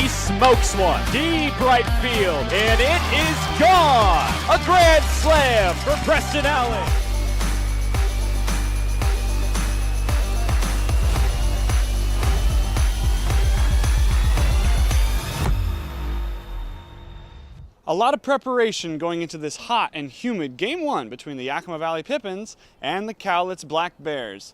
He smokes one deep right field, and it is gone. A grand slam for Preston Allen. A lot of preparation going into this hot and humid Game 1 between the Yakima Valley Pippins and the Cowlitz Black Bears.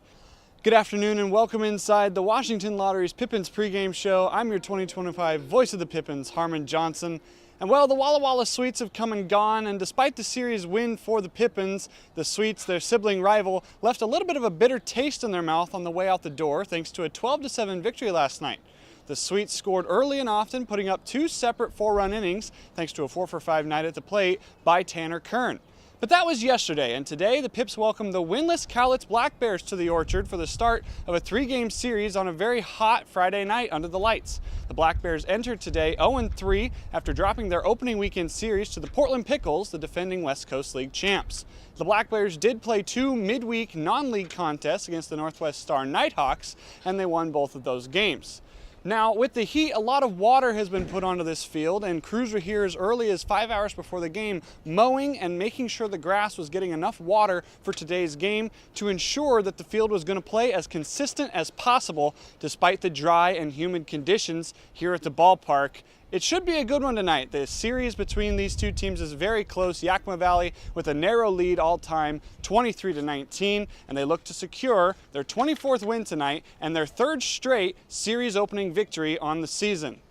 Good afternoon and welcome inside the Washington Lottery's Pippins pregame show. I'm your 2025 voice of the Pippins, Harmon Johnson. And well, the Walla Walla Sweets have come and gone, and despite the series win for the Pippins, the Sweets, their sibling rival, left a little bit of a bitter taste in their mouth on the way out the door thanks to a 12-7 victory last night. The Sweets scored early and often, putting up two separate 4-run innings thanks to a 4-for-5 night at the plate by Tanner Kern. But that was yesterday, and today the Pips welcome the winless Cowlitz Black Bears to the Orchard for the start of a 3-game series on a very hot Friday night under the lights. The Black Bears entered today 0-3 after dropping their opening weekend series to the Portland Pickles, the defending West Coast League champs. The Black Bears did play two midweek non-league contests against the Northwest Star Nighthawks, and they won both of those games. Now, with the heat, a lot of water has been put onto this field, and crews were here as early as 5 hours before the game, mowing and making sure the grass was getting enough water for today's game to ensure that the field was going to play as consistent as possible despite the dry and humid conditions here at the ballpark. It should be a good one tonight. The series between these two teams is very close. Yakima Valley with a narrow lead all time, 23-19, and they look to secure their 24th win tonight and their third straight series opening victory on the season.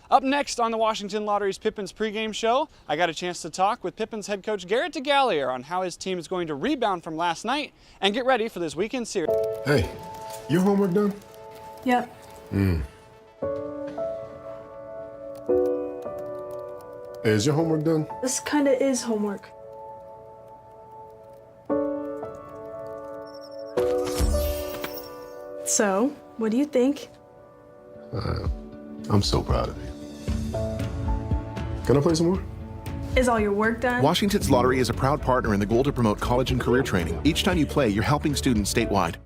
Up next on the Washington Lottery's Pippins pregame show, I got a chance to talk with Pippins head coach Garrett DeGallier on how his team is going to rebound from last night and get ready for this weekend series. Hey, your homework done? Yep. Hey, is your homework done? This kinda is homework. So, what do you think? I'm so proud of you. Can I play some more? Is all your work done? Washington's Lottery is a proud partner in the goal to promote college and career training. Each time you play, you're helping students statewide.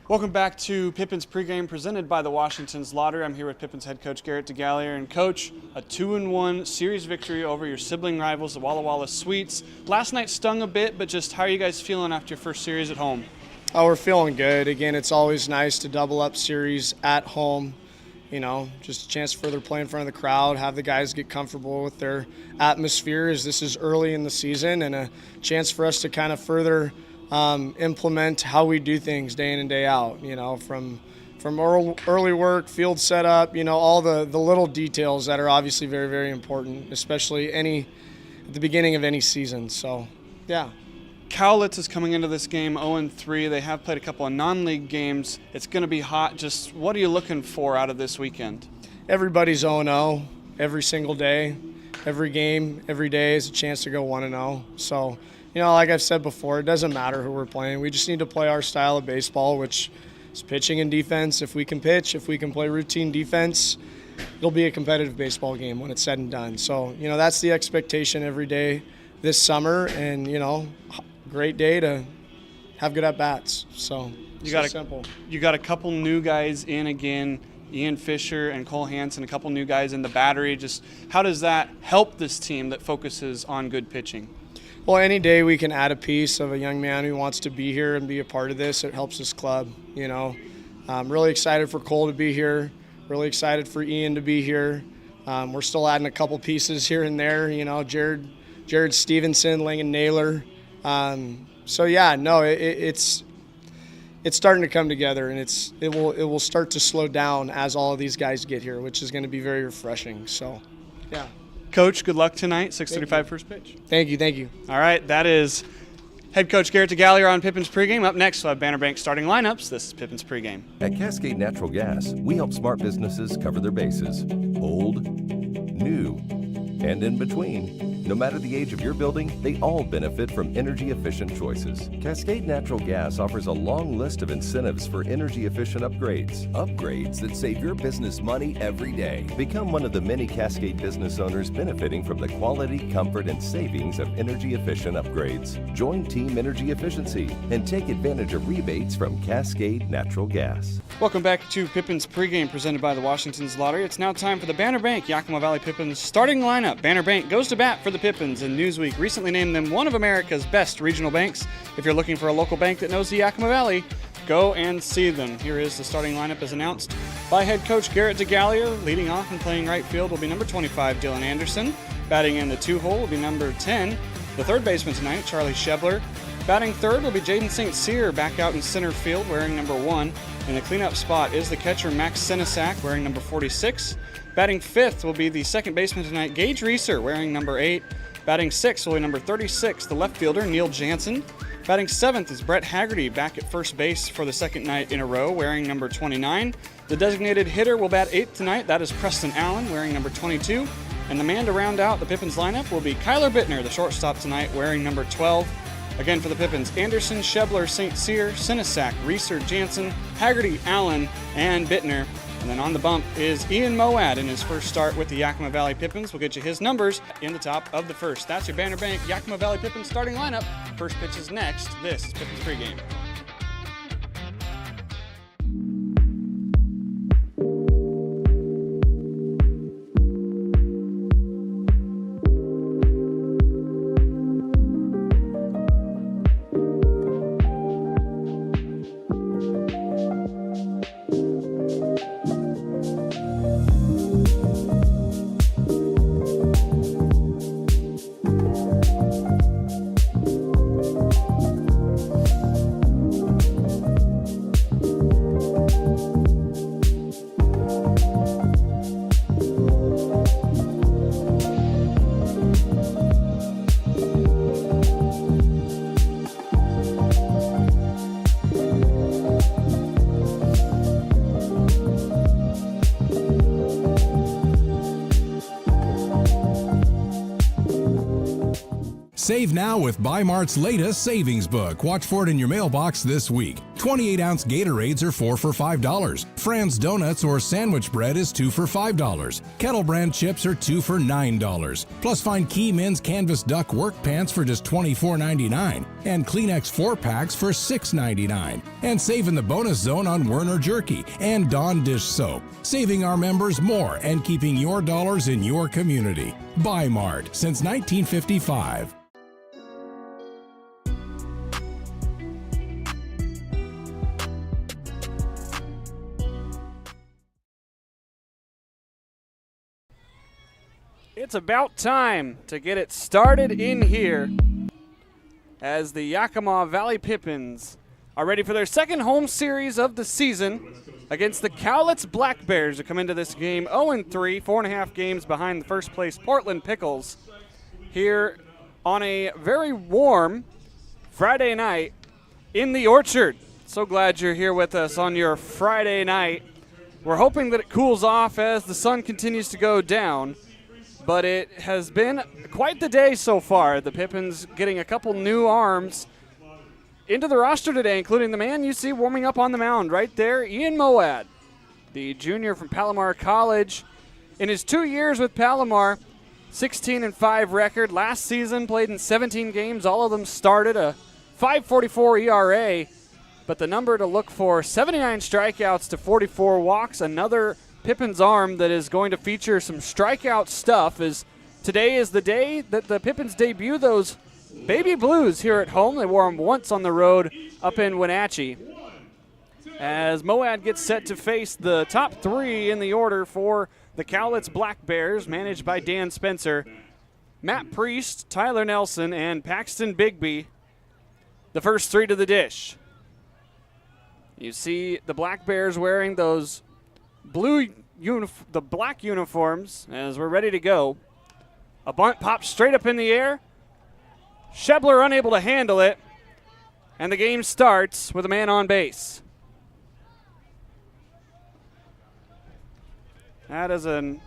Welcome back to Pippins pregame presented by the Washington's Lottery. I'm here with Pippins head coach Garrett DeGallier. And coach, a 2-1 series victory over your sibling rivals, the Walla Walla Sweets. Last night stung a bit, but just how are you guys feeling after your first series at home? Oh, we're feeling good. Again, it's always nice to double up series at home. You know, just a chance to further play in front of the crowd, have the guys get comfortable with their atmosphere as this is early in the season, and a chance for us to kind of further implement how we do things day in and day out, you know, from early work, field setup, you know, all the little details that are obviously very, very important, especially at the beginning of any season. So, yeah. Cowlitz is coming into this game 0-3. They have played a couple of non-league games. It's going to be hot. Just what are you looking for out of this weekend? Everybody's 0-0 every single day. Every game, every day is a chance to go 1-0. So, you know, like I've said before, it doesn't matter who we're playing. We just need to play our style of baseball, which is pitching and defense. If we can pitch, if we can play routine defense, it'll be a competitive baseball game when it's said and done. So, you know, that's the expectation every day this summer, and, you know, great day to have good at-bats. So, simple. You got a couple new guys in again, Ian Fisher and Cole Hansen, a couple new guys in the battery. Just how does that help this team that focuses on good pitching? Well, any day we can add a piece of a young man who wants to be here and be a part of this, it helps this club, you know. I'm really excited for Cole to be here, really excited for Ian to be here. We're still adding a couple pieces here and there, you know, Jared Stevenson, Langan Naylor. So, yeah, no, it's starting to come together, and it will start to slow down as all of these guys get here, which is going to be very refreshing. So, yeah. Coach, good luck tonight, 6:35 first pitch. Thank you. All right, that is head coach Garrett DeGallier on Pippins pregame. Up next, we'll have Banner Bank starting lineups. This is Pippins pregame. At Cascade Natural Gas, we help smart businesses cover their bases, old, new, and in between. No matter the age of your building, they all benefit from energy-efficient choices. Cascade Natural Gas offers a long list of incentives for energy-efficient upgrades. Upgrades that save your business money every day. Become one of the many Cascade business owners benefiting from the quality, comfort, and savings of energy-efficient upgrades. Join Team Energy Efficiency and take advantage of rebates from Cascade Natural Gas. Welcome back to Pippins Pregame presented by the Washington's Lottery. It's now time for the Banner Bank Yakima Valley Pippins starting lineup. Banner Bank goes to bat for the Pippins, and Newsweek recently named them one of America's best regional banks. If you're looking for a local bank that knows the Yakima Valley, go and see them. Here is the starting lineup as announced by head coach Garrett DeGallier. Leading off and playing right field will be number 25, Dylan Anderson. Batting in the 2-hole will be number 10, the third baseman tonight, Charlie Shebler. Batting third will be Jaden St. Cyr, back out in center field wearing number 1. In the cleanup spot is the catcher Max Senesac wearing number 46. Batting fifth will be the second baseman tonight, Gage Reeser, wearing number 8. Batting sixth will be number 36, the left fielder Neil Jansen. Batting seventh is Brett Haggerty, back at first base for the second night in a row, wearing number 29. The designated hitter will bat eighth tonight. That is Preston Allen, wearing number 22. And the man to round out the Pippins lineup will be Kyler Bittner, the shortstop tonight, wearing number 12. Again for the Pippins, Anderson, Shebler, St. Cyr, Senesac, Reeser, Jansen, Haggerty, Allen, and Bittner. And then on the bump is Ian Moad in his first start with the Yakima Valley Pippins. We'll get you his numbers in the top of the first. That's your Banner Bank Yakima Valley Pippins starting lineup. First pitch is next. This is Pippins Pregame. Save now with Bi-Mart's latest savings book. Watch for it in your mailbox this week. 28-ounce Gatorades are 4 for $5. Fran's Donuts or sandwich bread is 2 for $5. Kettle Brand chips are 2 for $9. Plus find Key Men's Canvas Duck work pants for just $24.99 and Kleenex 4-packs for $6.99. And save in the bonus zone on Werner Jerky and Dawn Dish Soap. Saving our members more and keeping your dollars in your community. Bi-Mart since 1955. It's about time to get it started in here as the Yakima Valley Pippins are ready for their second home series of the season against the Cowlitz Black Bears, who come into this game 0-3, 4.5 games behind the first place Portland Pickles, here on a very warm Friday night in the Orchard. So glad you're here with us on your Friday night. We're hoping that it cools off as the sun continues to go down, but it has been quite the day so far. The Pippins getting a couple new arms into the roster today, including the man you see warming up on the mound right there, Ian Moad, the junior from Palomar College. In his 2 years with Palomar, 16-5 record. Last season played in 17 games. All of them started, a 5.44 ERA. But the number to look for, 79 strikeouts to 44 walks. Another Pippins arm that is going to feature some strikeout stuff, as today is the day that the Pippins debut those Baby Blues here at home. They wore them once on the road up in Wenatchee. As Moad gets set to face the top three in the order for the Cowlitz Black Bears, managed by Dan Spencer, Matt Priest, Tyler Nelson, and Paxton Bigby, the first three to the dish. You see the Black Bears wearing those the black uniforms as we're ready to go. A bunt pops straight up in the air. Shebler unable to handle it, and the game starts with a man on base. That is an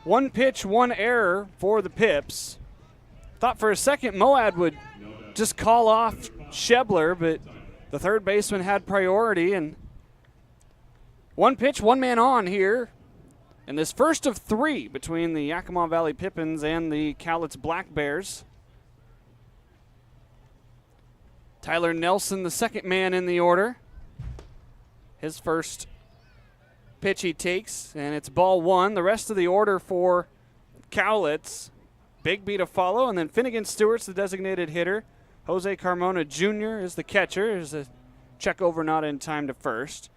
one pitch, one error for the Pips. Thought for a second Moad would just call off Shebler, but the third baseman had priority, and one pitch, one man on here. And this first of three between the Yakima Valley Pippins and the Cowlitz Black Bears. Tyler Nelson, the second man in the order. His first pitch he takes, and it's ball one. The rest of the order for Cowlitz. Bigby to follow, and then Finnegan Stewart's the designated hitter. Jose Carmona Jr. is the catcher. There's a check over not in time to first.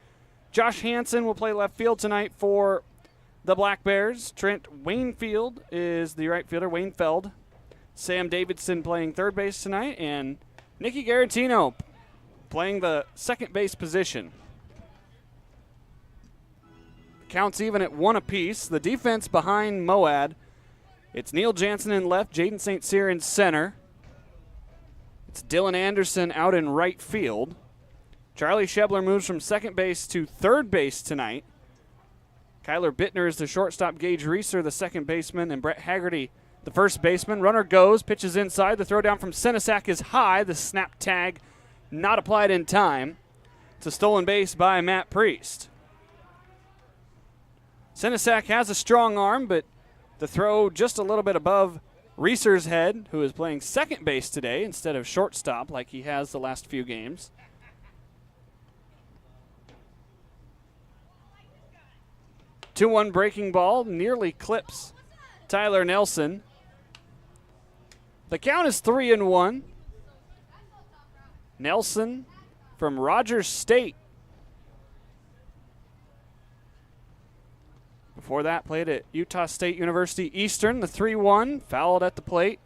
Josh Hansen will play left field tonight for the Black Bears. Trent Wainfield is the right fielder, Wainfeld. Sam Davidson playing third base tonight, and Nicky Garatino playing the second base position. Counts even at one apiece. The defense behind Moad. It's Neil Jansen in left, Jaden St. Cyr in center. It's Dylan Anderson out in right field. Charlie Shebler moves from second base to third base tonight. Kyler Bittner is the shortstop, Gage Reeser the second baseman, and Brett Haggerty the first baseman. Runner goes, pitches inside. The throw down from Senesac is high. The snap tag not applied in time. It's a stolen base by Matt Priest. Senesac has a strong arm, but the throw just a little bit above Reeser's head, who is playing second base today instead of shortstop like he has the last few games. Two-one breaking ball nearly clips Tyler Nelson. The count is 3-1. Nelson from Rogers State. Before that, played at Utah State University Eastern. The 3-1, fouled at the plate.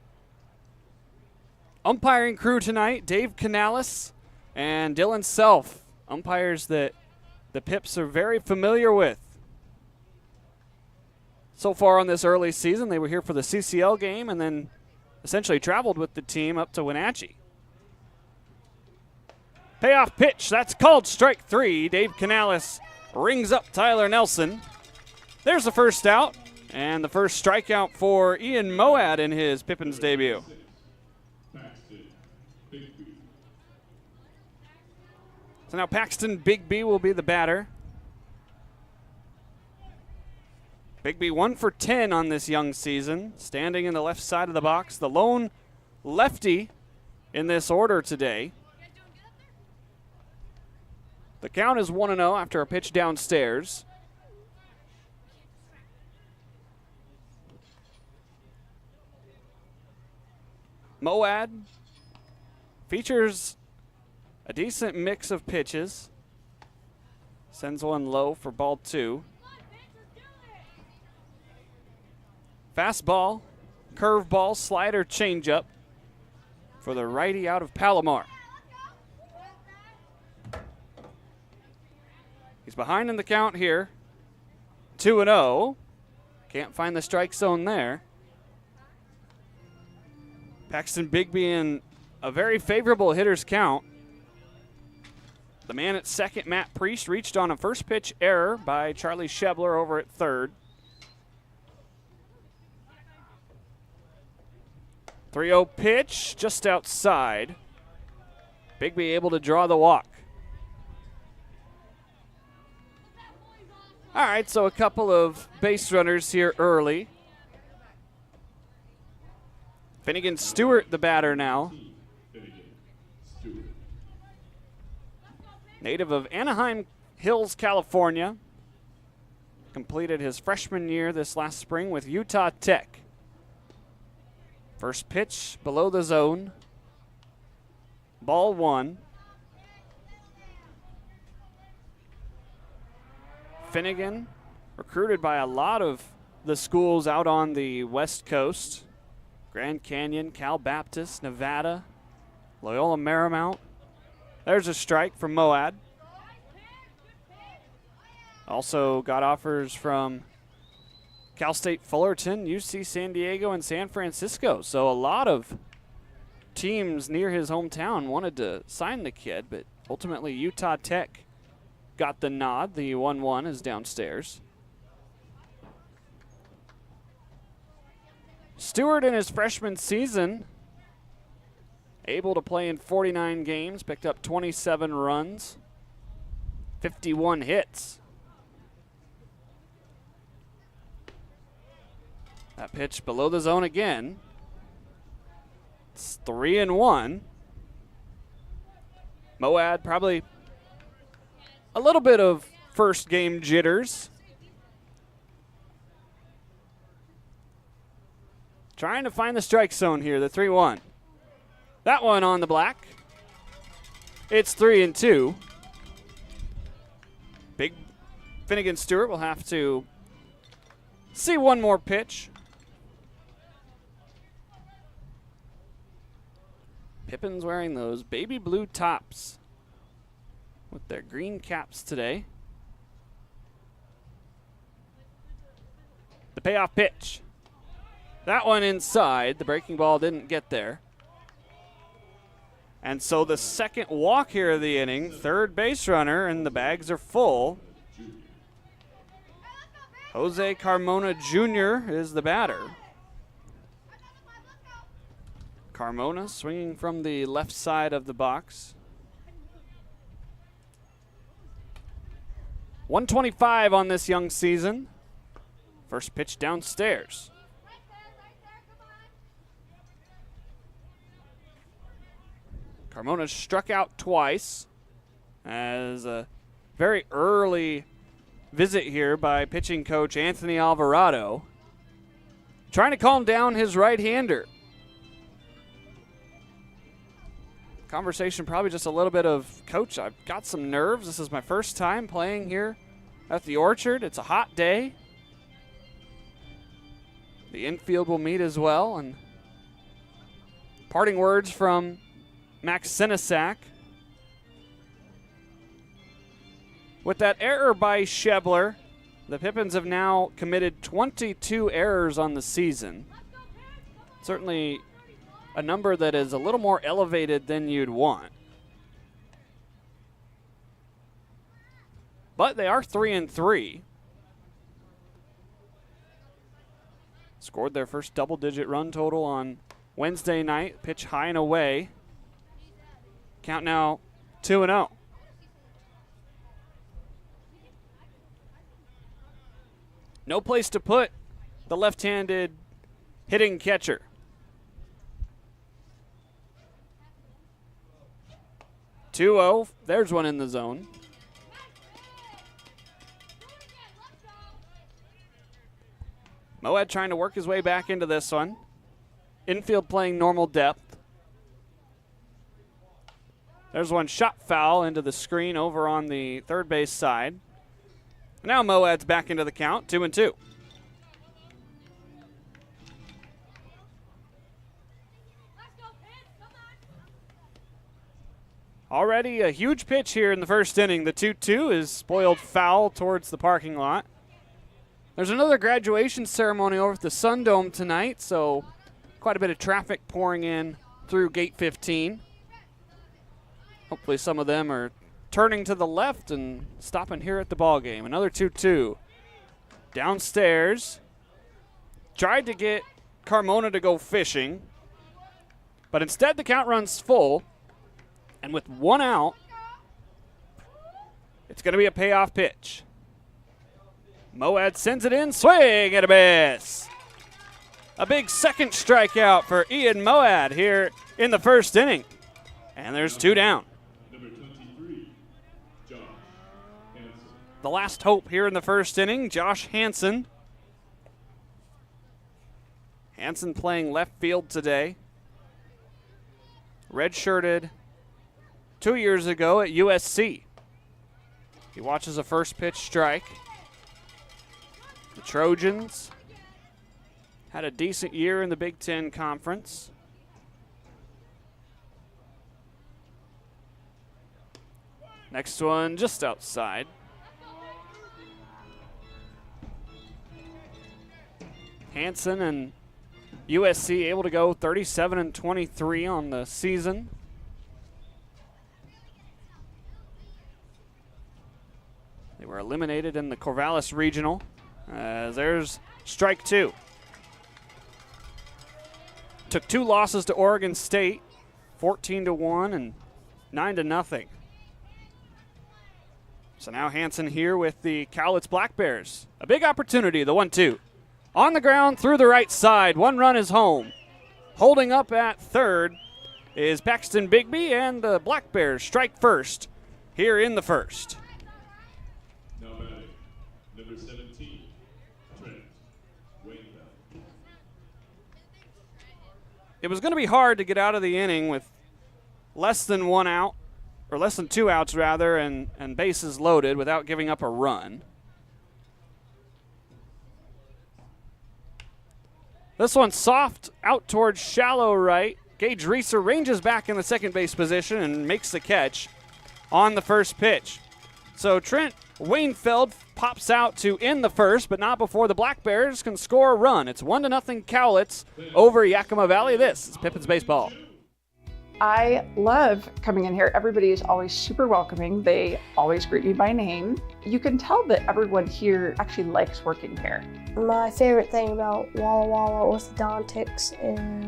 Umpiring crew tonight, Dave Canales and Dylan Self. Umpires that the Pips are very familiar with. So far on this early season, they were here for the CCL game and then essentially traveled with the team up to Wenatchee. Payoff pitch, that's called strike three. Dave Canales rings up Tyler Nelson. There's the first out, and the first strikeout for Ian Moad in his Pippins debut. So now Paxton Bigby will be the batter. Bigby 1 for 10 on this young season, standing in the left side of the box. The lone lefty in this order today. The count is 1-0 after a pitch downstairs. Moad features a decent mix of pitches. Sends one low for ball two. Fastball, curveball, slider, changeup for the righty out of Palomar. He's behind in the count here. 2-0. Can't find the strike zone there. Paxton Bigby in a very favorable hitter's count. The man at second, Matt Priest, reached on a first pitch error by Charlie Shebler over at third. 3-0 pitch just outside. Bigby able to draw the walk. All right, so a couple of base runners here early. Finnegan Stewart, the batter now. Native of Anaheim Hills, California. Completed his freshman year this last spring with Utah Tech. First pitch below the zone. Ball one. Finnegan, recruited by a lot of the schools out on the West Coast. Grand Canyon, Cal Baptist, Nevada, Loyola Marymount. There's a strike from Moad. Also got offers from Cal State Fullerton, UC San Diego, and San Francisco. So a lot of teams near his hometown wanted to sign the kid, but ultimately Utah Tech got the nod. The 1-1 is downstairs. Stewart in his freshman season, able to play in 49 games, picked up 27 runs, 51 hits. That pitch below the zone again. It's 3-1. Moad probably a little bit of first game jitters. Trying to find the strike zone here, the 3-1. That one on the black. It's 3-2. Big Finnegan Stewart will have to see one more pitch. Pippins wearing those baby blue tops with their green caps today. The payoff pitch. That one inside. The breaking ball didn't get there. And so the second walk here of the inning, third base runner, and the bags are full. Jose Carmona Jr. is the batter. Carmona swinging from the left side of the box. 125 on this young season. First pitch downstairs. Carmona struck out twice as a very early visit here by pitching coach Anthony Alvarado, trying to calm down his right-hander. Conversation probably just a little bit of, Coach, I've got some nerves. This is my first time playing here at the Orchard. It's a hot day. The infield will meet as well. And parting words from Max Sinisak. With that error by Schebler, the Pippins have now committed 22 errors on the season. Certainly a number that is a little more elevated than you'd want. But they are 3-3. Scored their first double-digit run total on Wednesday night. Pitch high and away. Count now 2-0. No place to put the left-handed hitting catcher. There's one in the zone. Moad trying to work his way back into this one. Infield playing normal depth. There's one shot foul into the screen over on the third base side. Now Moad's back into the count, 2-2. Already a huge pitch here in the first inning. The 2-2 is spoiled foul towards the parking lot. There's another graduation ceremony over at the Sun Dome tonight, so quite a bit of traffic pouring in through gate 15. Hopefully some of them are turning to the left and stopping here at the ball game. Another 2-2. Downstairs. Tried to get Carmona to go fishing, but instead the count runs full. And with one out, it's going to be a payoff pitch. Moad sends it in, swing and a miss. A big second strikeout for Ian Moad here in the first inning. And there's two down. The last hope here in the first inning, Josh Hansen. Hansen playing left field today. Redshirted 2 years ago at USC. He watches a first pitch strike. The Trojans had a decent year in the Big Ten Conference. Next one just outside. Hansen and USC able to go 37-23 on the season. They were eliminated in the Corvallis Regional. There's strike two. took 2 losses to Oregon State, 14-1 and 9-0. So now Hansen here with the Cowlitz Black Bears. A big opportunity, the 1-2. On the ground through the right side, 1 run is home. Holding up at third is Paxton Bigby, and the Black Bears strike first here in the first. Now batting, number 17, Trent Wainfeld. It was going to be hard to get out of the inning with less than 1 out, or less than 2 outs rather, and bases loaded without giving up a run. This one's soft out towards shallow right. Gage Reeser ranges back in the second base position and makes the catch on the first pitch. So Trent Wainfeld pops out to end the first, but not before the Black Bears can score a run. It's 1-0 Cowlitz over Yakima Valley. This is Pippins Baseball. I love coming in here. Everybody is always super welcoming. They always greet me by name. You can tell that everyone here actually likes working here. My favorite thing about Walla Walla Orthodontics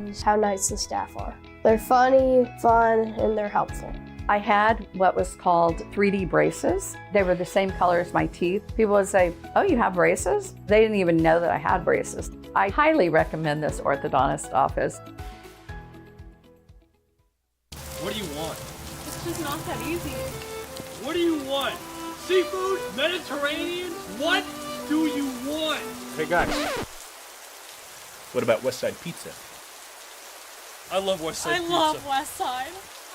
is how nice the staff are. They're funny, fun, and they're helpful. I had what was called 3D braces. They were the same color as my teeth. People would say, "Oh, you have braces?" They didn't even know that I had braces. I highly recommend this orthodontist office. What do you want? It's just not that easy. What do you want? Seafood? Mediterranean? What do you want? Hey guys. What about West Side Pizza? I love West Side Pizza. I love West Side.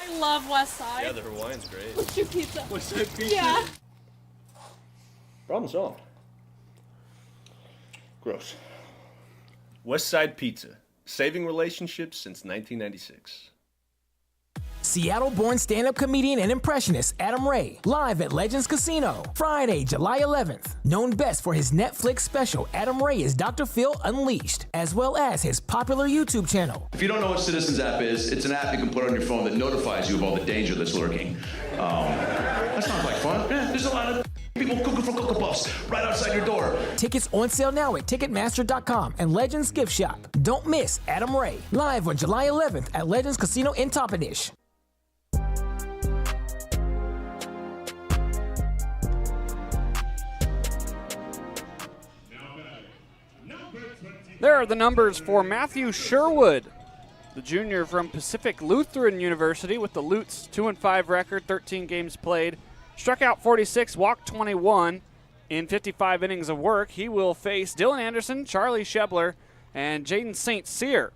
I love West Side. Yeah, their Hawaiian's great. Let's do pizza. West Side Pizza? Yeah. Problem solved. Gross. West Side Pizza. Saving relationships since 1996. Seattle-born stand-up comedian and impressionist Adam Ray, live at Legends Casino, Friday, July 11th. Known best for his Netflix special, Adam Ray is Dr. Phil Unleashed, as well as his popular YouTube channel. If you don't know what Citizens app is, it's an app you can put on your phone that notifies you of all the danger that's lurking. That sounds like fun. Yeah, there's a lot of people cooking for Cocoa Puffs right outside your door. Tickets on sale now at Ticketmaster.com and Legends Gift Shop. Don't miss Adam Ray, live on July 11th at Legends Casino in Toppenish. There are the numbers for Matthew Sherwood, the junior from Pacific Lutheran University with the Lutz 2-5 record, 13 games played. Struck out 46, walked 21 in 55 innings of work. He will face Dylan Anderson, Charlie Shebler, and Jaden St. Cyr.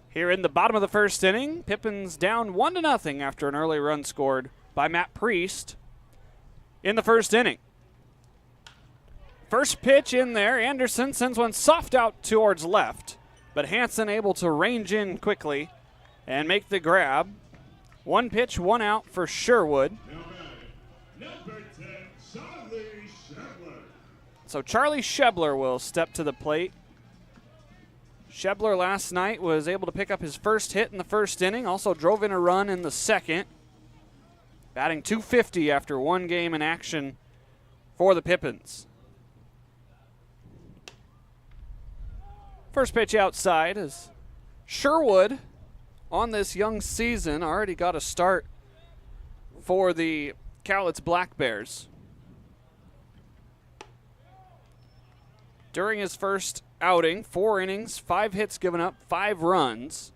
Here in the bottom of the first inning, Pippins down 1-0 after an early run scored by Matt Priest in the first inning. First pitch in there, Anderson sends one soft out towards left, but Hansen able to range in quickly and make the grab. 1 pitch, 1 out for Sherwood. Number 10, Charlie Shebler. So Charlie Shebler will step to the plate. Shebler last night was able to pick up his first hit in the first inning, also drove in a run in the second. Batting .250 after 1 game in action for the Pippins. First pitch outside is Sherwood on this young season already got a start for the Cowlitz Black Bears. During his first outing, 4 innings, 5 hits given up, 5 runs.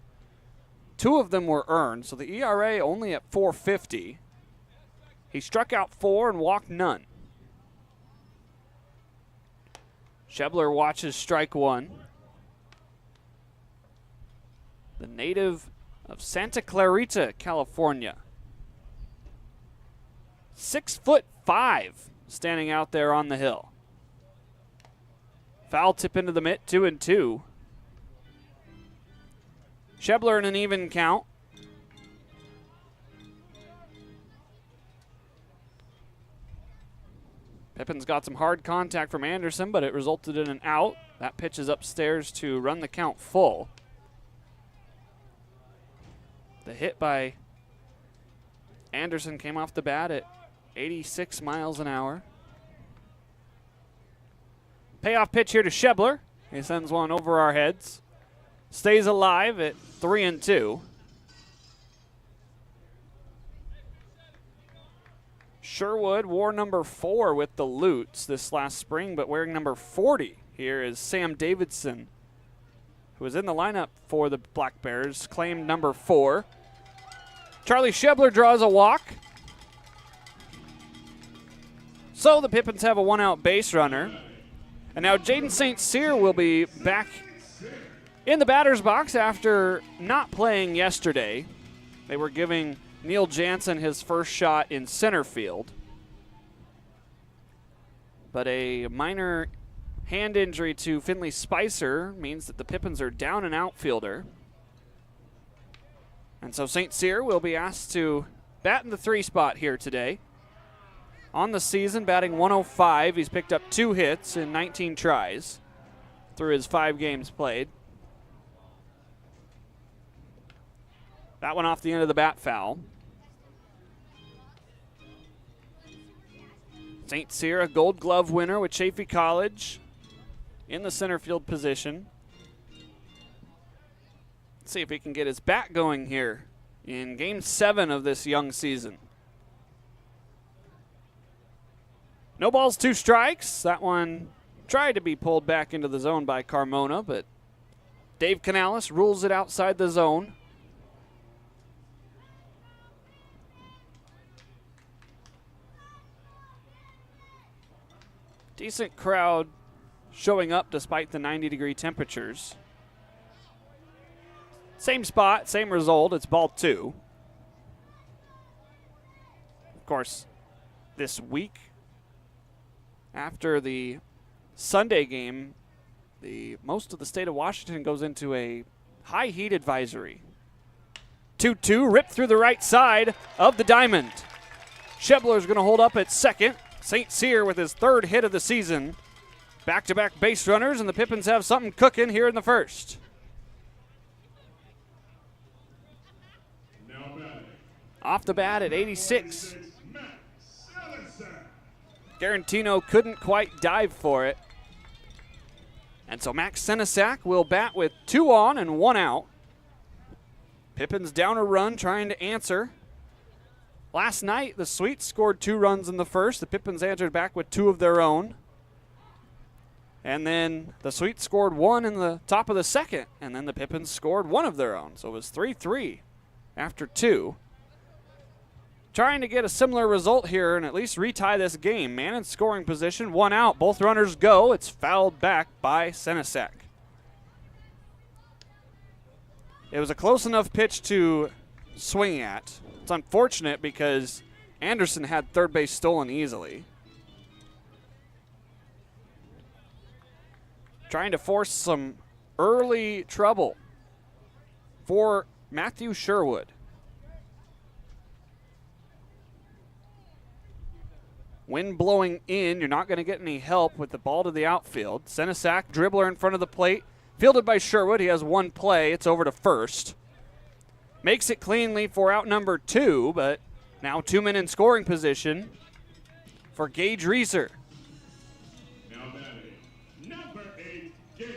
2 of them were earned, so the ERA only at .450. He struck out 4 and walked none. Shebler watches strike 1. The native of Santa Clarita, California. 6'5", standing out there on the hill. Foul tip into the mitt, 2-2. Shebler in an even count. Pippins got some hard contact from Anderson, but it resulted in an out. That pitch is upstairs to run the count full. The hit by Anderson came off the bat at 86 miles an hour. Payoff pitch here to Shebler. He sends one over our heads. stays alive at 3-2. Sherwood wore number 4 with the Lutes this last spring, but wearing number 40 here is Sam Davidson, who was in the lineup for the Black Bears, claimed number 4. Charlie Shebler draws a walk. So the Pippins have a 1-out base runner. And now Jaden St. Cyr will be back in the batter's box after not playing yesterday. They were giving Neil Jansen his first shot in center field. But a minor hand injury to Finley Spicer means that the Pippins are down an outfielder. And so St. Cyr will be asked to bat in the 3 spot here today. On the season, batting 105. He's picked up 2 hits in 19 tries through his 5 games played. That one off the end of the bat foul. St. Cyr, a Gold Glove winner with Chaffey College in the center field position. Let's see if he can get his bat going here in Game 7 of this young season. No balls, 2 strikes. That one tried to be pulled back into the zone by Carmona, but Dave Canales rules it outside the zone. Decent crowd showing up despite the 90-degree temperatures. Same spot, same result. It's ball 2. Of course, this week, after the Sunday game, most of the state of Washington goes into a high heat advisory. 2-2, ripped through the right side of the diamond. Shebler's going to hold up at second. St. Cyr with his 3rd hit of the season. Back-to-back base runners, and the Pippins have something cooking here in the first. Off the bat at 86. Garantino couldn't quite dive for it. And so Max Senesac will bat with 2 on and 1 out. Pippins down a run trying to answer. Last night, the Sweets scored 2 runs in the first. The Pippins answered back with 2 of their own. And then the Sweets scored 1 in the top of the second. And then the Pippins scored 1 of their own. So it was 3-3 after 2. Trying to get a similar result here and at least retie this game. Man in scoring position, 1 out. Both runners go. It's fouled back by Senesac. It was a close enough pitch to swing at. It's unfortunate because Anderson had third base stolen easily. Trying to force some early trouble for Matthew Sherwood. Wind blowing in, you're not going to get any help with the ball to the outfield. Senesac, dribbler in front of the plate, fielded by Sherwood. He has 1 play. It's over to first. Makes it cleanly for out number 2, but now 2 men in scoring position for Gage Reeser. Now batting, number 8, Gage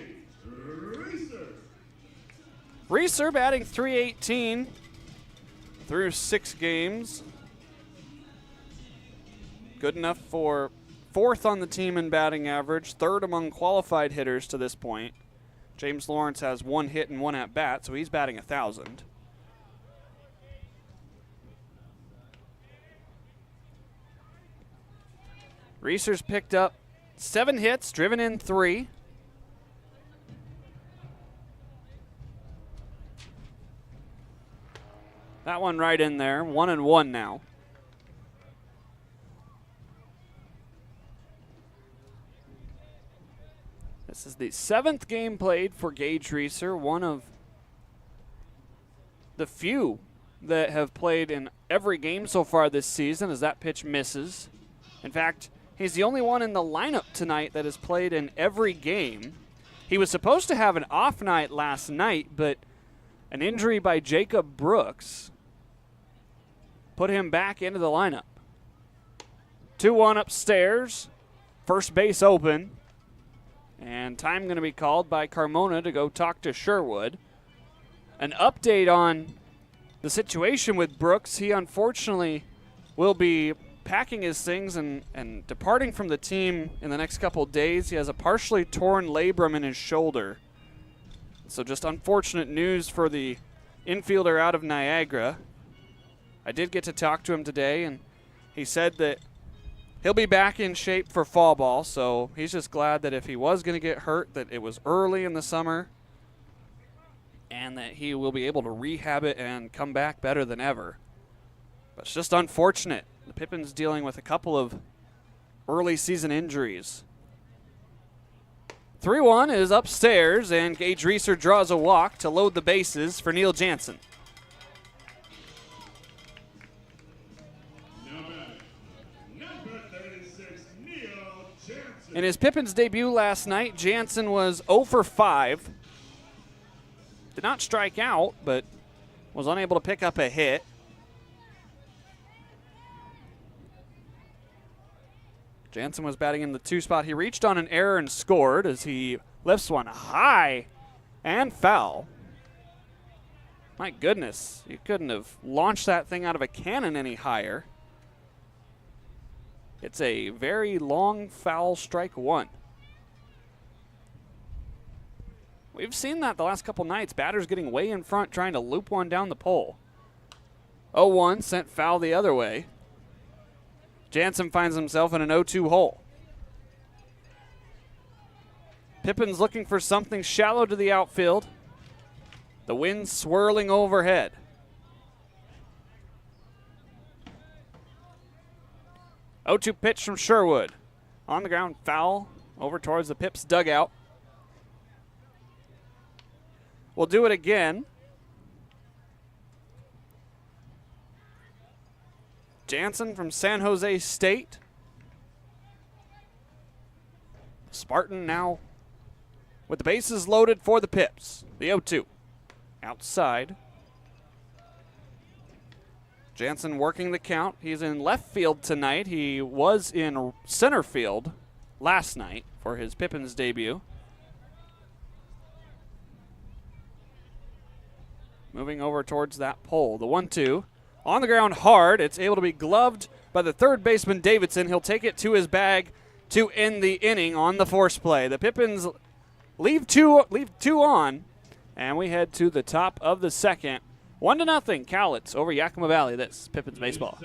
Reeser. Reeser batting .318 through 6 games. Good enough for 4th on the team in batting average, 3rd among qualified hitters to this point. James Lawrence has 1 hit and 1 at bat, so he's batting 1,000. Reeser's picked up 7 hits, driven in 3. That one right in there, 1-1 now. This is the 7th game played for Gage Reeser, one of the few that have played in every game so far this season as that pitch misses. In fact, he's the only one in the lineup tonight that has played in every game. He was supposed to have an off night last night, but an injury by Jacob Brooks put him back into the lineup. 2-1 upstairs, first base open. And time going to be called by Carmona to go talk to Sherwood. an update on the situation with Brooks. He unfortunately will be packing his things and departing from the team in the next couple days. He has a partially torn labrum in his shoulder. So just unfortunate news for the infielder out of Niagara. I did get to talk to him today, and he said that he'll be back in shape for fall ball, so he's just glad that if he was going to get hurt, that it was early in the summer and that he will be able to rehab it and come back better than ever. But it's just unfortunate. The Pippins dealing with a couple of early season injuries. 3-1 is upstairs, and Gage Reeser draws a walk to load the bases for Neil Jansen. In his Pippins debut last night, Jansen was 0 for 5. Did not strike out, but was unable to pick up a hit. Jansen was batting in the 2 spot. He reached on an error and scored as he lifts one high and foul. My goodness, you couldn't have launched that thing out of a cannon any higher. It's a very long foul, strike 1. We've seen that the last couple nights. Batters getting way in front trying to loop one down the pole. 0-1 sent foul the other way. Jansen finds himself in an 0-2 hole. Pippins looking for something shallow to the outfield. The wind swirling overhead. Oh, 0-2 pitch from Sherwood. On the ground, foul over towards the Pips dugout. We'll do it again. Jansen from San Jose State. Spartan now with the bases loaded for the Pips. The 0-2. Outside. Jansen working the count. He's in left field tonight. He was in center field last night for his Pippins debut. Moving over towards that pole. The 1-2. On the ground hard. It's able to be gloved by the third baseman Davidson. He'll take it to his bag to end the inning on the force play. The Pippins leave two on, and we head to the top of the second. 1-0 Cowlitz over Yakima Valley. This Pippins baseball.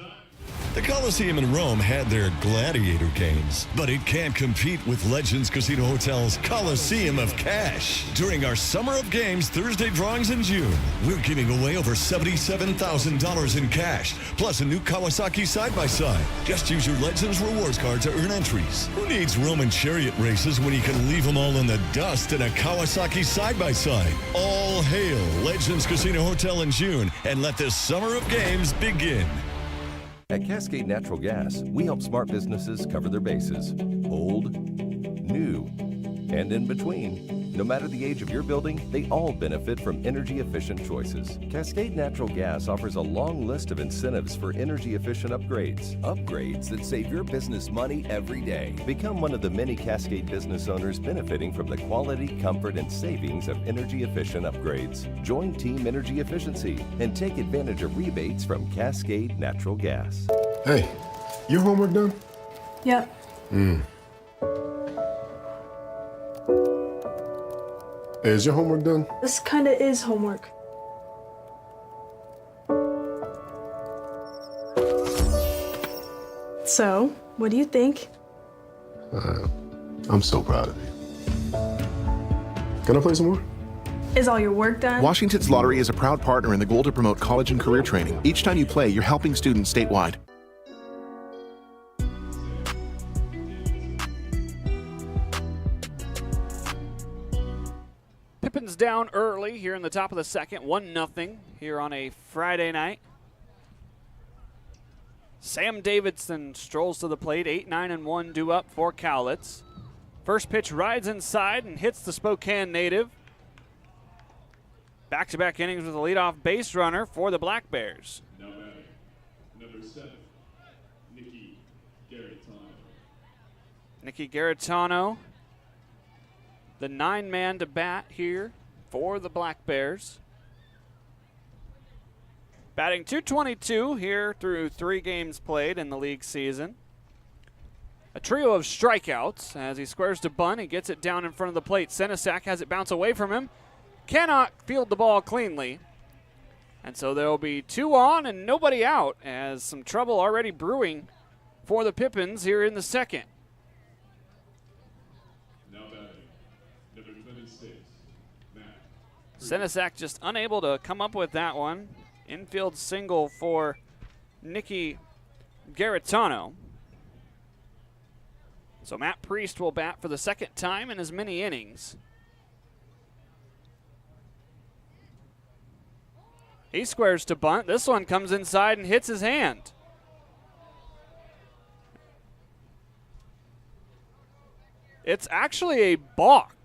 The Coliseum in Rome had their gladiator games, but it can't compete with Legends Casino Hotel's Coliseum of Cash. During our Summer of Games Thursday drawings in June, we're giving away over $77,000 in cash, plus a new Kawasaki side-by-side. Just use your Legends Rewards card to earn entries. Who needs Roman chariot races when you can leave them all in the dust in a Kawasaki side-by-side? All hail Legends Casino Hotel in June, and let this Summer of Games begin. At Cascade Natural Gas, we help smart businesses cover their bases. Old, new, and in between. No matter the age of your building, they all benefit from energy-efficient choices. Cascade Natural Gas offers a long list of incentives for energy-efficient upgrades. Upgrades that save your business money every day. Become one of the many Cascade business owners benefiting from the quality, comfort, and savings of energy-efficient upgrades. Join Team Energy Efficiency and take advantage of rebates from Cascade Natural Gas. Hey, your homework done? Yep. Hey, is your homework done? This kinda is homework. So, what do you think? I'm so proud of you. Can I play some more? Is all your work done? Washington's Lottery is a proud partner in the goal to promote college and career training. Each time you play, you're helping students statewide. Pippins down early here in the top of the second, 1-0 here on a Friday night. Sam Davidson strolls to the plate, 8-9-1 due up for Cowlitz. First pitch rides inside and hits the Spokane native. Back-to-back innings with a leadoff base runner for the Black Bears. Now batting, number 7, Nicky Garitano. Nicky Garitano, the 9-man to bat here for the Black Bears. Batting .222 here through 3 games played in the league season. A trio of strikeouts as he squares to bunt. He gets it down in front of the plate. Senesac has it bounce away from him. Cannot field the ball cleanly. And so there will be 2 on and nobody out as some trouble already brewing for the Pippins here in the second. Now batting, number 26, Matt. Senesac just unable to come up with that one. Infield single for Nicky Garitano. So Matt Priest will bat for the second time in as many innings. He squares to bunt. This one comes inside and hits his hand. It's actually a balk.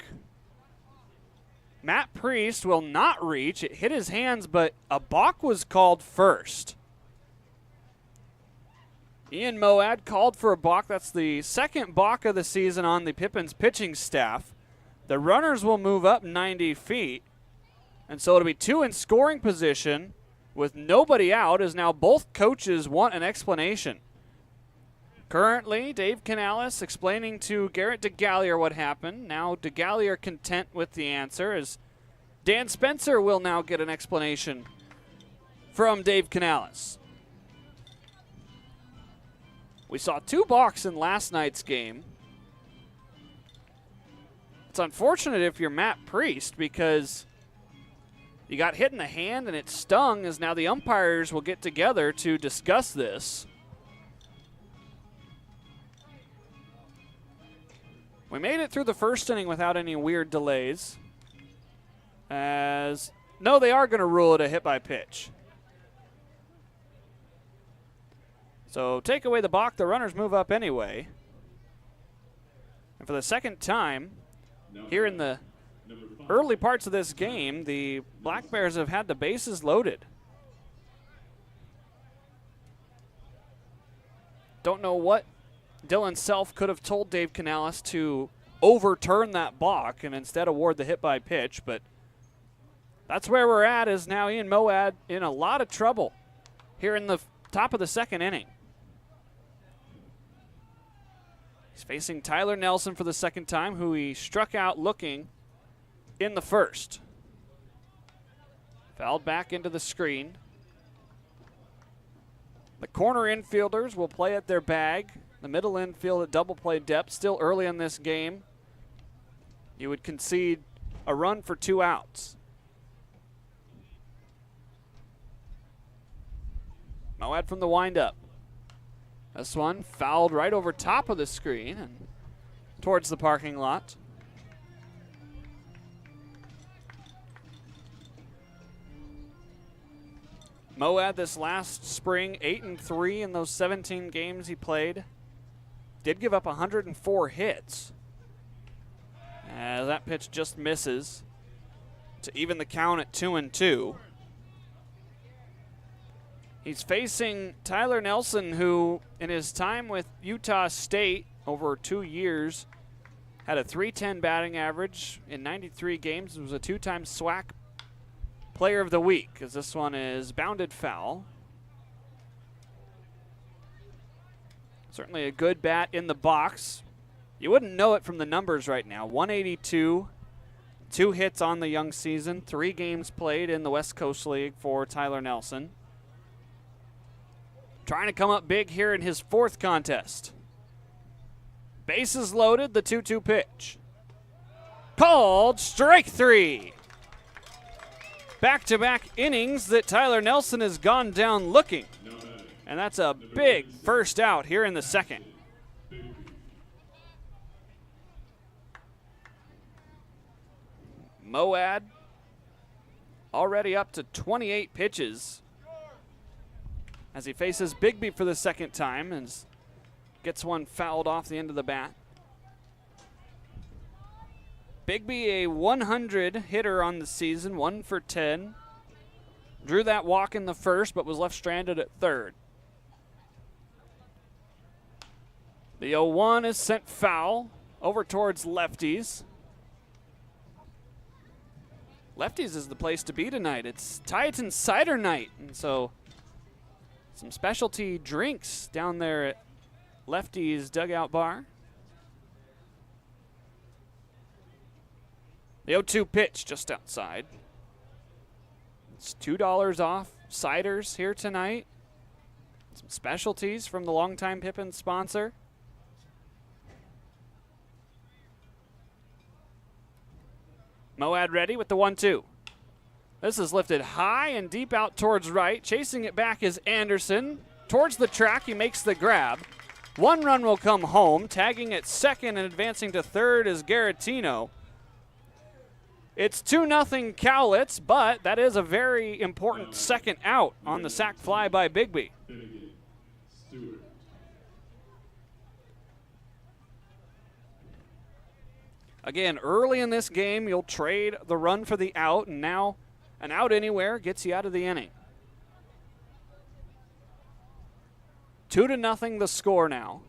Matt Priest will not reach. It hit his hands, but a balk was called first. Ian Moad called for a balk. That's the second balk of the season on the Pippins pitching staff. The runners will move up 90 feet. And so it'll be 2 in scoring position with nobody out as now both coaches want an explanation. Currently, Dave Canales explaining to Garrett DeGallier what happened. Now DeGallier content with the answer as Dan Spencer will now get an explanation from Dave Canales. We saw 2 balks in last night's game. It's unfortunate if you're Matt Priest because you got hit in the hand and it stung, as now the umpires will get together to discuss this. We made it through the first inning without any weird delays. No, they are going to rule it a hit by pitch. So take away the balk, the runners move up anyway. And for the second time here in the early parts of this game, the Black Bears have had the bases loaded. Don't know what Dylan Self could have told Dave Canales to overturn that balk and instead award the hit by pitch, but that's where we're at, is now Ian Moad in a lot of trouble here in the top of the second inning. He's facing Tyler Nelson for the second time, who he struck out looking in the first. Fouled back into the screen. The corner infielders will play at their bag. The middle infield at double play depth. Still early in this game. You would concede a run for 2 outs. Moad from the windup. This one fouled right over top of the screen and towards the parking lot. Moad this last spring, 8-3 in those 17 games he played. Did give up 104 hits. As that pitch just misses to even the count at 2-2. He's facing Tyler Nelson, who in his time with Utah State over 2 years had a .310 batting average in 93 games. It was a 2-time SWAC Player of the Week, as this one is bounded foul. Certainly a good bat in the box. You wouldn't know it from the numbers right now. 182, 2 hits on the young season, 3 games played in the West Coast League for Tyler Nelson. Trying to come up big here in his 4th contest. Bases loaded, the 2-2 pitch. Called strike 3. Back-to-back innings that Tyler Nelson has gone down looking. And that's a big first out here in the second. Moad already up to 28 pitches as he faces Bigby for the second time and gets one fouled off the end of the bat. Bigby, a 100 hitter on the season, 1 for 10. Drew that walk in the first, but was left stranded at third. The 0-1 is sent foul over towards lefties. Lefties is the place to be tonight. It's Titan Cider night, and so Some specialty drinks down there at Lefty's Dugout Bar. The 0-2 pitch just outside. It's $2 off ciders here tonight. Some specialties from the longtime Pippins sponsor. Moad ready with the 1-2. This is lifted high and deep out towards right. Chasing it back is Anderson. Towards the track, he makes the grab. 1 run will come home. Tagging at second and advancing to third is Garatino. It's 2-0 Cowlitz, but that is a very important second out on the sac fly by Bigby. Again, early in this game, you'll trade the run for the out, and now an out anywhere gets you out of the inning. 2-0 the score now.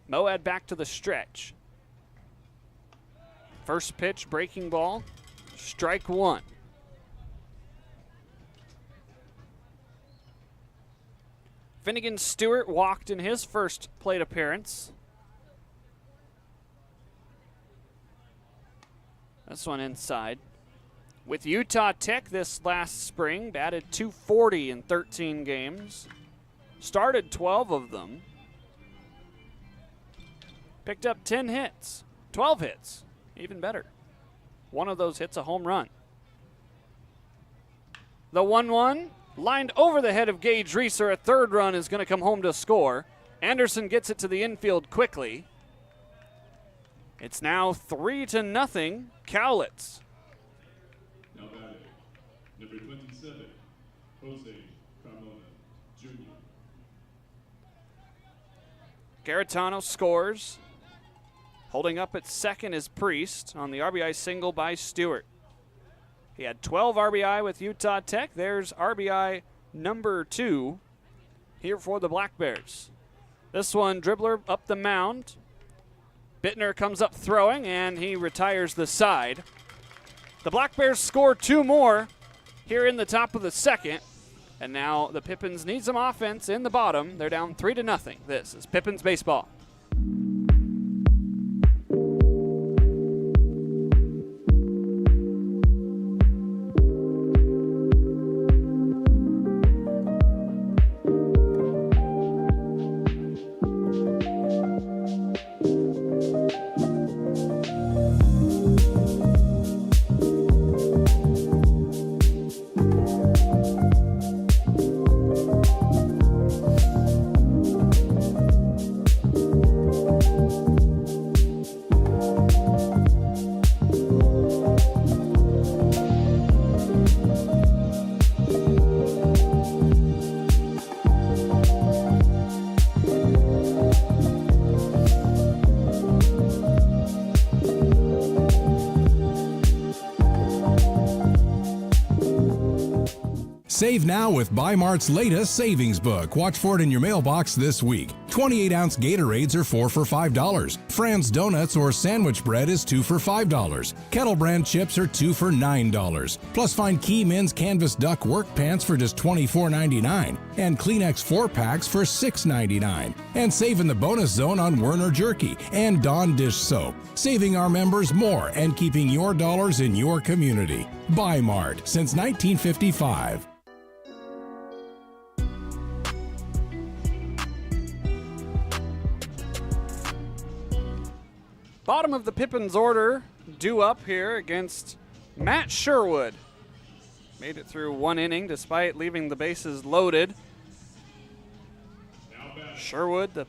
Moad back to the stretch. First pitch, breaking ball, strike 1. Finnegan Stewart walked in his first plate appearance. This one inside. With Utah Tech this last spring, batted .240 in 13 games. Started 12 of them. Picked up 10 hits, 12 hits, even better. One of those hits a home run. The 1-1 lined over the head of Gage Reeser. A third run is going to come home to score. Anderson gets it to the infield quickly. It's now 3-0 Cowlitz. Now batting, number 27, Jose Carmona Jr. Garatano scores. Holding up at second is Priest on the RBI single by Stewart. He had 12 RBI with Utah Tech. There's RBI number 2 here for the Black Bears. This one, dribbler up the mound. Bittner comes up throwing, and he retires the side. The Black Bears score 2 more here in the top of the second. And now the Pippins need some offense in the bottom. They're down 3-0. This is Pippins baseball. Save now with Bi-Mart's latest savings book. Watch for it in your mailbox this week. 28-ounce Gatorades are 4 for $5. Fran's Donuts or sandwich bread is 2 for $5. Kettle Brand chips are 2 for $9. Plus find Key Men's Canvas Duck work pants for just $24.99 and Kleenex 4-packs for $6.99. And save in the bonus zone on Werner Jerky and Dawn Dish Soap. Saving our members more and keeping your dollars in your community. Bi-Mart since 1955. Bottom of the Pippins order due up here against Matt Sherwood. Made it through 1 inning despite leaving the bases loaded. Sherwood, the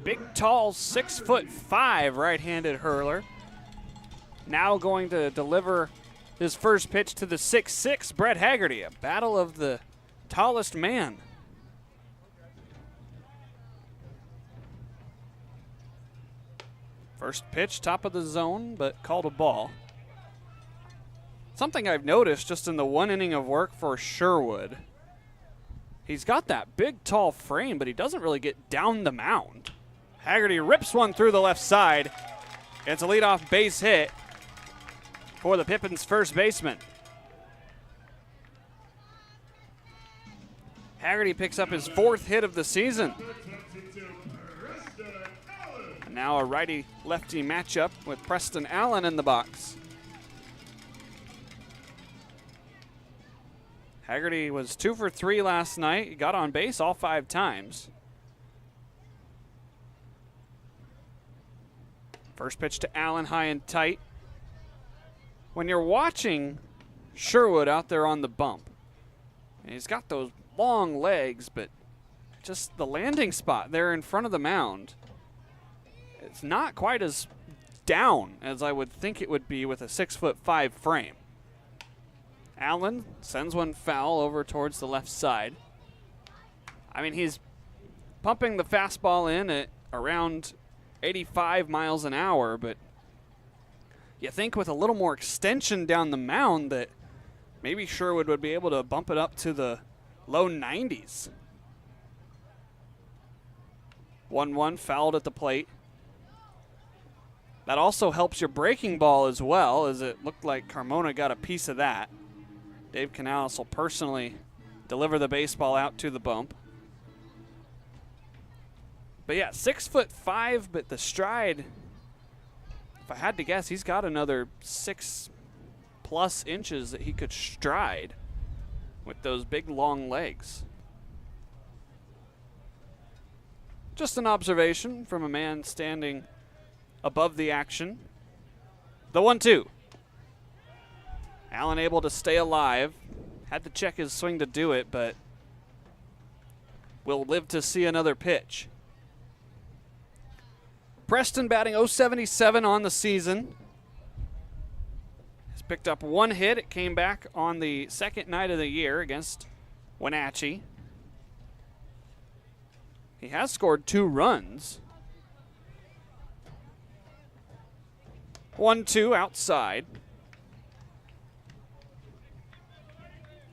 big, tall, 6'5" right-handed hurler. Now going to deliver his first pitch to the 6'6", Brett Haggerty. A battle of the tallest man. First pitch, top of the zone, but called a ball. Something I've noticed just in the 1 inning of work for Sherwood, he's got that big, tall frame, but he doesn't really get down the mound. Haggerty rips one through the left side. It's a leadoff base hit for the Pippins' first baseman. Haggerty picks up his 4th hit of the season. And now a righty-lefty matchup with Preston Allen in the box. Haggerty was 2 for 3 last night. He got on base all 5 times. First pitch to Allen, high and tight. When you're watching Sherwood out there on the bump, and he's got those long legs, but just the landing spot there in front of the mound, it's not quite as down as I would think it would be with a 6'5" frame. Allen sends one foul over towards the left side. I mean, he's pumping the fastball in at around 85 miles an hour, but you think with a little more extension down the mound that maybe Sherwood would be able to bump it up to the low 90s. 1-1 fouled at the plate. That also helps your breaking ball as well, as it looked like Carmona got a piece of that. Dave Canales will personally deliver the baseball out to the bump. But yeah, 6'5", but the stride, if I had to guess, he's got another 6+ inches that he could stride with those big long legs. Just an observation from a man standing above the action. The 1-2. Allen able to stay alive. Had to check his swing to do it, but will live to see another pitch. Preston batting .077 on the season. He's picked up 1 hit. It came back on the 2nd night of the year against Wenatchee. He has scored 2 runs. 1-2 outside.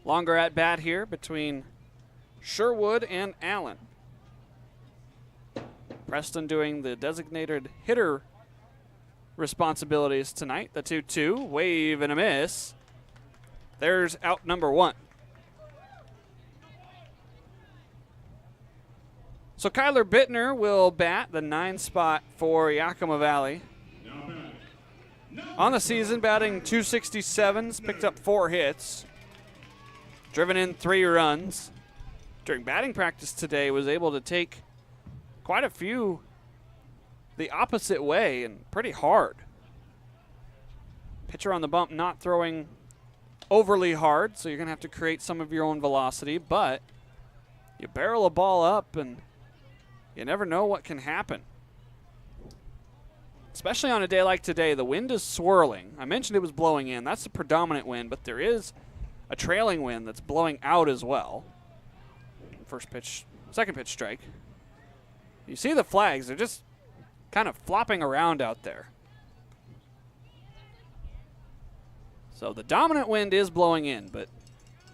Longer at bat here between Sherwood and Allen. Preston doing the designated hitter responsibilities tonight. The 2-2, wave and a miss. There's out number 1. So Kyler Bittner will bat the 9 spot for Yakima Valley. On the season, batting .267, picked up 4 hits, driven in 3 runs. During batting practice today, was able to take quite a few the opposite way and pretty hard. Pitcher on the bump not throwing overly hard, so you're going to have to create some of your own velocity, but you barrel a ball up and you never know what can happen. Especially on a day like today, the wind is swirling. I mentioned it was blowing in. That's the predominant wind, but there is a trailing wind that's blowing out as well. First pitch, second pitch strike. You see the flags, they're just kind of flopping around out there. So the dominant wind is blowing in, but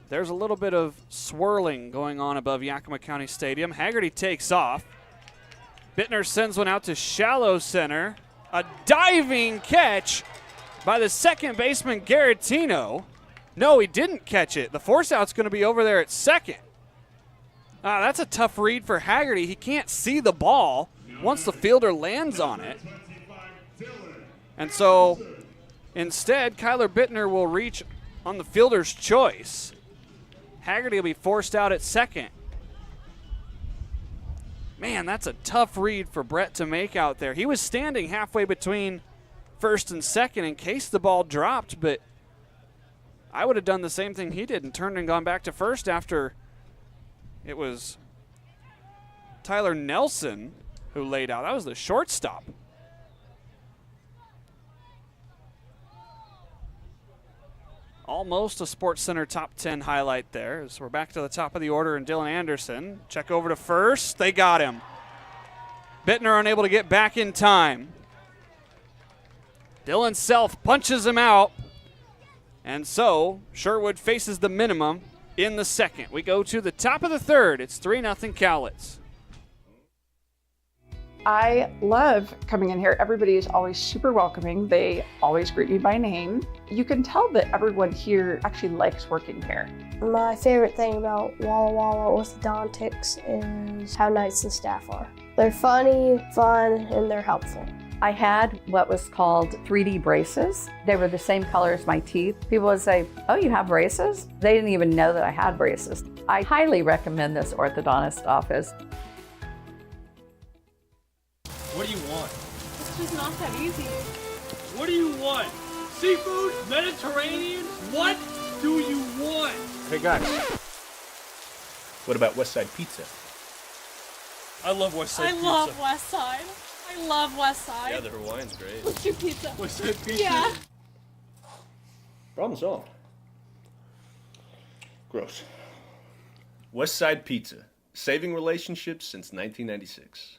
there's a little bit of swirling going on above Yakima County Stadium. Haggerty takes off. Bittner sends one out to shallow center. A diving catch by the second baseman, Garrettino. No, he didn't catch it. The force out's going to be over there at second. That's a tough read for Haggerty. He can't see the ball once the fielder lands on it. And so instead, Kyler Bittner will reach on the fielder's choice. Haggerty will be forced out at second. Man, that's a tough read for Brett to make out there. He was standing halfway between first and second in case the ball dropped, but I would have done the same thing he did and turned and gone back to first after it was Tyler Nelson who laid out. That was the shortstop. Almost a SportsCenter top 10 highlight there. As we're back to the top of the order, and Dylan Anderson. Check over to first. They got him. Bittner unable to get back in time. Dylan Self punches him out. And so Sherwood faces the minimum in the second. We go to the top of the third. It's 3-0 Cowlitz. I love coming in here. Everybody is always super welcoming. They always greet me by name. You can tell that everyone here actually likes working here. My favorite thing about Walla Walla orthodontics is how nice the staff are. They're funny, fun, and they're helpful. I had what was called 3D braces. They were the same color as my teeth. People would say, "Oh, you have braces?" They didn't even know that I had braces. I highly recommend this orthodontist office. What do you want? It's just not that easy. What do you want? Seafood? Mediterranean? What do you want? Hey guys, what about West Side Pizza? I love West Side I Pizza. love West Side. I love West Side. Yeah, the Hawaiian's great. Let's do pizza. West Side Pizza? Yeah. Problem solved. Gross. West Side Pizza, saving relationships since 1996.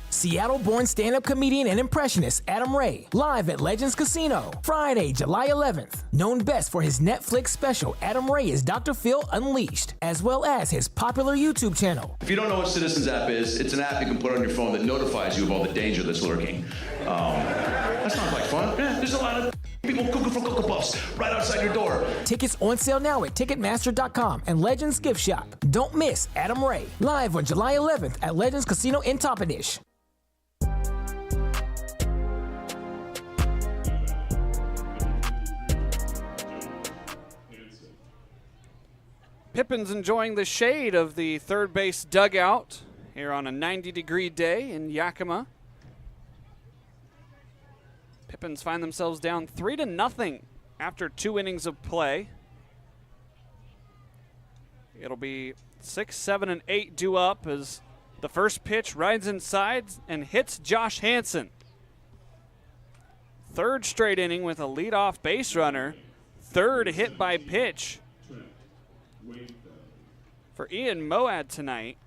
Seattle-born stand-up comedian and impressionist Adam Ray, live at Legends Casino, Friday, July 11th. Known best for his Netflix special, Adam Ray is Dr. Phil Unleashed, as well as his popular YouTube channel. If you don't know what Citizens app is, it's an app you can put on your phone that notifies you of all the danger that's lurking. That sounds like fun. Yeah, there's a lot of people cooking for Cocoa Puffs right outside your door. Tickets on sale now at Ticketmaster.com and Legends Gift Shop. Don't miss Adam Ray, live on July 11th at Legends Casino in Toppenish. Pippins enjoying the shade of the third base dugout here on a 90-degree day in Yakima. Pippins find themselves down 3-0 after 2 innings of play. It'll be 6, 7, and 8 due up as the first pitch rides inside and hits Josh Hansen. Third straight inning with a leadoff base runner. Third hit by pitch for Ian Moad tonight.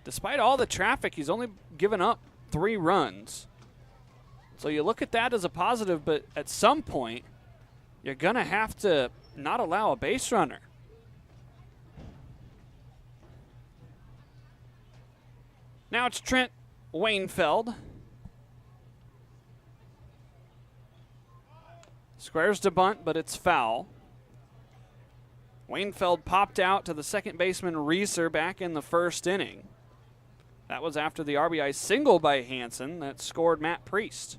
Despite all the traffic, he's only given up 3 runs. So you look at that as a positive, but at some point, you're going to have to not allow a base runner. Now it's Trent Wainfeld. Squares to bunt, but it's foul. Wainfeld popped out to the second baseman Reeser back in the first inning. That was after the RBI single by Hansen that scored Matt Priest.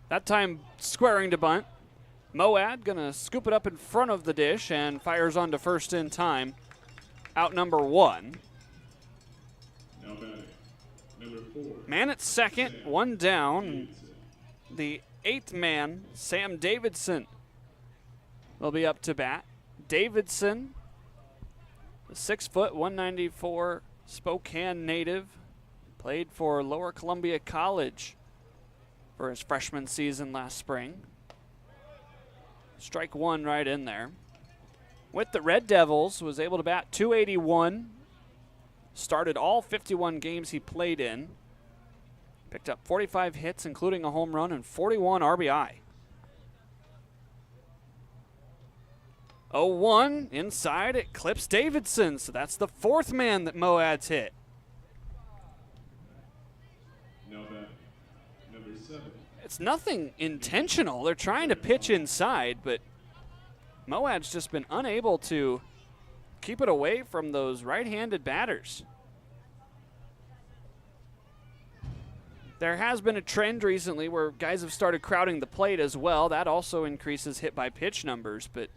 That time squaring to bunt. Moad gonna scoop it up in front of the dish and fires on to first in time. Out number 1. Now batting, number 4. Man at second, 1 down. The 8th man, Sam Davidson, will be up to bat. Davidson, the 6-foot, 194 Spokane native, played for Lower Columbia College for his freshman season last spring. Strike 1 right in there. With the Red Devils, was able to bat .281. Started all 51 games he played in. Picked up 45 hits, including a home run, and 41 RBI. 0-1 inside, it clips Davidson, so that's the 4th man that Moad's hit. Now batting, number 7. It's nothing intentional. They're trying to pitch inside, but Moad's just been unable to keep it away from those right-handed batters. There has been a trend recently where guys have started crowding the plate as well. That also increases hit by pitch numbers, but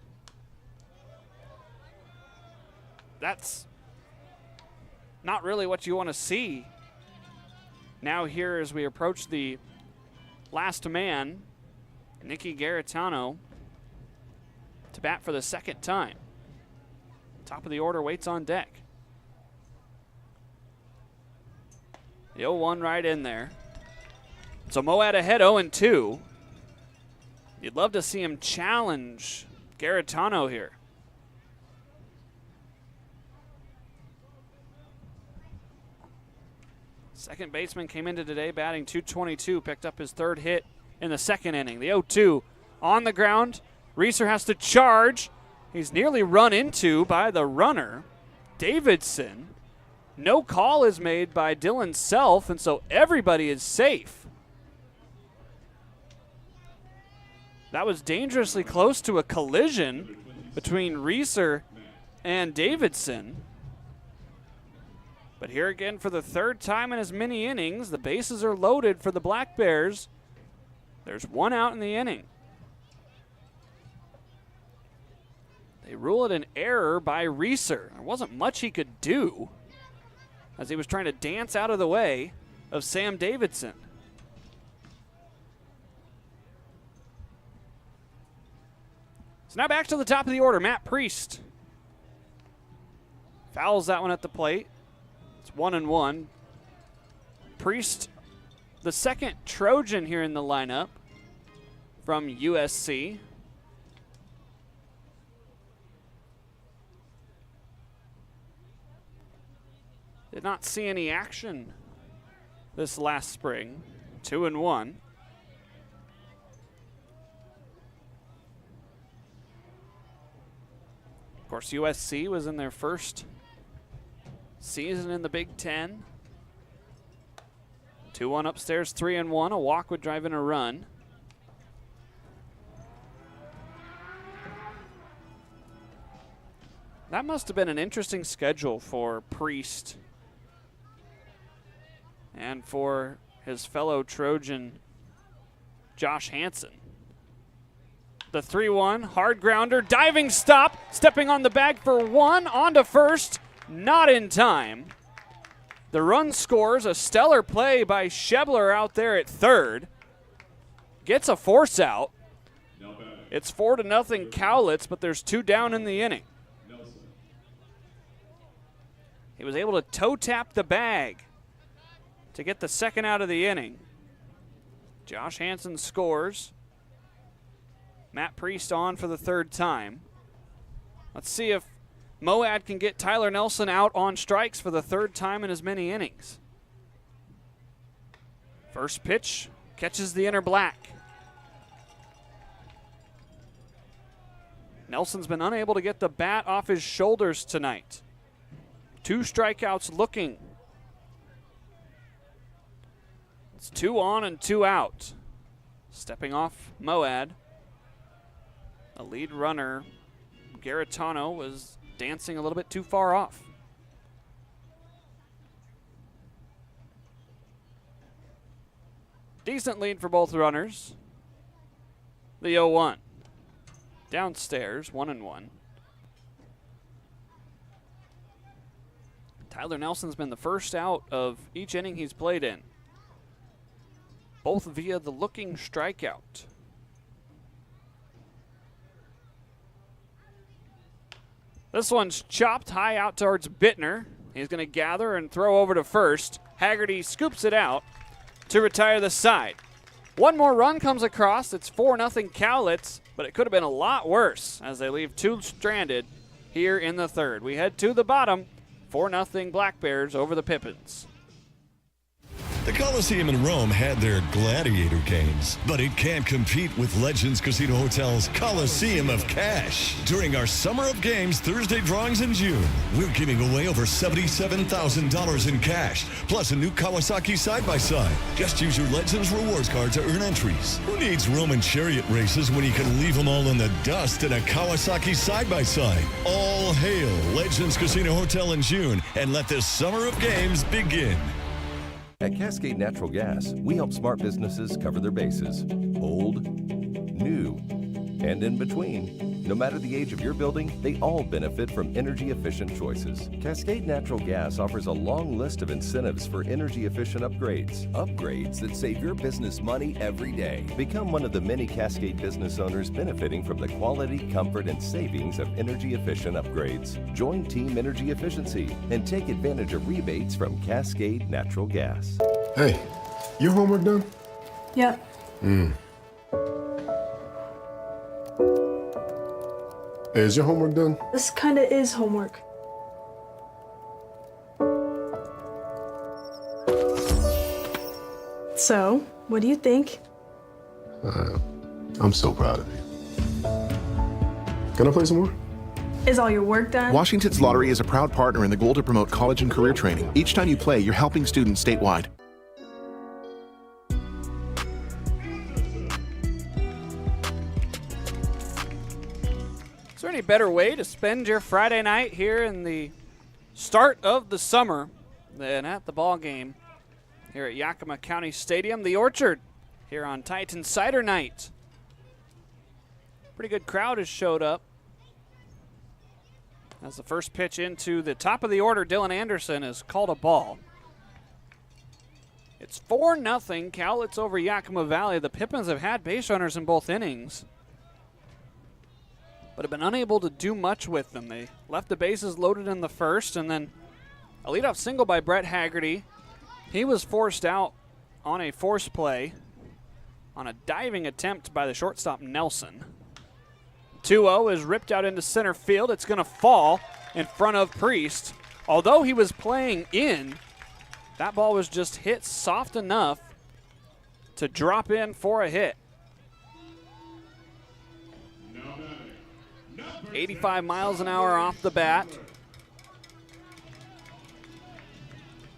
that's not really what you want to see. Now here as we approach the last man, Nicky Garitano, to bat for the 2nd time. Top of the order waits on deck. The 0-1 right in there. So Moad ahead 0-2. You'd love to see him challenge Garitano here. Second baseman came into today batting .222, picked up his third hit in the second inning. The 0-2 on the ground. Reeser has to charge. He's nearly run into by the runner, Davidson. No call is made by Dylan Self, and so everybody is safe. That was dangerously close to a collision between Reeser and Davidson. But here again for the third time in as many innings, the bases are loaded for the Black Bears. There's one out in the inning. They rule it an error by Reeser. There wasn't much he could do as he was trying to dance out of the way of Sam Davidson. So now back to the top of the order, Matt Priest. Fouls that one at the plate. It's 1-1. Priest, the second Trojan here in the lineup from USC. Did not see any action this last spring. 2-1. Of course, USC was in their first season in the Big Ten. 2-1 upstairs, 3-1. A walk would drive in a run. That must have been an interesting schedule for Priest and for his fellow Trojan, Josh Hansen. The 3-1, hard grounder, diving stop, stepping on the bag for one, on to first, not in time. The run scores, a stellar play by Schebler out there at third. Gets a force out. It's 4-0 Cowlitz, but there's two down in the inning. He was able to toe tap the bag to get the second out of the inning. Josh Hansen scores. Matt Priest on for the third time. Let's see if Moad can get Tyler Nelson out on strikes for the third time in as many innings. First pitch catches the inner black. Nelson's been unable to get the bat off his shoulders tonight. 2 strikeouts looking. It's 2 on and 2 out. Stepping off Moad. A lead runner, Garitano, was dancing a little bit too far off. Decent lead for both runners. The 0-1. Downstairs, 1-1. Tyler Nelson's been the first out of each inning he's played in, both via the looking strikeout. This one's chopped high out towards Bittner. He's going to gather and throw over to first. Haggerty scoops it out to retire the side. One more run comes across. It's 4-0 Cowlitz, but it could have been a lot worse as they leave 2 stranded here in the third. We head to the bottom. 4-0 Black Bears over the Pippins. The Coliseum in Rome had their gladiator games, but it can't compete with Legends Casino Hotel's Coliseum of Cash. During our Summer of Games Thursday drawings in June, we're giving away over $77,000 in cash, plus a new Kawasaki side-by-side. Just use your Legends Rewards card to earn entries. Who needs Roman chariot races when you can leave them all in the dust in a Kawasaki side-by-side? All hail Legends Casino Hotel in June, and let this Summer of Games begin. At Cascade Natural Gas, we help smart businesses cover their bases. Old, new, and in between. No matter the age of your building, they all benefit from energy-efficient choices. Cascade Natural Gas offers a long list of incentives for energy-efficient upgrades. Upgrades that save your business money every day. Become one of the many Cascade business owners benefiting from the quality, comfort, and savings of energy-efficient upgrades. Join Team Energy Efficiency and take advantage of rebates from Cascade Natural Gas. Hey, your homework done? Yep. Hey, is your homework done? This kinda is homework. So, what do you think? I'm so proud of you. Can I play some more? Is all your work done? Washington's Lottery is a proud partner in the goal to promote college and career training. Each time you play, you're helping students statewide. Is there any better way to spend your Friday night here in the start of the summer than at the ball game here at Yakima County Stadium, the Orchard, here on Titan Cider Night? Pretty good crowd has showed up. As the first pitch into the top of the order, Dylan Anderson has called a ball. It's 4-0 Cowlitz over Yakima Valley. The Pippins have had base runners in both innings, but have been unable to do much with them. They left the bases loaded in the first, and then a leadoff single by Brett Haggerty. He was forced out on a force play on a diving attempt by the shortstop Nelson. 2-0 is ripped out into center field. It's going to fall in front of Priest. Although he was playing in, that ball was just hit soft enough to drop in for a hit. 85 miles an hour off the bat.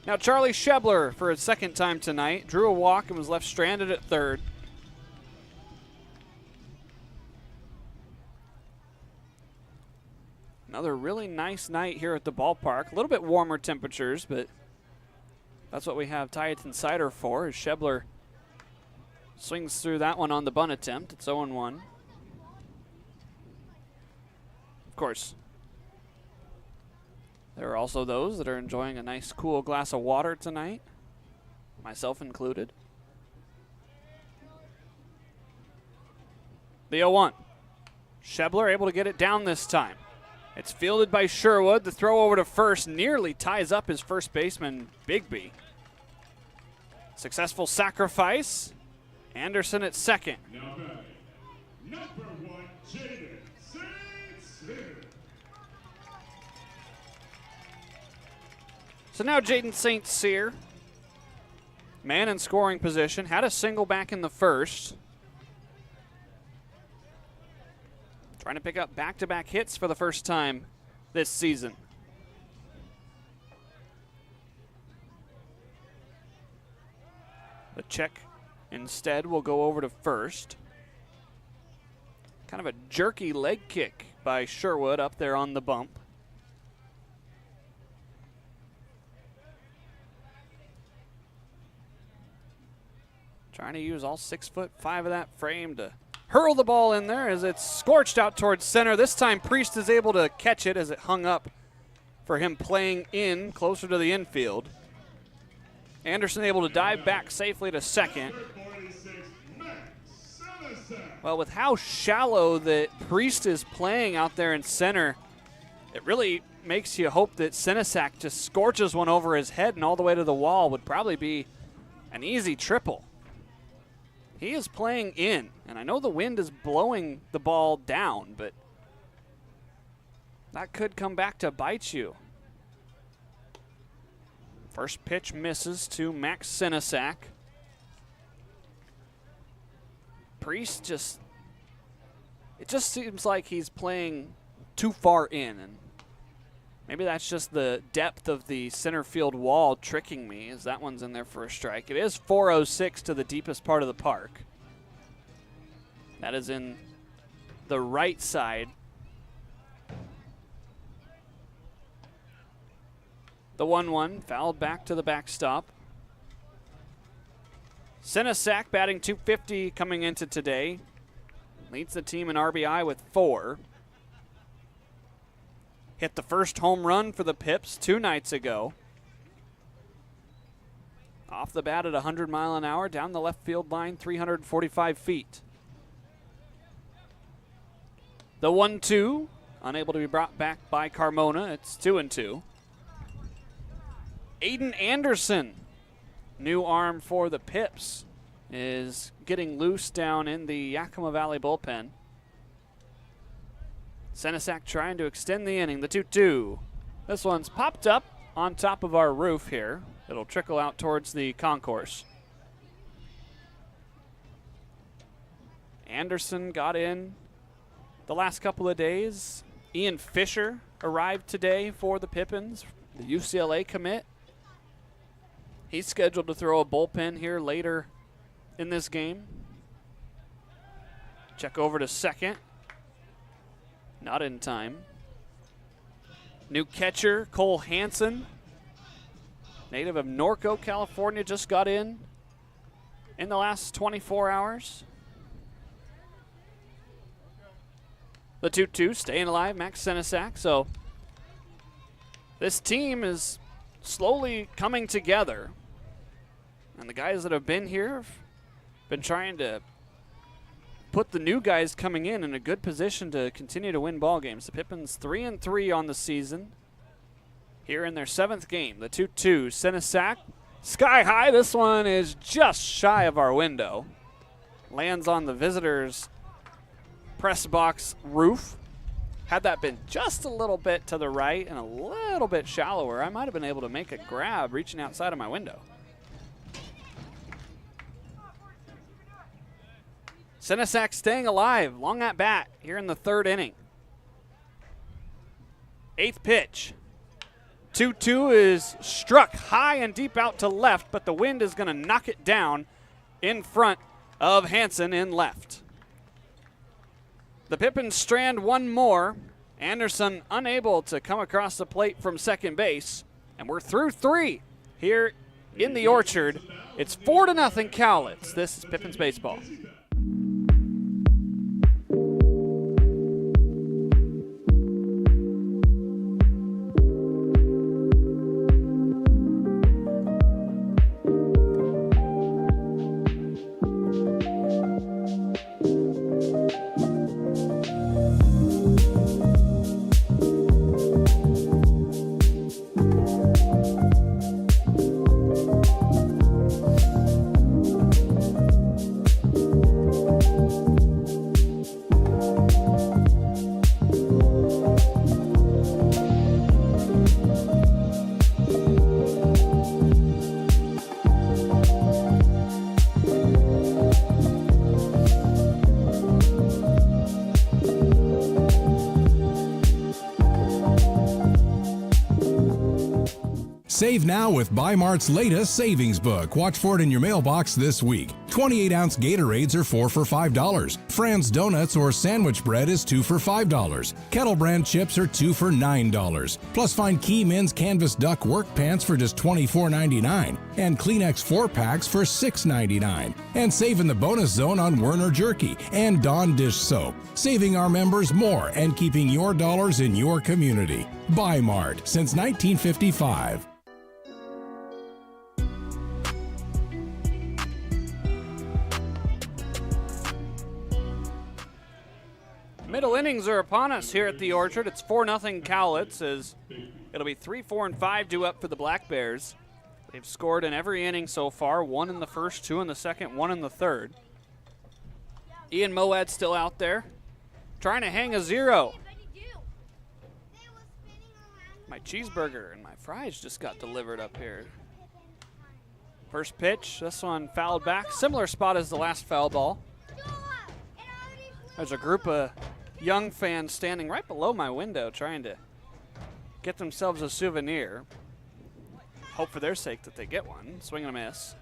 Now Charlie Shebler, for his second time tonight, drew a walk and was left stranded at third. Another really nice night here at the ballpark. A little bit warmer temperatures, but that's what we have Titan Cider for, as Shebler swings through that one on the bunt attempt. It's 0-1. Of course, there are also those that are enjoying a nice cool glass of water tonight, myself included. The 0-1. Shebler able to get it down this time. It's fielded by Sherwood. The throw over to first nearly ties up his first baseman, Bigby. Successful sacrifice. Anderson at second. Now batting, number 1, Jaden St. So now Jaden St. Cyr, man in scoring position, had a single back in the first. Trying to pick up back-to-back hits for the first time this season. The check instead will go over to first. Kind of a jerky leg kick by Sherwood up there on the bump. Trying to use all 6'5" of that frame to hurl the ball in there as it's scorched out towards center. This time Priest is able to catch it as it hung up for him playing in closer to the infield. Anderson able to dive back safely to second. Well, with how shallow that Priest is playing out there in center, it really makes you hope that Sinisak just scorches one over his head and all the way to the wall. Would probably be an easy triple. He is playing in, and I know the wind is blowing the ball down, but that could come back to bite you. First pitch misses to Max Sinisak. Priest it just seems like he's playing too far in, and maybe that's just the depth of the center field wall tricking me, as that one's in there for a strike. It is 406 to the deepest part of the park. That is in the right side. The 1-1 fouled back to the backstop. Sinisak batting .250 coming into today. Leads the team in RBI with 4. Hit the first home run for the Pips 2 nights ago. Off the bat at 100 mile an hour, down the left field line, 345 feet. The 1-2, unable to be brought back by Carmona. It's 2-2. Aiden Anderson, new arm for the Pips, is getting loose down in the Yakima Valley bullpen. Sinisak trying to extend the inning, the 2-2. This one's popped up on top of our roof here. It'll trickle out towards the concourse. Anderson got in the last couple of days. Ian Fisher arrived today for the Pippins, the UCLA commit. He's scheduled to throw a bullpen here later in this game. Check over to second. Not in time. New catcher, Cole Hansen, native of Norco, California, just got in the last 24 hours. The 2-2 staying alive, Max Senesac. So this team is slowly coming together. And the guys that have been here have been trying to put the new guys coming in a good position to continue to win ball games. The Pippins 3-3 on the season. Here in their 7th game, the 2-2, Senesac, sky high. This one is just shy of our window. Lands on the visitors' press box roof. Had that been just a little bit to the right and a little bit shallower, I might have been able to make a grab reaching outside of my window. Senesac staying alive, long at bat here in the 3rd inning. 8th pitch. 2-2 is struck high and deep out to left, but the wind is going to knock it down in front of Hansen in left. The Pippins strand one more. Anderson unable to come across the plate from second base, and we're through 3 here in the Orchard. It's 4-0 Cowlitz. This is Pippins baseball. Save now with Bi-Mart's latest savings book. Watch for it in your mailbox this week. 28-ounce Gatorades are 4 for $5. Fran's Donuts or sandwich bread is 2 for $5. Kettle Brand chips are 2 for $9. Plus find Key Men's Canvas Duck work pants for just $24.99 and Kleenex 4-packs for $6.99. And save in the bonus zone on Werner Jerky and Dawn Dish Soap. Saving our members more and keeping your dollars in your community. Bi-Mart since 1955. Middle innings are upon us here at the Orchard. It's 4-0 Cowlitz, as it'll be 3, 4, and 5 due up for the Black Bears. They've scored in every inning so far, 1 in the first, 2 in the second, 1 in the third. Ian Moad still out there, trying to hang a 0. My cheeseburger and my fries just got delivered up here. First pitch, this one fouled back. Similar spot as the last foul ball. There's a group of young fans standing right below my window trying to get themselves a souvenir. Hope for their sake that they get one. Swing and a miss.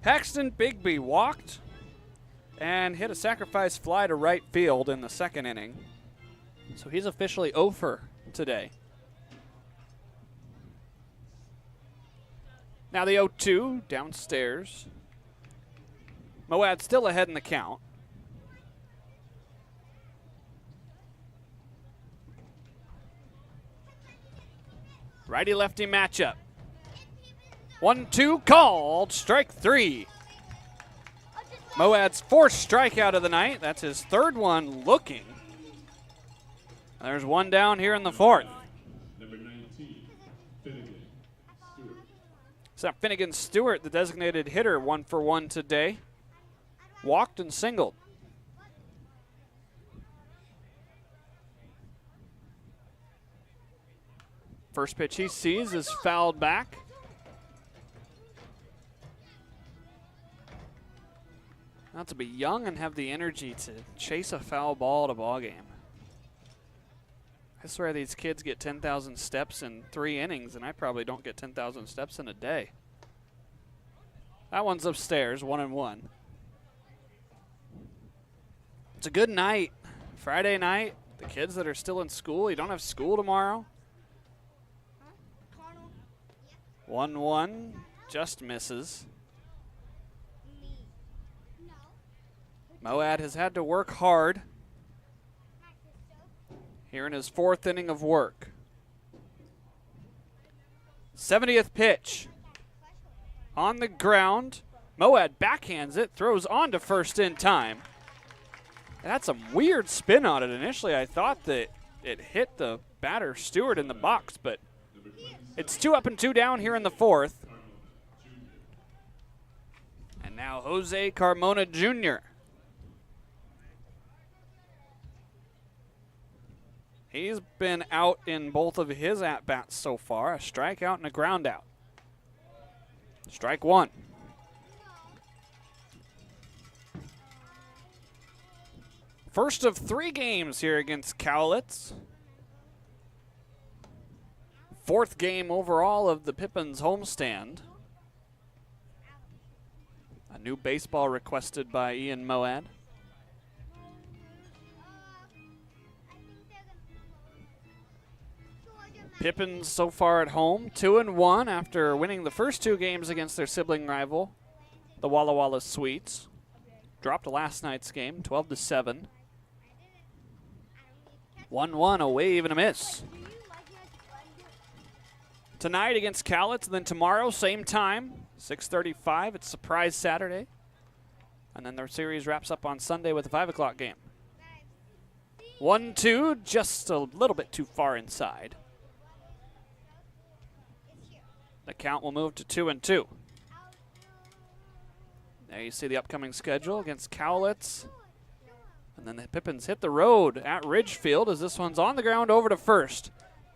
Paxton Bigby walked and hit a sacrifice fly to right field in the 2nd inning. So he's officially 0 for today. Now the 0-2 downstairs. Moad still ahead in the count. Righty-lefty matchup. 1-2 called, strike 3. Moad's 4th strikeout of the night. That's his 3rd one looking. There's one down here in the 4th. Number 19, Finnegan Stewart. It's not Finnegan Stewart, the designated hitter, 1 for 1 today. Walked and singled. First pitch he sees is fouled back. Not to be young and have the energy to chase a foul ball at a ball game. I swear these kids get 10,000 steps in 3 innings, and I probably don't get 10,000 steps in a day. That one's upstairs, 1-1. It's a good night. Friday night. The kids that are still in school, you don't have school tomorrow. 1-1, just misses. Moad has had to work hard here in his 4th inning of work. 70th pitch. On the ground. Moad backhands it, throws on to first in time. It had some weird spin on it. Initially, I thought that it hit the batter Stewart in the box, but it's 2 up and 2 down here in the 4th. And now Jose Carmona Jr. He's been out in both of his at-bats so far, a strikeout and a ground out. Strike 1. First of 3 games here against Cowlitz. 4th game overall of the Pippins homestand. A new baseball requested by Ian Moad. Pippins so far at home, 2-1 after winning the first 2 games against their sibling rival, the Walla Walla Sweets. Dropped last night's game, 12-7. 1-1, a wave and a miss. Tonight against Cowlitz, and then tomorrow, same time, 6:35. It's Surprise Saturday. And then their series wraps up on Sunday with a 5 o'clock game. 1-2, just a little bit too far inside. The count will move to 2-2. There you see the upcoming schedule against Cowlitz. And then the Pippins hit the road at Ridgefield as this one's on the ground over to first.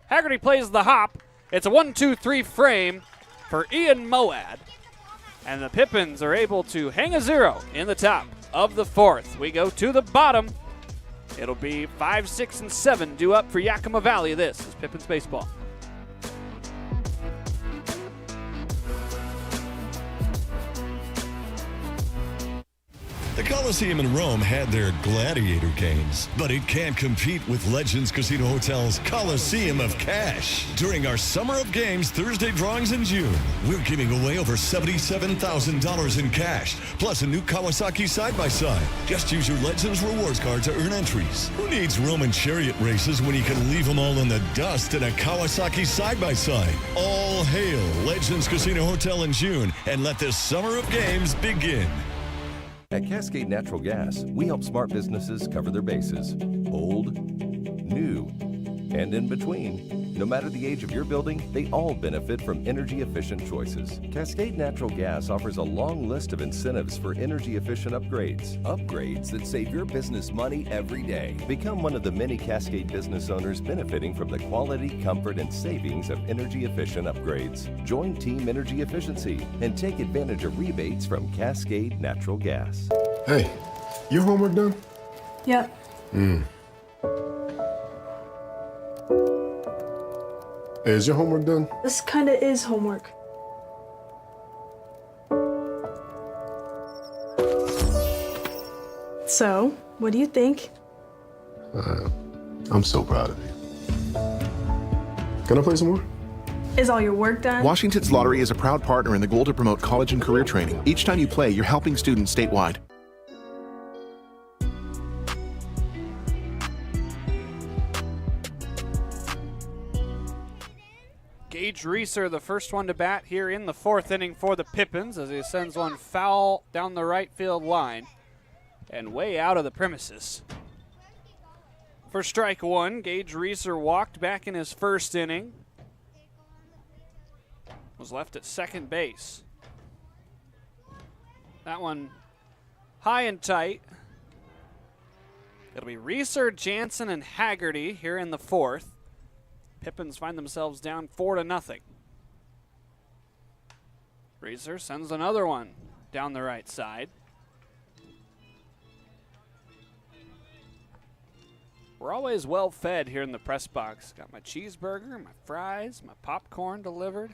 Haggerty plays the hop. It's a 1-2-3 frame for Ian Moad. And the Pippins are able to hang a 0 in the top of the 4th. We go to the bottom. It'll be 5, 6, and 7 due up for Yakima Valley. This is Pippins Baseball. The Coliseum in Rome had their gladiator games, but it can't compete with Legends Casino Hotel's Coliseum of Cash. During our Summer of Games Thursday drawings in June, we're giving away over $77,000 in cash, plus a new Kawasaki side-by-side. Just use your Legends rewards card to earn entries. Who needs Roman chariot races when you can leave them all in the dust in a Kawasaki side-by-side? All hail Legends Casino Hotel in June, and let this Summer of Games begin. At Cascade Natural Gas, we help smart businesses cover their bases. Old, new, and in between. No matter the age of your building, they all benefit from energy-efficient choices. Cascade Natural Gas offers a long list of incentives for energy-efficient upgrades. Upgrades that save your business money every day. Become one of the many Cascade business owners benefiting from the quality, comfort, and savings of energy-efficient upgrades. Join Team Energy Efficiency and take advantage of rebates from Cascade Natural Gas. Hey, your homework done? Yep. Hey, is your homework done? This kinda is homework. So, what do you think? I'm so proud of you. Can I play some more? Is all your work done? Washington's Lottery is a proud partner in the goal to promote college and career training. Each time you play, you're helping students statewide. Gage Reeser, the first one to bat here in the 4th inning for the Pippins as he sends one foul down the right field line and way out of the premises. For strike 1, Gage Reeser walked back in his 1st inning. Was left at second base. That one high and tight. It'll be Reeser, Jansen, and Haggerty here in the 4th. Pippins find themselves down 4-0. Reeser sends another one down the right side. We're always well fed here in the press box. Got my cheeseburger, my fries, my popcorn delivered.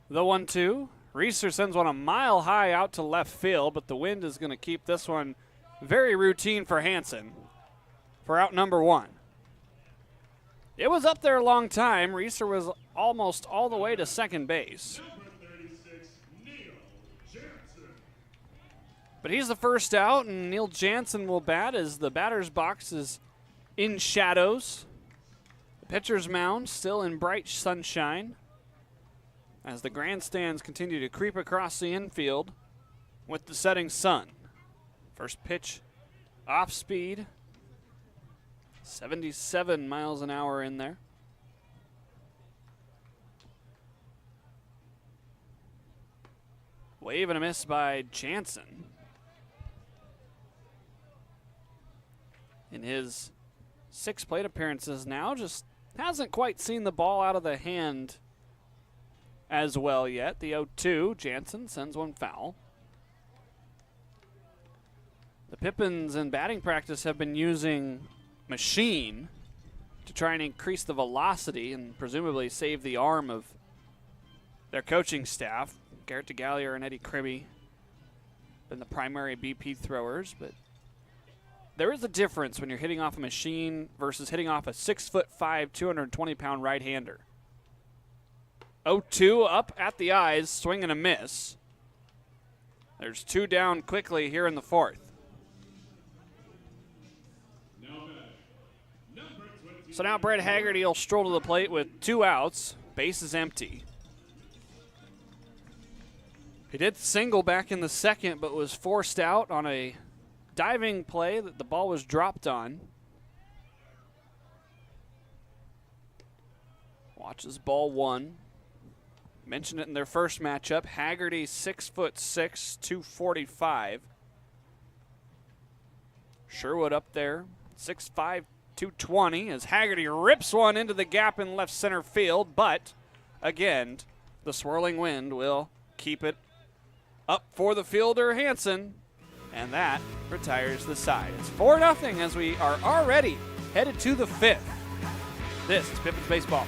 The 1-2. Reeser sends one a mile high out to left field, but the wind is going to keep this one very routine for Hansen for out number 1. It was up there a long time. Reeser was almost all the way to second base. But he's the first out, and Neil Jansen will bat as the batter's box is in shadows. The pitcher's mound still in bright sunshine as the grandstands continue to creep across the infield with the setting sun. First pitch off speed, 77 miles an hour in there. Wave and a miss by Jansen. In his 6 plate appearances now, just hasn't quite seen the ball out of the hand as well yet. The 0-2, Jansen sends one foul. The Pippins in batting practice have been using machine to try and increase the velocity and presumably save the arm of their coaching staff. Garrett DeGallier and Eddie Kribbe been the primary BP throwers, but there is a difference when you're hitting off a machine versus hitting off a 6'5", 220-pound right-hander. 0-2 up at the eyes, swing and a miss. There's 2 down quickly here in the 4th. So now Brett Haggerty will stroll to the plate with 2 outs. Base is empty. He did single back in the second, but was forced out on a diving play that the ball was dropped on. Watches ball 1. Mentioned it in their first matchup. Haggerty 6'6", 245. Sherwood up there, 6'5", 220, as Haggerty rips one into the gap in left center field, but again, the swirling wind will keep it up for the fielder, Hansen, and that retires the side. It's 4-0 as we are already headed to the 5th. This is Pippins Baseball.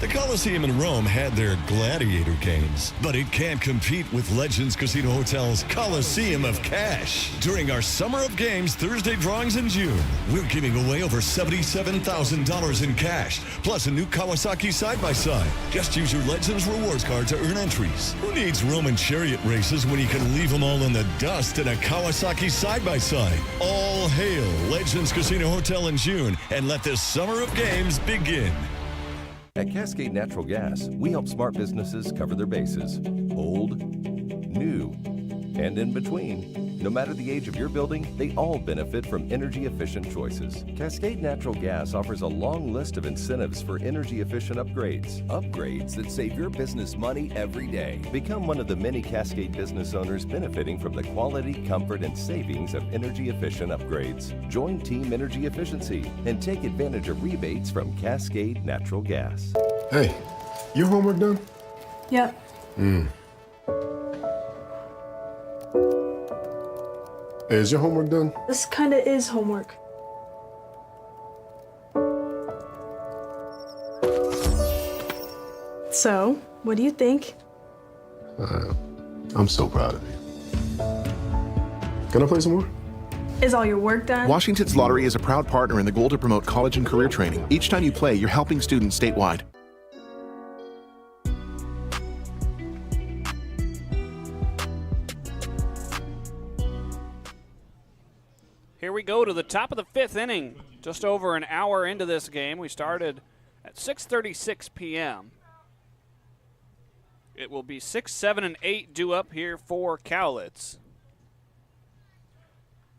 The Coliseum in Rome had their gladiator games, but it can't compete with Legends Casino Hotel's Coliseum of Cash. During our Summer of Games Thursday drawings in June, we're giving away over $77,000 in cash, plus a new Kawasaki side-by-side. Just use your Legends rewards card to earn entries. Who needs Roman chariot races when you can leave them all in the dust in a Kawasaki side-by-side? All hail Legends Casino Hotel in June, and let this Summer of Games begin. At Cascade Natural Gas, we help smart businesses cover their bases. Old, new, and in between. No matter the age of your building, they all benefit from energy-efficient choices. Cascade Natural Gas offers a long list of incentives for energy-efficient upgrades. Upgrades that save your business money every day. Become one of the many Cascade business owners benefiting from the quality, comfort, and savings of energy-efficient upgrades. Join Team Energy Efficiency and take advantage of rebates from Cascade Natural Gas. Hey, your homework done? Yep. Hey, is your homework done? This kinda is homework. So, what do you think? I'm so proud of you. Can I play some more? Is all your work done? Washington's Lottery is a proud partner in the goal to promote college and career training. Each time you play, you're helping students statewide. Here we go to the top of the 5th inning. Just over an hour into this game. We started at 6:36 p.m. It will be 6, 7, and 8 due up here for Cowlitz.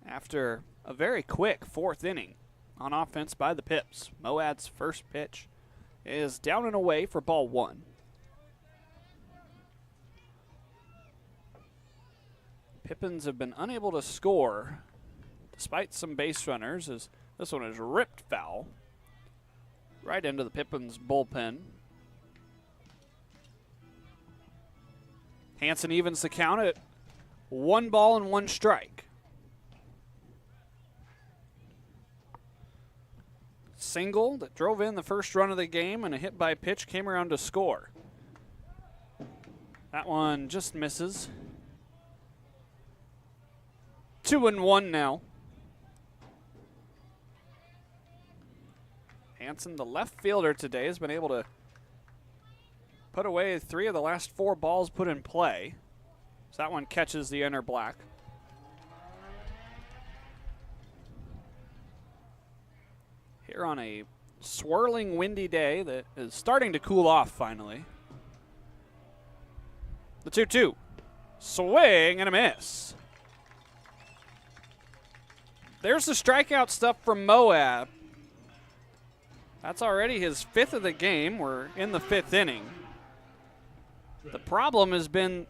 After a very quick 4th inning on offense by the Pips, Moad's first pitch is down and away for ball 1. Pippins have been unable to score despite some base runners, as this one is ripped foul right into the Pippins bullpen. Hansen evens the count at 1 ball and 1 strike. Single that drove in the first run of the game, and a hit by pitch came around to score. That one just misses. 2-1 now. Hansen, the left fielder today, has been able to put away 3 of the last 4 balls put in play. So that one catches the inner black. Here on a swirling, windy day that is starting to cool off finally. The 2-2. Swing and a miss. There's the strikeout stuff from Moab. That's already his 5th of the game. We're in the 5th inning. The problem has been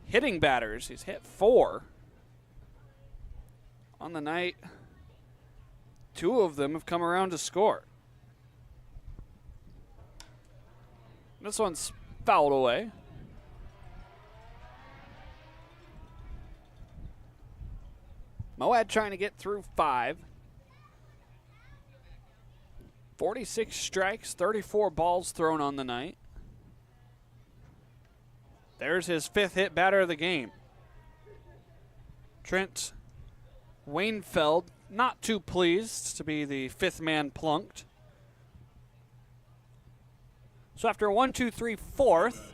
hitting batters. He's hit 4 on the night. 2 of them have come around to score. This one's fouled away. Moab trying to get through 5. 46 strikes, 34 balls thrown on the night. There's his 5th hit batter of the game. Trent Wainfeld, not too pleased to be the 5th man plunked. So after 1, 2, 3, 4th,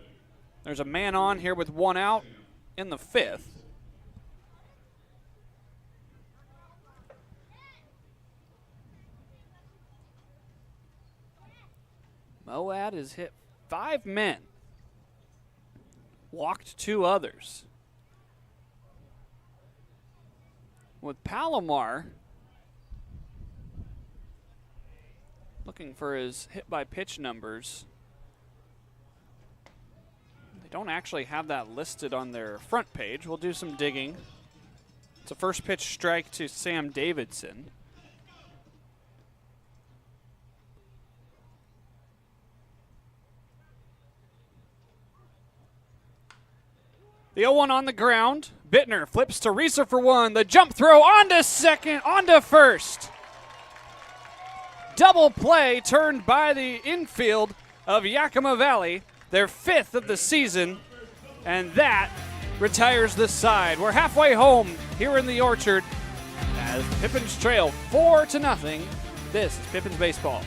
there's a man on here with 1 out in the 5th. Moab has hit 5 men, walked 2 others. With Palomar looking for his hit by pitch numbers, they don't actually have that listed on their front page. We'll do some digging. It's a first pitch strike to Sam Davidson. The 0-1 on the ground. Bittner flips to Reeser for 1. The jump throw onto second, onto first. Double play turned by the infield of Yakima Valley, their 5th of the season, and that retires the side. We're halfway home here in the Orchard as Pippins trail 4-0. This is Pippins Baseball.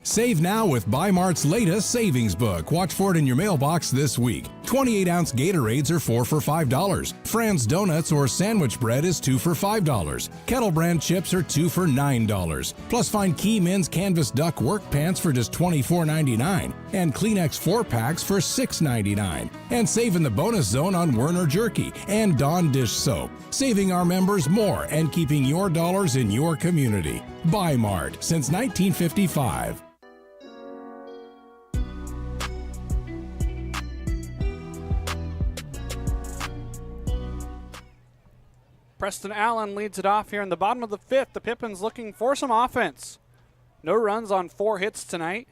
Save now with Bi-Mart's latest savings book. Watch for it in your mailbox this week. 28-ounce Gatorades are 4 for $5. Fran's Donuts or sandwich bread is 2 for $5. Kettle Brand chips are 2 for $9. Plus find Key Men's Canvas Duck work pants for just $24.99 and Kleenex 4-packs for $6.99. And save in the bonus zone on Werner Jerky and Dawn Dish Soap. Saving our members more and keeping your dollars in your community. Bi-Mart since 1955. Preston Allen leads it off here in the bottom of the 5th. The Pippins looking for some offense. No runs on 4 hits tonight.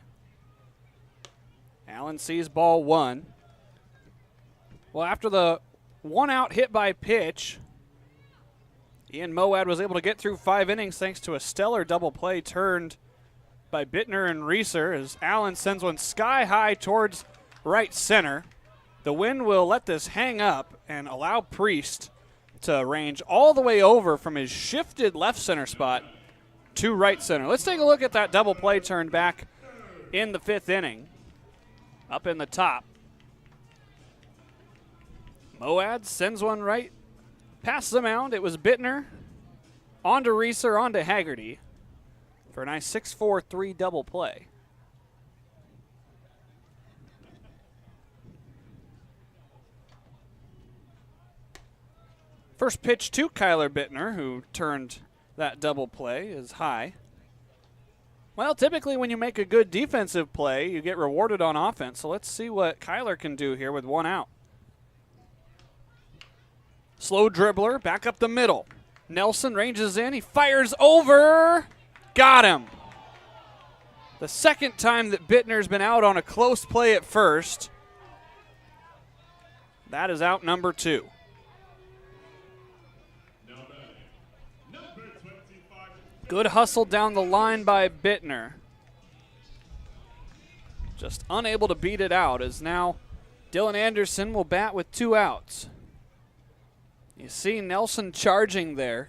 Allen sees ball 1. Well, after the 1-out hit by pitch, Ian Moab was able to get through 5 innings thanks to a stellar double play turned by Bittner and Reeser as Allen sends one sky high towards right center. The wind will let this hang up and allow Priest to range all the way over from his shifted left center spot to right center. Let's take a look at that double play turned back in the 5th inning. Up in the top. Moad sends one right past the mound. It was Bittner. On to Reeser, on to Haggerty for a nice 6-4-3 double play. First pitch to Kyler Bittner, who turned that double play, is high. Well, typically when you make a good defensive play, you get rewarded on offense. So let's see what Kyler can do here with 1 out. Slow dribbler, back up the middle. Nelson ranges in, he fires over. Got him. The second time that Bittner's been out on a close play at first. That is out number 2. Good hustle down the line by Bittner. Just unable to beat it out, as now Dylan Anderson will bat with 2 outs. You see Nelson charging there.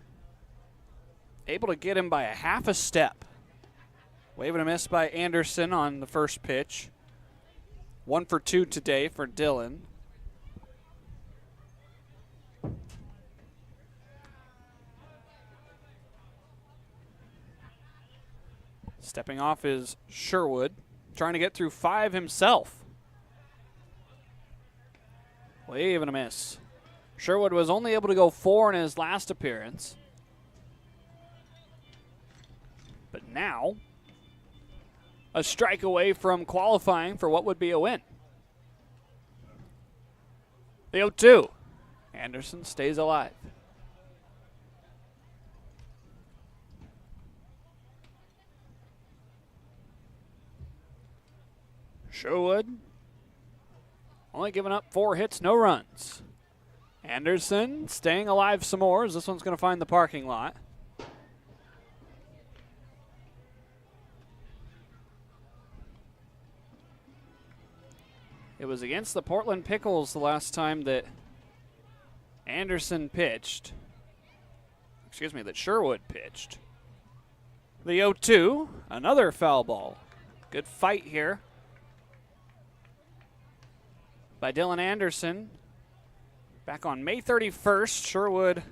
Able to get him by a half a step. Wave and a miss by Anderson on the first pitch. 1 for 2 today for Dylan. Stepping off is Sherwood, trying to get through 5 himself. Wave and a miss. Sherwood was only able to go 4 in his last appearance. But now, a strike away from qualifying for what would be a win. The 0-2. Anderson stays alive. Sherwood only giving up 4 hits, no runs. Anderson staying alive some more, as this one's going to find the parking lot. It was against the Portland Pickles the last time that Anderson pitched. Excuse me, that Sherwood pitched. The 0-2, another foul ball. Good fight here by Dylan Anderson. Back on May 31st, Sherwood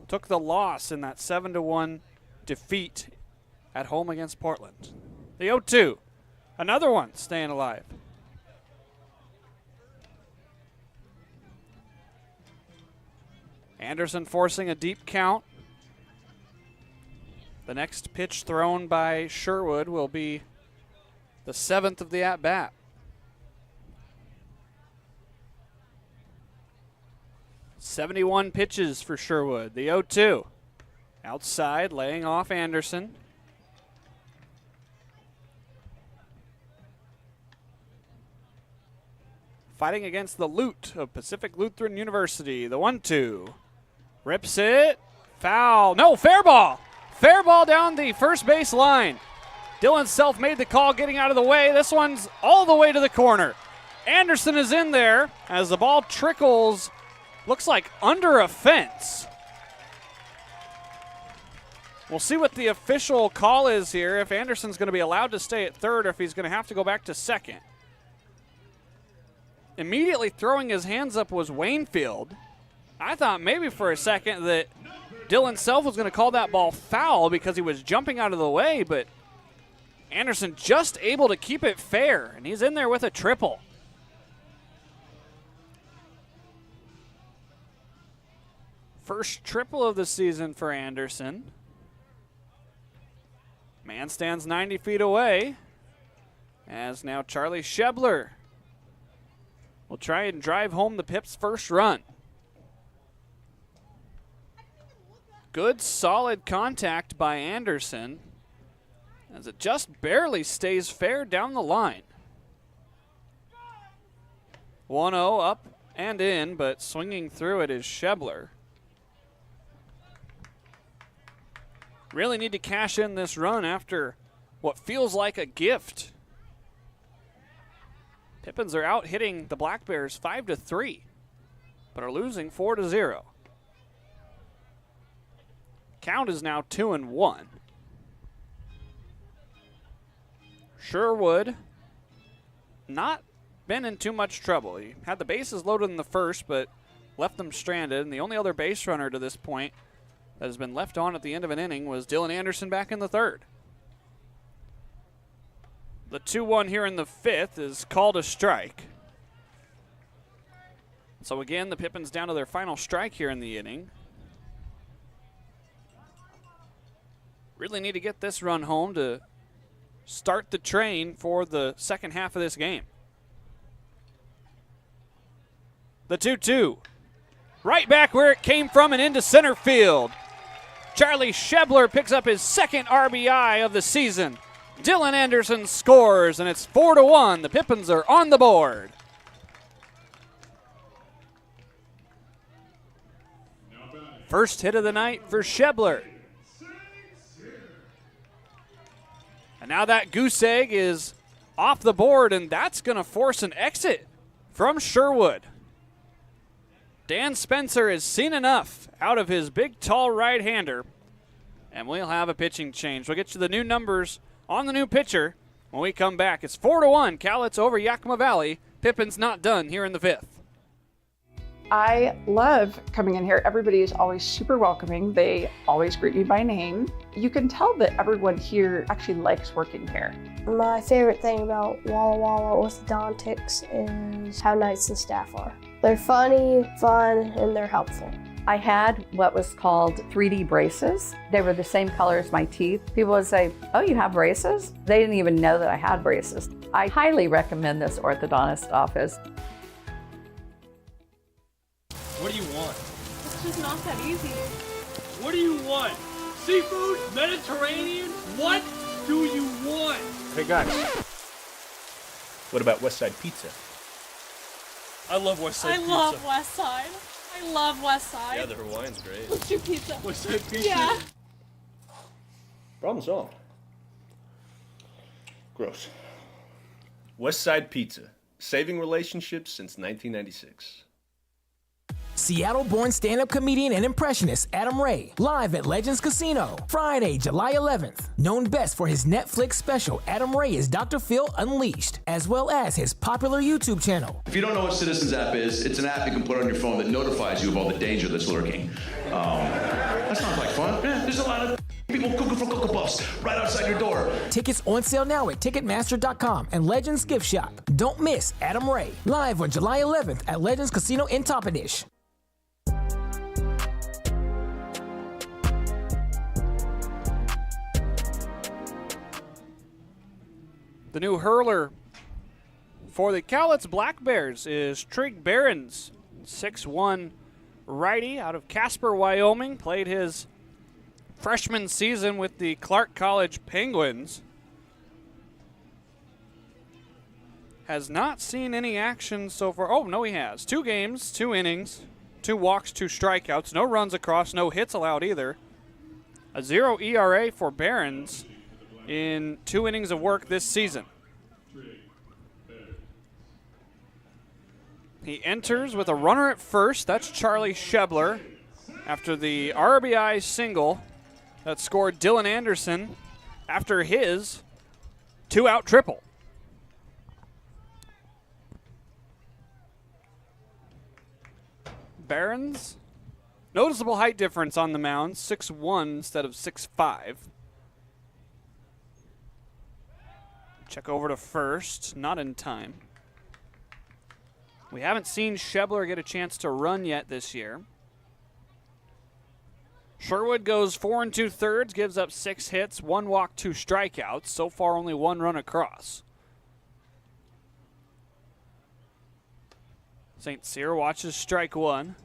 took the loss in that 7-1 defeat at home against Portland. The 0-2, another one staying alive. Anderson forcing a deep count. The next pitch thrown by Sherwood will be the 7th of the at-bat. 71 pitches for Sherwood. The 0-2. Outside, laying off Anderson. Fighting against the Loot of Pacific Lutheran University. The 1-2. Rips it. Foul. No, fair ball. Fair ball down the first base line. Dylan Self made the call, getting out of the way. This one's all the way to the corner. Anderson is in there as the ball trickles. Looks like under a fence. We'll see what the official call is here, if Anderson's going to be allowed to stay at third or if he's going to have to go back to second. Immediately throwing his hands up was Wainfield. I thought maybe for a second that Dylan Self was going to call that ball foul because he was jumping out of the way, but Anderson just able to keep it fair, and he's in there with a triple. First triple of the season for Anderson. Man stands 90 feet away, as now Charlie Shebler will try and drive home the Pips' first run. Good, solid contact by Anderson, as it just barely stays fair down the line. 1-0 up and in, but swinging through it is Shebler. Really need to cash in this run after what feels like a gift. Pippins are out hitting the Black Bears 5-3. but are losing 4-0. Count is now 2-1. Sherwood not been in too much trouble. He had the bases loaded in the first, but left them stranded, and the only other base runner to this point that has been left on at the end of an inning was Dylan Anderson back in the third. The 2-1 here in the fifth is called a strike. So again, the Pippins down to their final strike here in the inning. Really need to get this run home to start the train for the second half of this game. The 2-2. Right back where it came from and into center field. Charlie Shebler picks up his second RBI of the season. Dylan Anderson scores, and it's 4-1. The Pippins are on the board. First hit of the night for Shebler. And now that goose egg is off the board, and that's going to force an exit from Sherwood. Dan Spencer has seen enough out of his big, tall right-hander, and we'll have a pitching change. We'll get you the new numbers on the new pitcher when we come back. It's 4-1, Cowlitz over Yakima Valley. Pippins not done here in the fifth. I love coming in here. Everybody is always super welcoming. They always greet me by name. You can tell that everyone here actually likes working here. My favorite thing about Walla Walla orthodontics is how nice the staff are. They're funny, fun, and they're helpful. I had what was called 3D braces. They were the same color as my teeth. People would say, "Oh, you have braces?" They didn't even know that I had braces. I highly recommend this orthodontist office. What do you want? It's just not that easy. What do you want? Seafood? Mediterranean? What do you want? Hey guys, what about West Side Pizza? I love West Side Pizza. I love West Side. I love West Side. Yeah, the Hawaiian's great. Let's do pizza. West Side Pizza? Yeah. Problem solved. Gross. West Side Pizza, saving relationships since 1996. Seattle-born stand-up comedian and impressionist Adam Ray, live at Legends Casino, Friday, July 11th. Known best for his Netflix special, Adam Ray is Dr. Phil Unleashed, as well as his popular YouTube channel. If you don't know what Citizens app is, it's an app you can put on your phone that notifies you of all the danger that's lurking. That sounds like fun. Yeah, there's a lot of people cooking for Cocoa Puffs right outside your door. Tickets on sale now at Ticketmaster.com and Legends Gift Shop. Don't miss Adam Ray, live on July 11th at Legends Casino in Toppenish. The new hurler for the Cowlitz Black Bears is Trig Behrens, 6'1" righty out of Casper, Wyoming. Played his freshman season with the Clark College Penguins. Has not seen any action so far. Oh, no, he has. 2 games, 2 innings, 2 walks, 2 strikeouts. No runs across, no hits allowed either. A 0 ERA for Behrens in 2 innings of work this season. He enters with a runner at first. That's Charlie Shebler after the RBI single that scored Dylan Anderson after his 2-out triple. Behrens, noticeable height difference on the mound, 6'1" instead of 6'5". Check over to first, not in time. We haven't seen Shebler get a chance to run yet this year. Sherwood goes 4 2/3, gives up 6 hits, 1 walk, 2 strikeouts. So far, only 1 run across. St. Cyr watches strike 1.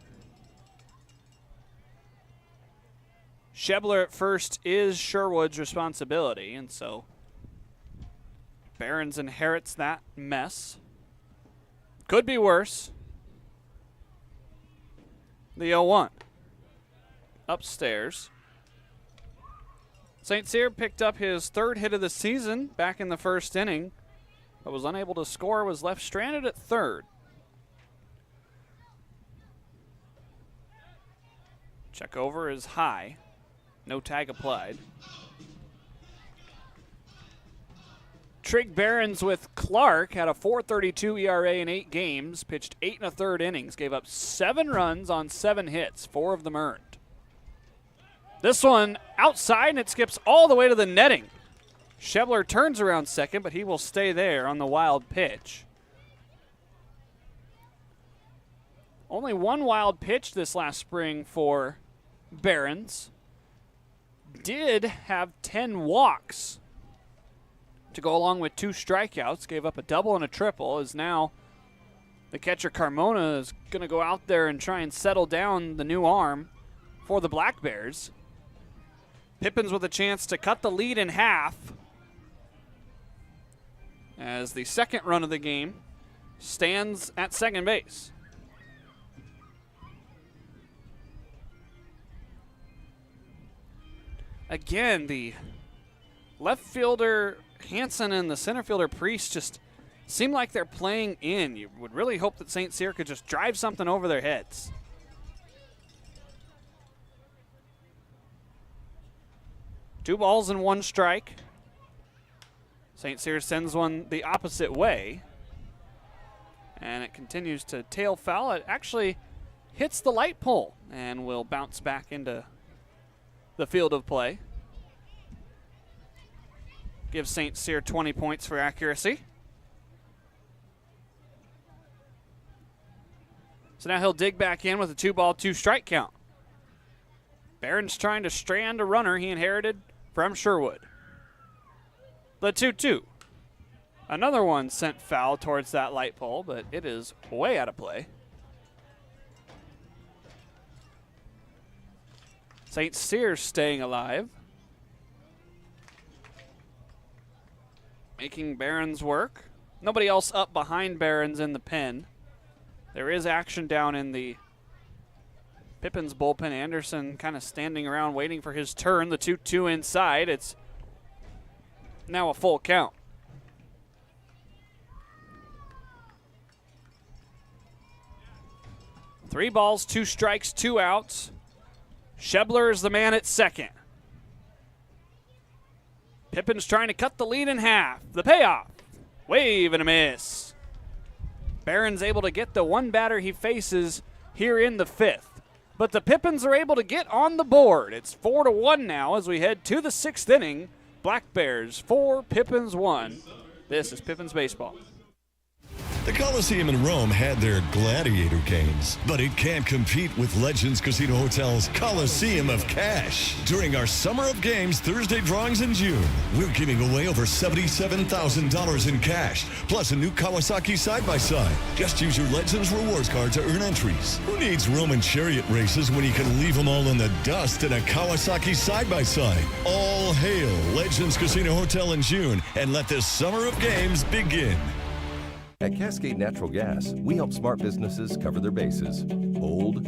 Shebler at first is Sherwood's responsibility, and so Behrens inherits that mess. Could be worse. The 0-1. Upstairs. St. Cyr picked up his 3rd hit of the season back in the first inning, but was unable to score, was left stranded at third. Check over is high. No tag applied. Trig Barons with Clark had a 4.32 ERA in 8 games, pitched 8 1/3 innings, gave up 7 runs on 7 hits, 4 of them earned. This one outside, and it skips all the way to the netting. Shebler turns around second, but he will stay there on the wild pitch. Only one wild pitch this last spring for Barons. Did have 10 walks to go along with 2 strikeouts. Gave up a double and a triple. Is now the catcher Carmona is going to go out there and try and settle down the new arm for the Black Bears. Pippins with a chance to cut the lead in half as the second run of the game stands at second base. Again, the left fielder Hansen and the center fielder Priest just seem like they're playing in. You would really hope that St. Cyr could just drive something over their heads. Two balls and 1 strike. St. Cyr sends one the opposite way. And it continues to tail foul. It actually hits the light pole and will bounce back into the field of play. Gives St. Cyr 20 points for accuracy. So now he'll dig back in with a 2-ball, 2-strike count. Barron's trying to strand a runner he inherited from Sherwood. The 2-2. Another one sent foul towards that light pole, but it is way out of play. St. Cyr staying alive. Making Barron's work. Nobody else up behind Barron's in the pen. There is action down in the Pippins bullpen. Anderson kind of standing around waiting for his turn. The 2-2 inside. It's now a full count. Three balls, 2 strikes, 2 outs. Shebler is the man at second. Pippins trying to cut the lead in half. The payoff. Wave and a miss. Barron's able to get the one batter he faces here in the 5th. But the Pippins are able to get on the board. It's 4-1 now as we head to the 6th inning. Black Bears 4, Pippins 1. This is Pippins Baseball. The Coliseum in Rome had their gladiator games, but it can't compete with Legends Casino Hotel's Coliseum of Cash. During our Summer of Games Thursday drawings in June, we're giving away over $77,000 in cash, plus a new Kawasaki side-by-side. Just use your Legends Rewards card to earn entries. Who needs Roman chariot races when you can leave them all in the dust in a Kawasaki side-by-side? All hail Legends Casino Hotel in June, and let this Summer of Games begin. At Cascade Natural Gas, we help smart businesses cover their bases. Old,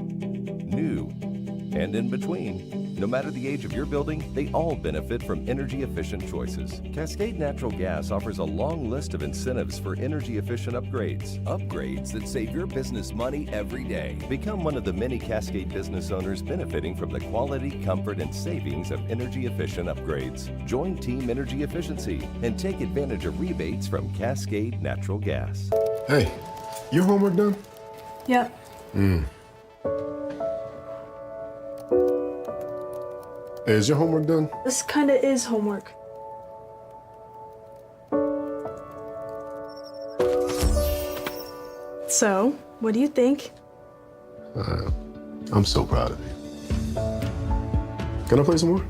new, and in between. No matter the age of your building, they all benefit from energy-efficient choices. Cascade Natural Gas offers a long list of incentives for energy-efficient upgrades. Upgrades that save your business money every day. Become one of the many Cascade business owners benefiting from the quality, comfort, and savings of energy-efficient upgrades. Join Team Energy Efficiency and take advantage of rebates from Cascade Natural Gas. Hey, your homework done? Yep. Hey, is your homework done? This kind of is homework. So, what do you think? I'm so proud of you. Can I play some more?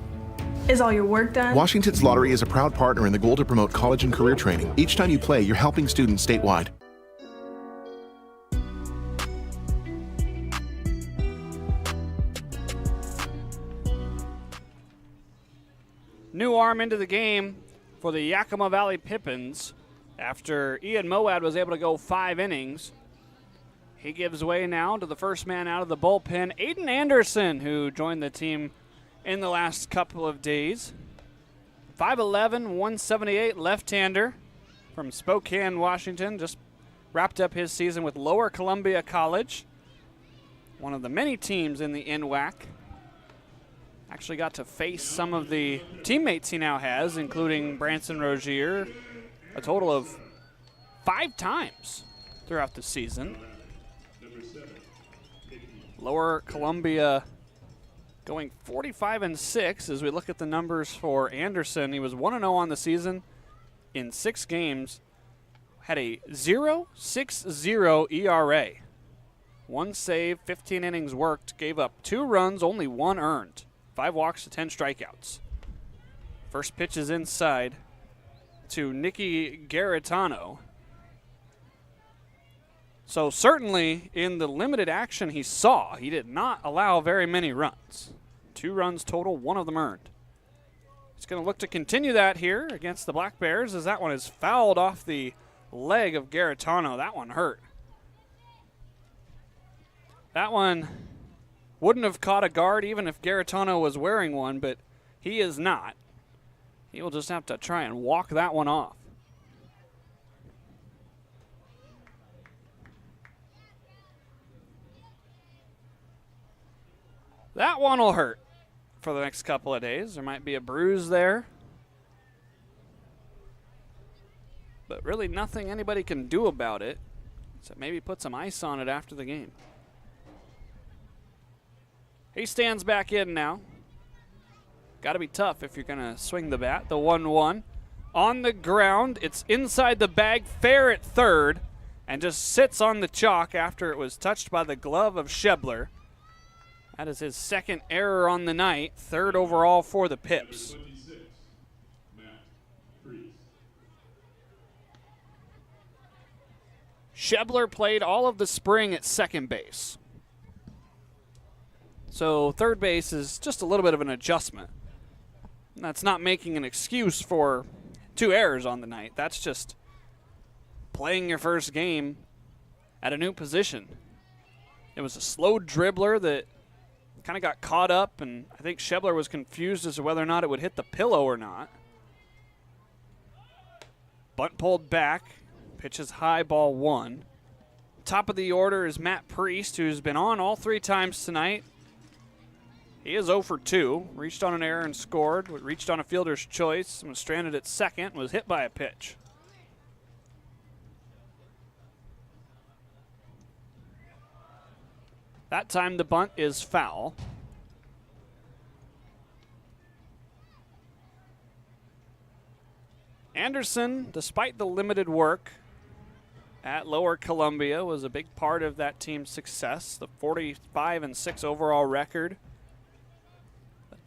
Is all your work done? Washington's Lottery is a proud partner in the goal to promote college and career training. Each time you play, you're helping students statewide. New arm into the game for the Yakima Valley Pippins after Ian Moad was able to go 5 innings. He gives way now to the first man out of the bullpen, Aiden Anderson, who joined the team in the last couple of days. 5'11", 178 left-hander from Spokane, Washington. Just wrapped up his season with Lower Columbia College, one of the many teams in the NWAC. Actually got to face some of the teammates he now has, including Branson Rozier, a total of 5 times throughout the season. Lower Columbia going 45-6 as we look at the numbers for Anderson. He was 1-0 on the season in 6 games, had a 0.60 ERA. 1 save, 15 innings worked, gave up 2 runs, only 1 earned. 5 walks to 10 strikeouts. First pitch is inside to Nicky Garitano. So certainly in the limited action he saw, he did not allow very many runs. 2 runs total, 1 of them earned. He's going to look to continue that here against the Black Bears as that one is fouled off the leg of Garitano. That one hurt. That one wouldn't have caught a guard even if Garitano was wearing one, but he is not. He will just have to try and walk that one off. That one will hurt for the next couple of days. There might be a bruise there. But really nothing anybody can do about it. So maybe put some ice on it after the game. He stands back in now. Got to be tough if you're going to swing the bat. The 1-1 on the ground. It's inside the bag, fair at third, and just sits on the chalk after it was touched by the glove of Schebler. That is his 2nd error on the night, 3rd overall for the Pips. Schebler played all of the spring at second base. So third base is just a little bit of an adjustment. That's not making an excuse for 2 errors on the night. That's just playing your first game at a new position. It was a slow dribbler that kind of got caught up, and I think Schebler was confused as to whether or not it would hit the pillow or not. Bunt pulled back. Pitches high, ball 1. Top of the order is Matt Priest, who's been on all 3 times tonight. He is 0 for 2. Reached on an error and scored. Reached on a fielder's choice and was stranded at second. Was hit by a pitch. That time the bunt is foul. Anderson, despite the limited work at Lower Columbia, was a big part of that team's success. The 45-6 overall record.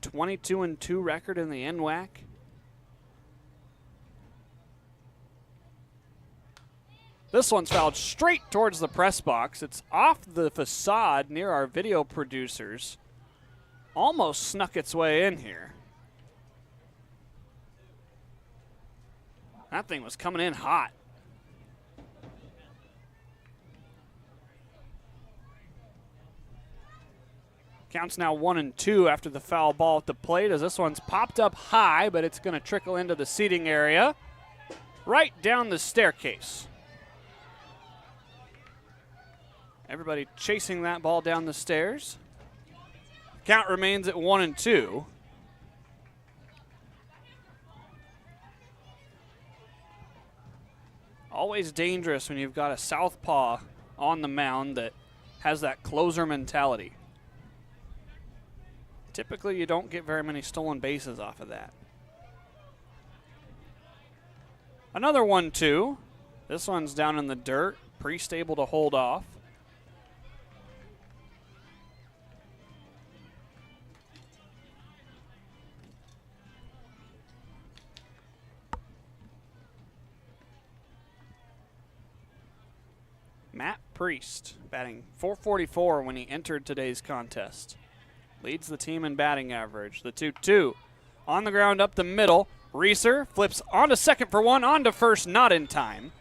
22-2 record in the NWAC. This one's fouled straight towards the press box. It's off the facade near our video producers. Almost snuck its way in here. That thing was coming in hot. Counts now 1-2 after the foul ball at the plate as this one's popped up high, but it's going to trickle into the seating area right down the staircase. Everybody chasing that ball down the stairs. Count remains at 1-2. Always dangerous when you've got a southpaw on the mound that has that closer mentality. Typically, you don't get very many stolen bases off of that. Another 1-2. This one's down in the dirt. Priest able to hold off. Matt Priest batting .444 when he entered today's contest. Leads the team in batting average. The 2-2 on the ground up the middle. Reeser flips onto second for 1, onto first, not in time.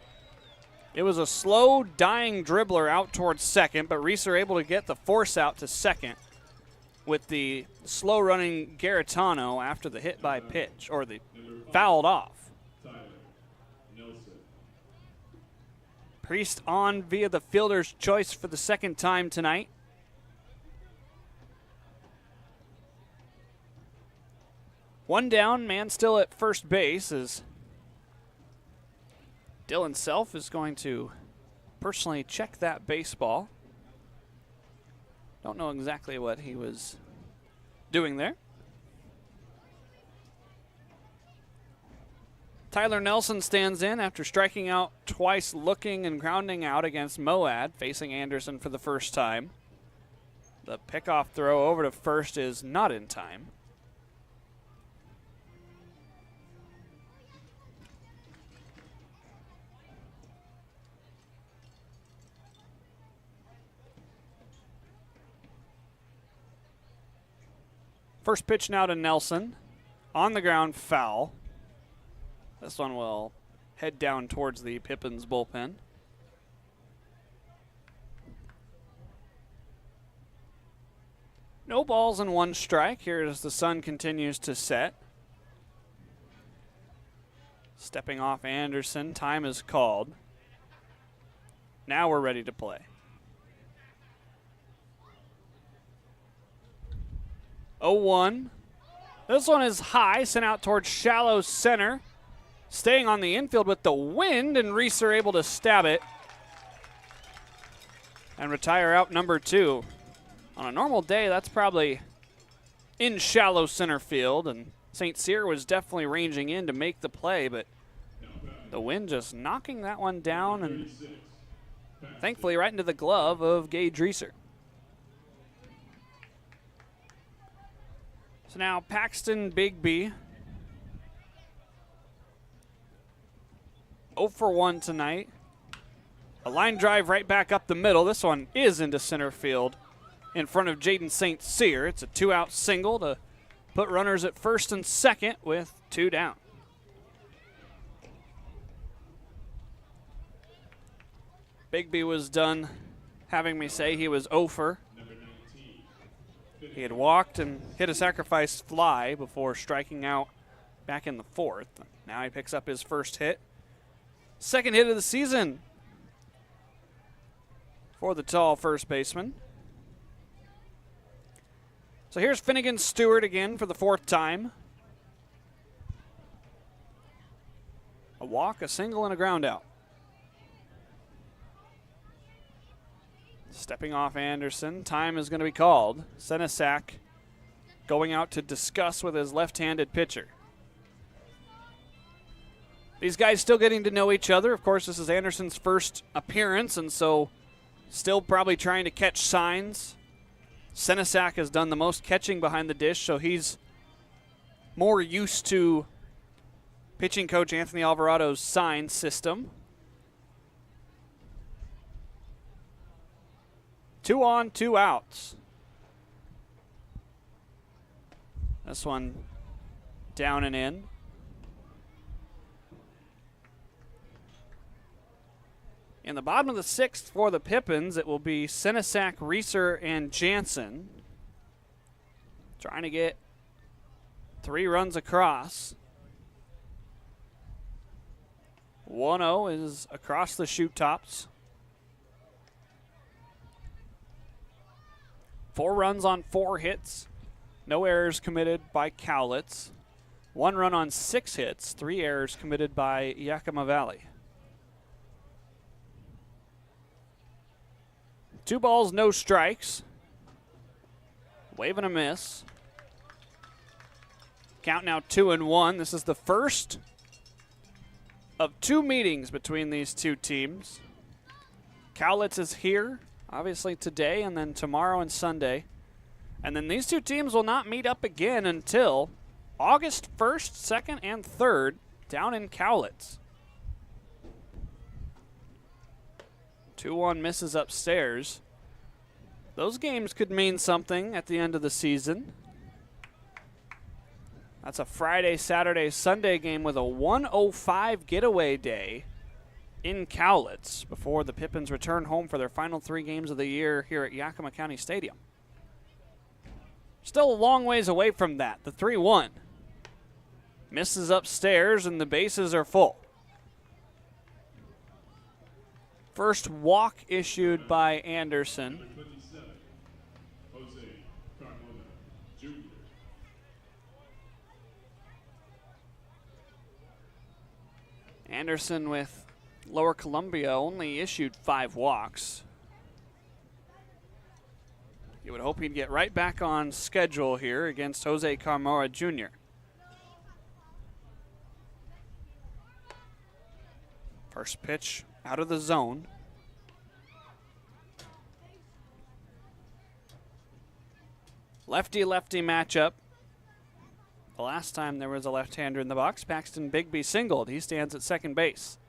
It was a slow, dying dribbler out towards second, but Reeser able to get the force out to second with the slow-running Garitano after the hit by pitch, or the fouled off. Priest on via the fielder's choice for the second time tonight. One down, man still at first base as Dylan Self is going to personally check that baseball. Don't know exactly what he was doing there. Tyler Nelson stands in after striking out twice, looking and grounding out against Moad, facing Anderson for the first time. The pickoff throw over to first is not in time. First pitch now to Nelson. On the ground, foul. This one will head down towards the Pippins bullpen. No balls and one strike here as the sun continues to set. Stepping off Anderson, time is called. Now we're ready to play. 0-1. This one is high, sent out towards shallow center. Staying on the infield with the wind, and Reeser able to stab it and retire out number 2. On a normal day, that's probably in shallow center field, and St. Cyr was definitely ranging in to make the play, but the wind just knocking that one down, and thankfully right into the glove of Gage Reeser. So now Paxton Bigby, 0 for 1 tonight. A line drive right back up the middle. This one is into center field in front of Jaden St. Cyr. It's a 2-out single to put runners at first and second with 2 down. Bigby was done having me say he was 0 for. He had walked and hit a sacrifice fly before striking out back in the 4th. Now he picks up his first hit. Second hit of the season for the tall first baseman. So here's Finnegan Stewart again for the 4th time. A walk, a single, and a ground out. Stepping off Anderson, time is going to be called. Senesac going out to discuss with his left-handed pitcher. These guys still getting to know each other. Of course, this is Anderson's first appearance, and so still probably trying to catch signs. Senesac has done the most catching behind the dish, so he's more used to pitching coach Anthony Alvarado's sign system. 2 on, 2 outs. This one down and in. In the bottom of the 6th for the Pippins, it will be Senesac, Reeser, and Jansen. Trying to get 3 runs across. 1-0 is across the chute tops. 4 runs on 4 hits. No errors committed by Cowlitz. 1 run on 6 hits. 3 errors committed by Yakima Valley. 2 balls, no strikes. Wave and a miss. Count now 2-1. This is the first of 2 meetings between these 2 teams. Cowlitz is here, obviously today, and then tomorrow and Sunday. And then these 2 teams will not meet up again until August 1st, 2nd, and 3rd down in Cowlitz. 2-1 misses upstairs. Those games could mean something at the end of the season. That's a Friday, Saturday, Sunday game with a 1:05 getaway day in Cowlitz before the Pippins return home for their final 3 games of the year here at Yakima County Stadium. Still a long ways away from that. The 3-1 misses upstairs and the bases are full. First walk issued by Anderson. Anderson with Lower Columbia only issued 5 walks. You would hope he'd get right back on schedule here against Jose Carmona Jr. First pitch out of the zone. Lefty-lefty matchup. The last time there was a left-hander in the box, Paxton Bigby singled. He stands at second base.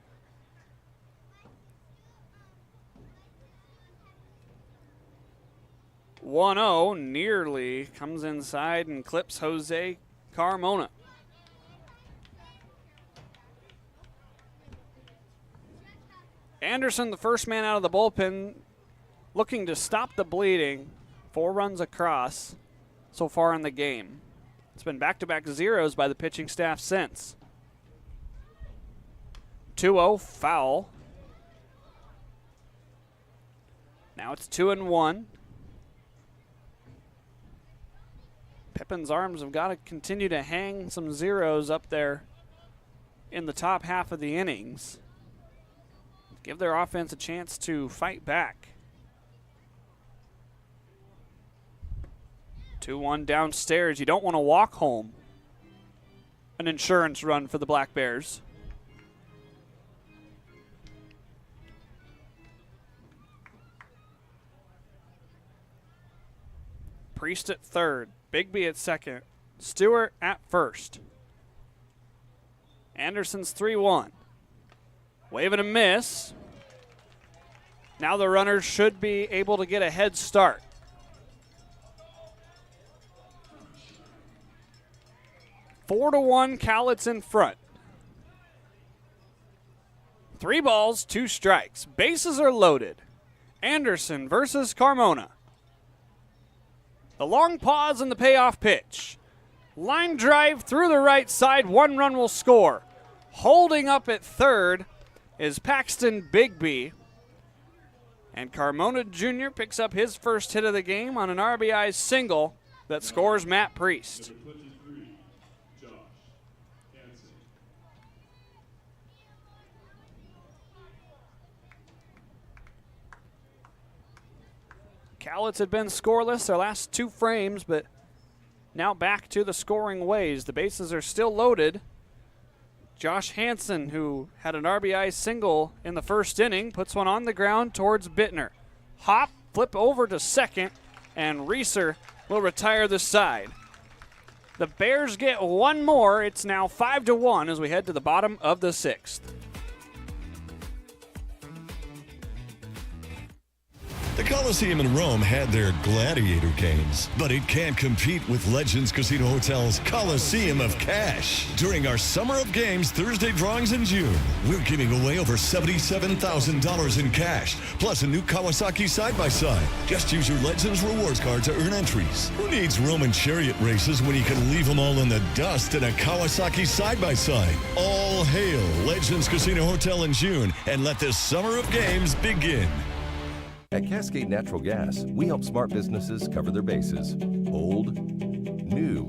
(1-0) nearly comes inside and clips Jose Carmona. Anderson, the first man out of the bullpen, looking to stop the bleeding. 4 runs across so far in the game. It's been back-to-back zeros by the pitching staff since. 2-0 foul. Now it's 2-1. Pippins' arms have got to continue to hang some zeros up there in the top half of the innings. Give their offense a chance to fight back. 2-1 downstairs. You don't want to walk home an insurance run for the Black Bears. Priest at third. Bigby at second. Stewart at first. Anderson's 3-1. Wave and a miss. Now the runners should be able to get a head start. Four to 1, Cowlitz in front. 3 balls, 2 strikes. Bases are loaded. Anderson versus Carmona. The long pause and the payoff pitch. Line drive through the right side. 1 run will score. Holding up at third is Paxton Bigby. And Carmona Jr. picks up his first hit of the game on an RBI single that scores Matt Priest. Cowlitz had been scoreless their last 2 frames, but now back to the scoring ways. The bases are still loaded. Josh Hansen, who had an RBI single in the first inning, puts one on the ground towards Bittner. Hop, flip over to second, and Reeser will retire the side. The Bears get 1 more. It's now 5-1 as we head to the bottom of the 6th. The Coliseum in Rome had their gladiator games, but it can't compete with Legends Casino Hotel's Coliseum of Cash. During our Summer of Games Thursday drawings in June, we're giving away over $77,000 in cash, plus a new Kawasaki side-by-side. Just use your Legends Rewards card to earn entries. Who needs Roman chariot races when you can leave them all in the dust in a Kawasaki side-by-side? All hail Legends Casino Hotel in June, and let this Summer of Games begin. At Cascade Natural Gas, we help smart businesses cover their bases. Old, new,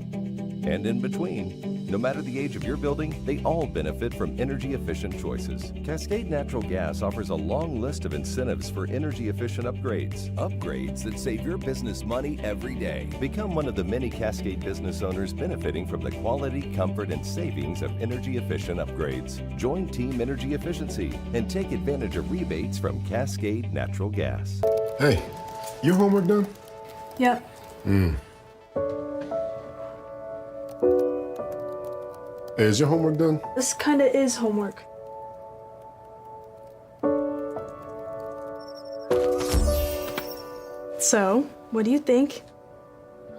and in between. No matter the age of your building, they all benefit from energy-efficient choices. Cascade Natural Gas offers a long list of incentives for energy-efficient upgrades. Upgrades that save your business money every day. Become one of the many Cascade business owners benefiting from the quality, comfort, and savings of energy-efficient upgrades. Join Team Energy Efficiency and take advantage of rebates from Cascade Natural Gas. Hey, your homework done? Yep. Hey, is your homework done? This kinda is homework. So, what do you think?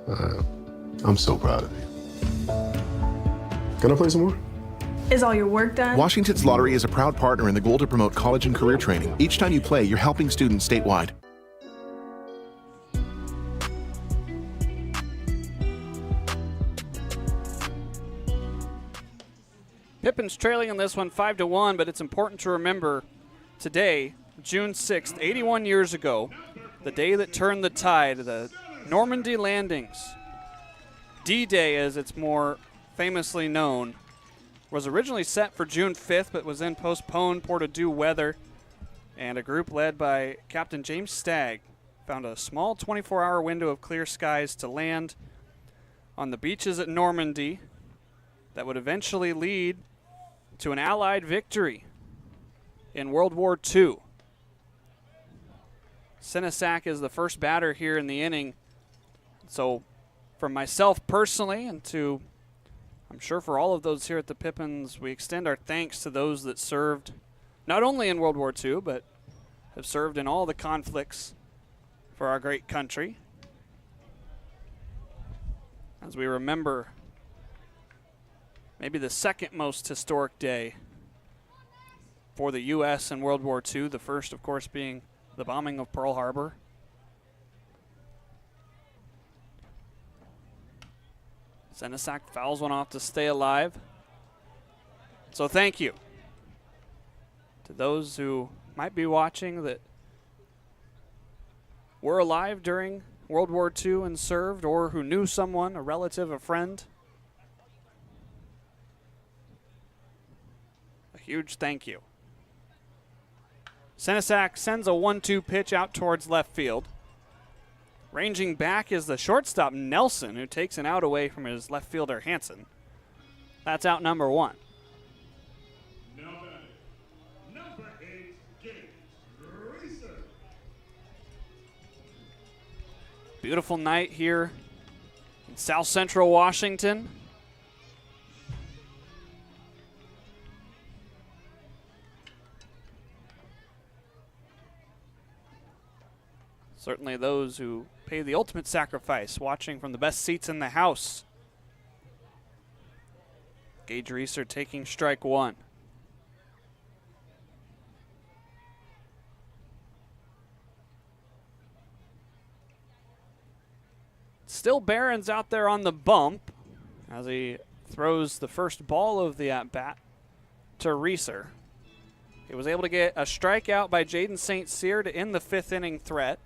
I'm so proud of you. Can I play some more? Is all your work done? Washington's Lottery is a proud partner in the goal to promote college and career training. Each time you play, you're helping students statewide. Pippins trailing in this one 5-1, but it's important to remember today, June 6th, 81 years ago, the day that turned the tide, the Normandy landings. D-Day, as it's more famously known, was originally set for June 5th, but was then postponed due to weather. And a group led by Captain James Stagg found a small 24-hour window of clear skies to land on the beaches at Normandy that would eventually lead to an Allied victory in World War II. Senesac is the first batter here in the inning. So from myself personally and to, I'm sure for all of those here at the Pippins, we extend our thanks to those that served not only in World War II, but have served in all the conflicts for our great country. As we remember maybe the second most historic day for the U.S. in World War II, the first, of course, being the bombing of Pearl Harbor. Senesac fouls one off to stay alive. So thank you to those who might be watching that were alive during World War II and served, or who knew someone, a relative, a friend. A huge thank you. Senesac sends a 1-2 pitch out towards left field. Ranging back is the shortstop Nelson, who takes an out away from his left fielder Hansen. That's out number 1. Number 8, Gage Reeser. Beautiful night here in South Central Washington. Certainly those who pay the ultimate sacrifice, watching from the best seats in the house. Gage Reeser taking strike 1. Still Barron's out there on the bump as he throws the first ball of the at-bat to Reeser. He was able to get a strikeout by Jaden St. Cyr to end the 5th inning threat.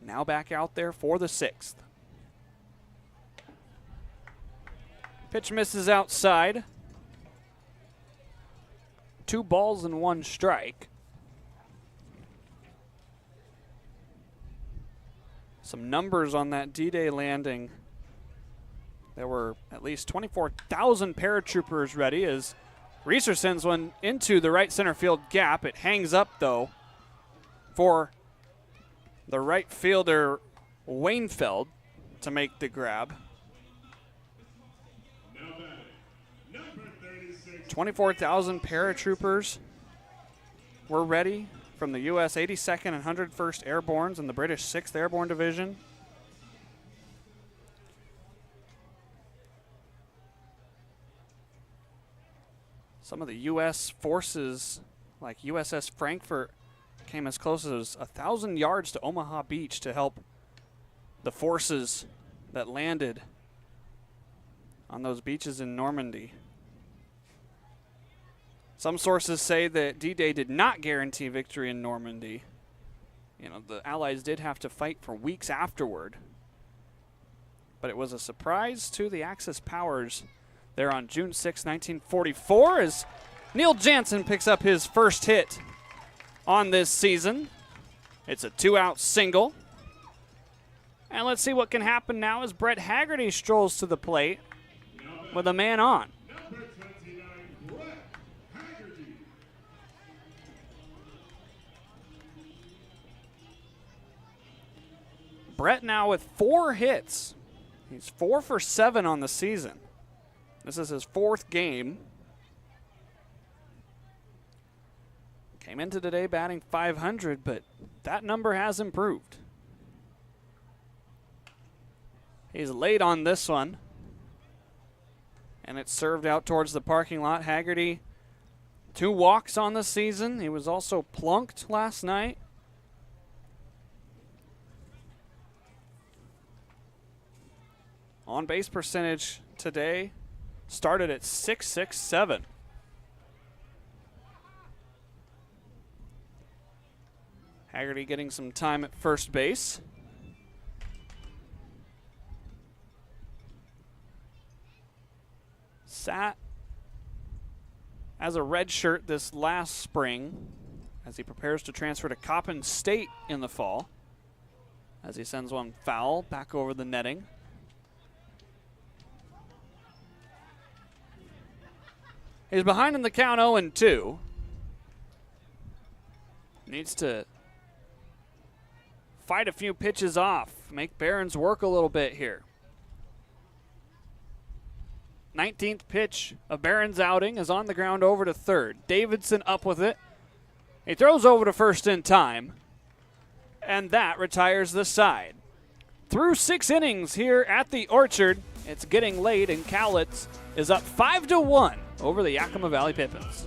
Now back out there for the 6th. Pitch misses outside. 2 balls and 1 strike. Some numbers on that D-Day landing. There were at least 24,000 paratroopers ready as Reeser sends one into the right center field gap. It hangs up, though, for the right fielder Wainfeld to make the grab. 24,000 paratroopers were ready from the U.S. 82nd and 101st Airbornes and the British 6th Airborne Division. Some of the U.S. forces, like USS Frankfurt, came as close as 1,000 yards to Omaha Beach to help the forces that landed on those beaches in Normandy. Some sources say that D-Day did not guarantee victory in Normandy. You know, the Allies did have to fight for weeks afterward. But it was a surprise to the Axis powers there on June 6, 1944, as Neil Jansen picks up his first hit on this season. It's a 2-out single. And let's see what can happen now as Brett Haggerty strolls to the plate with a man on. Brett now with 4 hits. He's 4 for 7 on the season. This is his 4th game. Came into today batting .500, but that number has improved. He's late on this one, and it's served out towards the parking lot. Haggerty, 2 walks on the season. He was also plunked last night. On base percentage today started at .667. Haggerty getting some time at first base. sat as a red shirt this last spring as he prepares to transfer to Coppin State in the fall. As he sends one foul back over the netting. He's behind in the count 0-2. Needs to fight a few pitches off, make Barons work a little bit here. 19th pitch of Barons' outing is on the ground over to third. Davidson up with it. He throws over to first in time, and that retires the side. Through 6 innings here at the Orchard, it's getting late, and Cowlitz is up 5-1 over the Yakima Valley Pippins.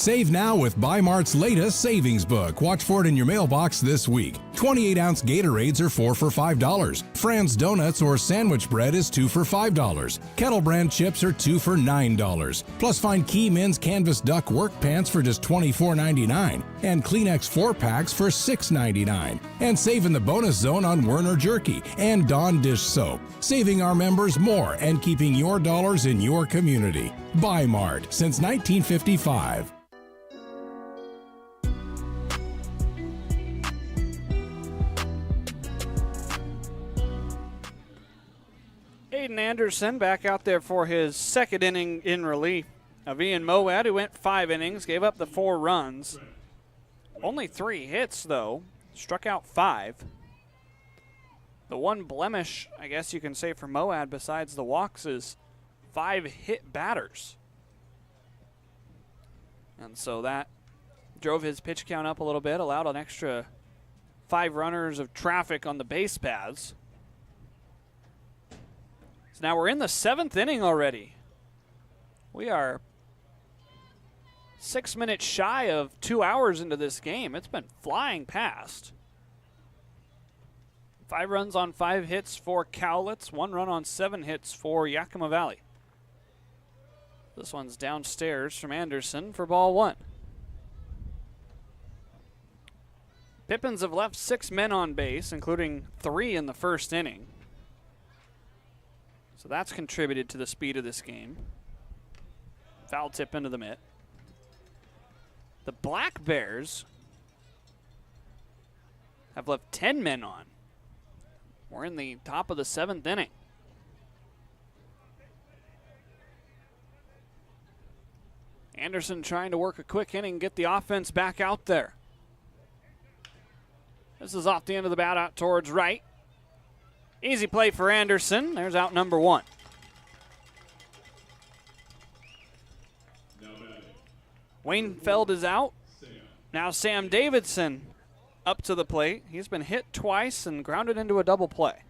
Save now with Bi-Mart's latest savings book. Watch for it in your mailbox this week. 28-ounce Gatorades are 4 for $5. Fran's Donuts or sandwich bread is 2 for $5. Kettle Brand chips are 2 for $9. Plus find Key Men's Canvas Duck work pants for just $24.99 and Kleenex 4-packs for $6.99. And save in the bonus zone on Werner Jerky and Dawn Dish Soap. Saving our members more and keeping your dollars in your community. Bi-Mart since 1955. Aiden Anderson back out there for his second inning in relief of Ian Moad, who went 5 innings, gave up the 4 runs. Only 3 hits, though. Struck out 5. The one blemish, I guess you can say, for Moad besides the walks is 5 hit batters. And so that drove his pitch count up a little bit, allowed an extra 5 runners of traffic on the base paths. So now we're in the 7th inning already. We are 6 minutes shy of 2 hours into this game. It's been flying past. 5 runs on 5 hits for Cowlitz, 1 run on 7 hits for Yakima Valley. This one's downstairs from Anderson for ball 1. Pippins have left 6 men on base, including 3 in the first inning. So that's contributed to the speed of this game. Foul tip into the mitt. The Black Bears have left 10 men on. We're in the top of the 7th inning. Anderson trying to work a quick inning, get the offense back out there. This is off the end of the bat out towards right. Easy play for Anderson. There's out number 1. Wainfeld is out. Now Sam Davidson up to the plate. He's been hit twice and grounded into a double play.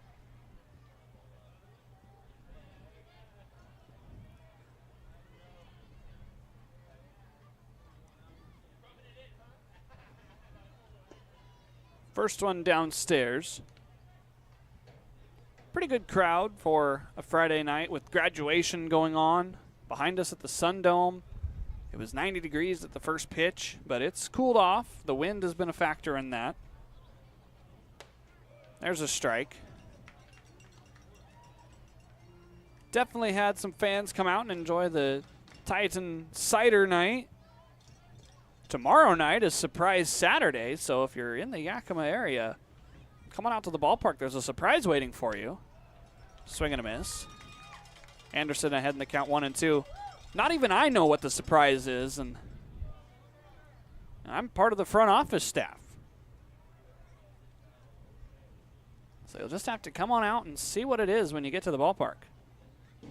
First one downstairs. Pretty good crowd for a Friday night with graduation going on behind us at the Sun Dome. It was 90 degrees at the first pitch, but it's cooled off. The wind has been a factor in that. There's a strike. Definitely had some fans come out and enjoy the Titan Cider Night. Tomorrow night is Surprise Saturday, so if you're in the Yakima area, come on out to the ballpark. There's a surprise waiting for you. Swing and a miss. Anderson ahead in the count 1-2. Not even I know what the surprise is, and I'm part of the front office staff. So you'll just have to come on out and see what it is when you get to the ballpark.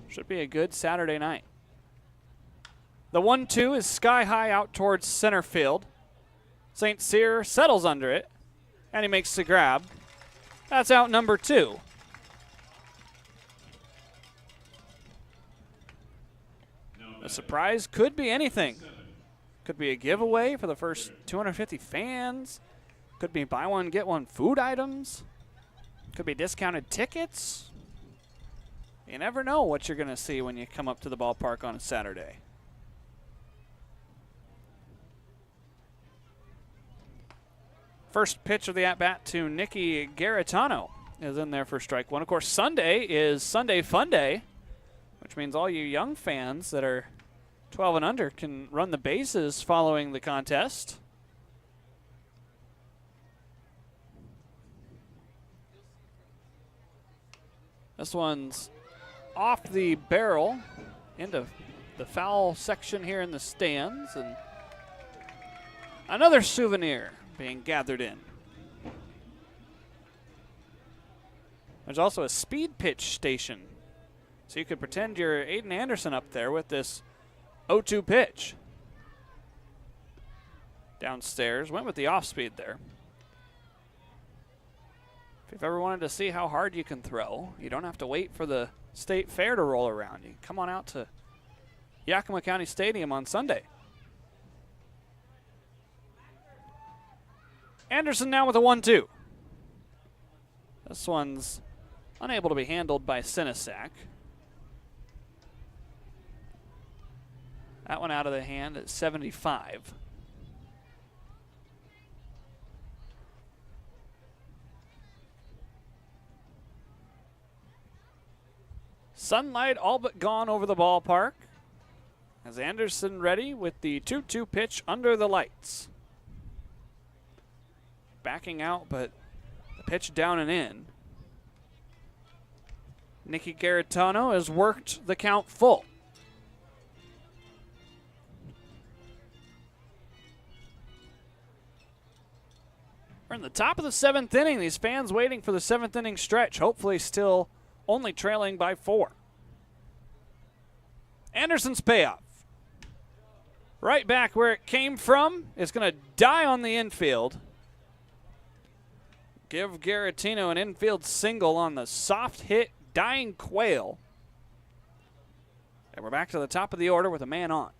Should be a good Saturday night. The 1-2 is sky high out towards center field. St. Cyr settles under it, and he makes the grab. That's out number 2. A surprise could be anything. Could be a giveaway for the first 250 fans. Could be buy one, get one food items. Could be discounted tickets. You never know what you're going to see when you come up to the ballpark on a Saturday. First pitch of the at-bat to Nicky Garitano is in there for strike one. Of course, Sunday is Sunday Fun Day, which means all you young fans that are 12 and under can run the bases following the contest. This one's off the barrel into the foul section here in the stands, and another souvenir being gathered in. There's also a speed pitch station, so you could pretend you're Aiden Anderson up there with this 0-2 pitch. Downstairs, went with the off speed there. If you've ever wanted to see how hard you can throw, you don't have to wait for the state fair to roll around. You can come on out to Yakima County Stadium on Sunday. Anderson now with a 1-2. This one's unable to be handled by Sinisak. That one out of the hand at 75. Sunlight all but gone over the ballpark as Anderson ready with the 2-2 pitch under the lights. Backing out, but the pitch down and in. Nicky Garitano has worked the count full. We're in the top of the 7th inning. These fans waiting for the 7th inning stretch, hopefully still only trailing by 4. Anderson's payoff. Right back where it came from. It's going to die on the infield. Give Garitano an infield single on the soft hit dying quail. And we're back to the top of the order with a man on.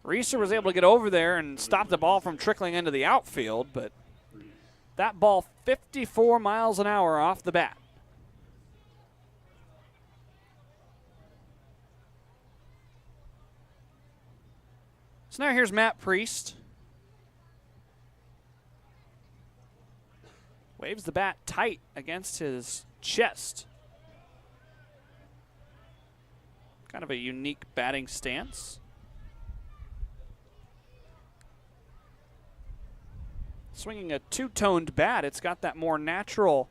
Reeser was able to get over there and stop the ball from trickling into the outfield, but that ball 54 miles an hour off the bat. So now here's Matt Priest. Waves the bat tight against his chest. Kind of a unique batting stance. Swinging a two-toned bat, it's got that more natural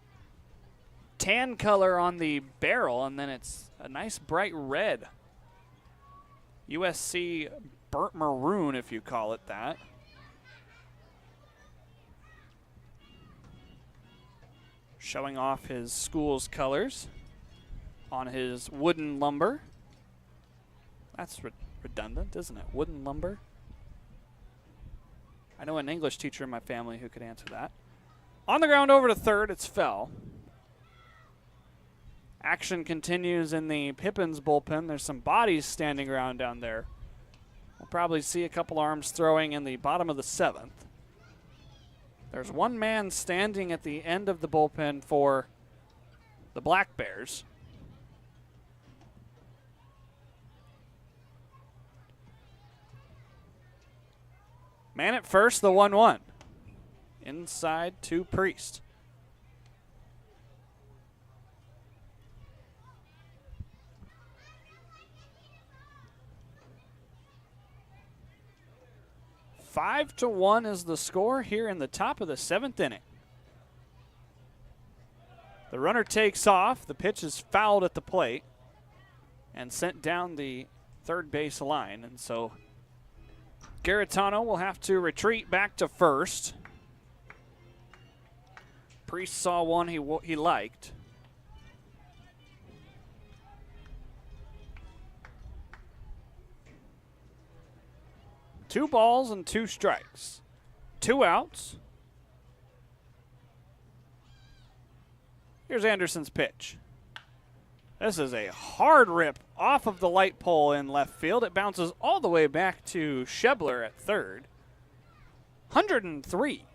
tan color on the barrel, and then it's a nice bright red. USC burnt maroon, if you call it that. Showing off his school's colors on his wooden lumber. That's redundant, isn't it? Wooden lumber. I know an English teacher in my family who could answer that. On the ground over to third, it's foul. Action continues in the Pippins bullpen. There's some bodies standing around down there. We'll probably see a couple arms throwing in the bottom of the 7th. There's one man standing at the end of the bullpen for the Black Bears. Man at first, the 1-1. Inside to Priest. Five to 1 is the score here in the top of the 7th inning. The runner takes off. The pitch is fouled at the plate and sent down the third base line. And so Garitano will have to retreat back to first. Priest saw one he liked. Two balls and two strikes. Two outs. Here's Anderson's pitch. This is a hard rip off of the light pole in left field. It bounces all the way back to Schebler at third. 103.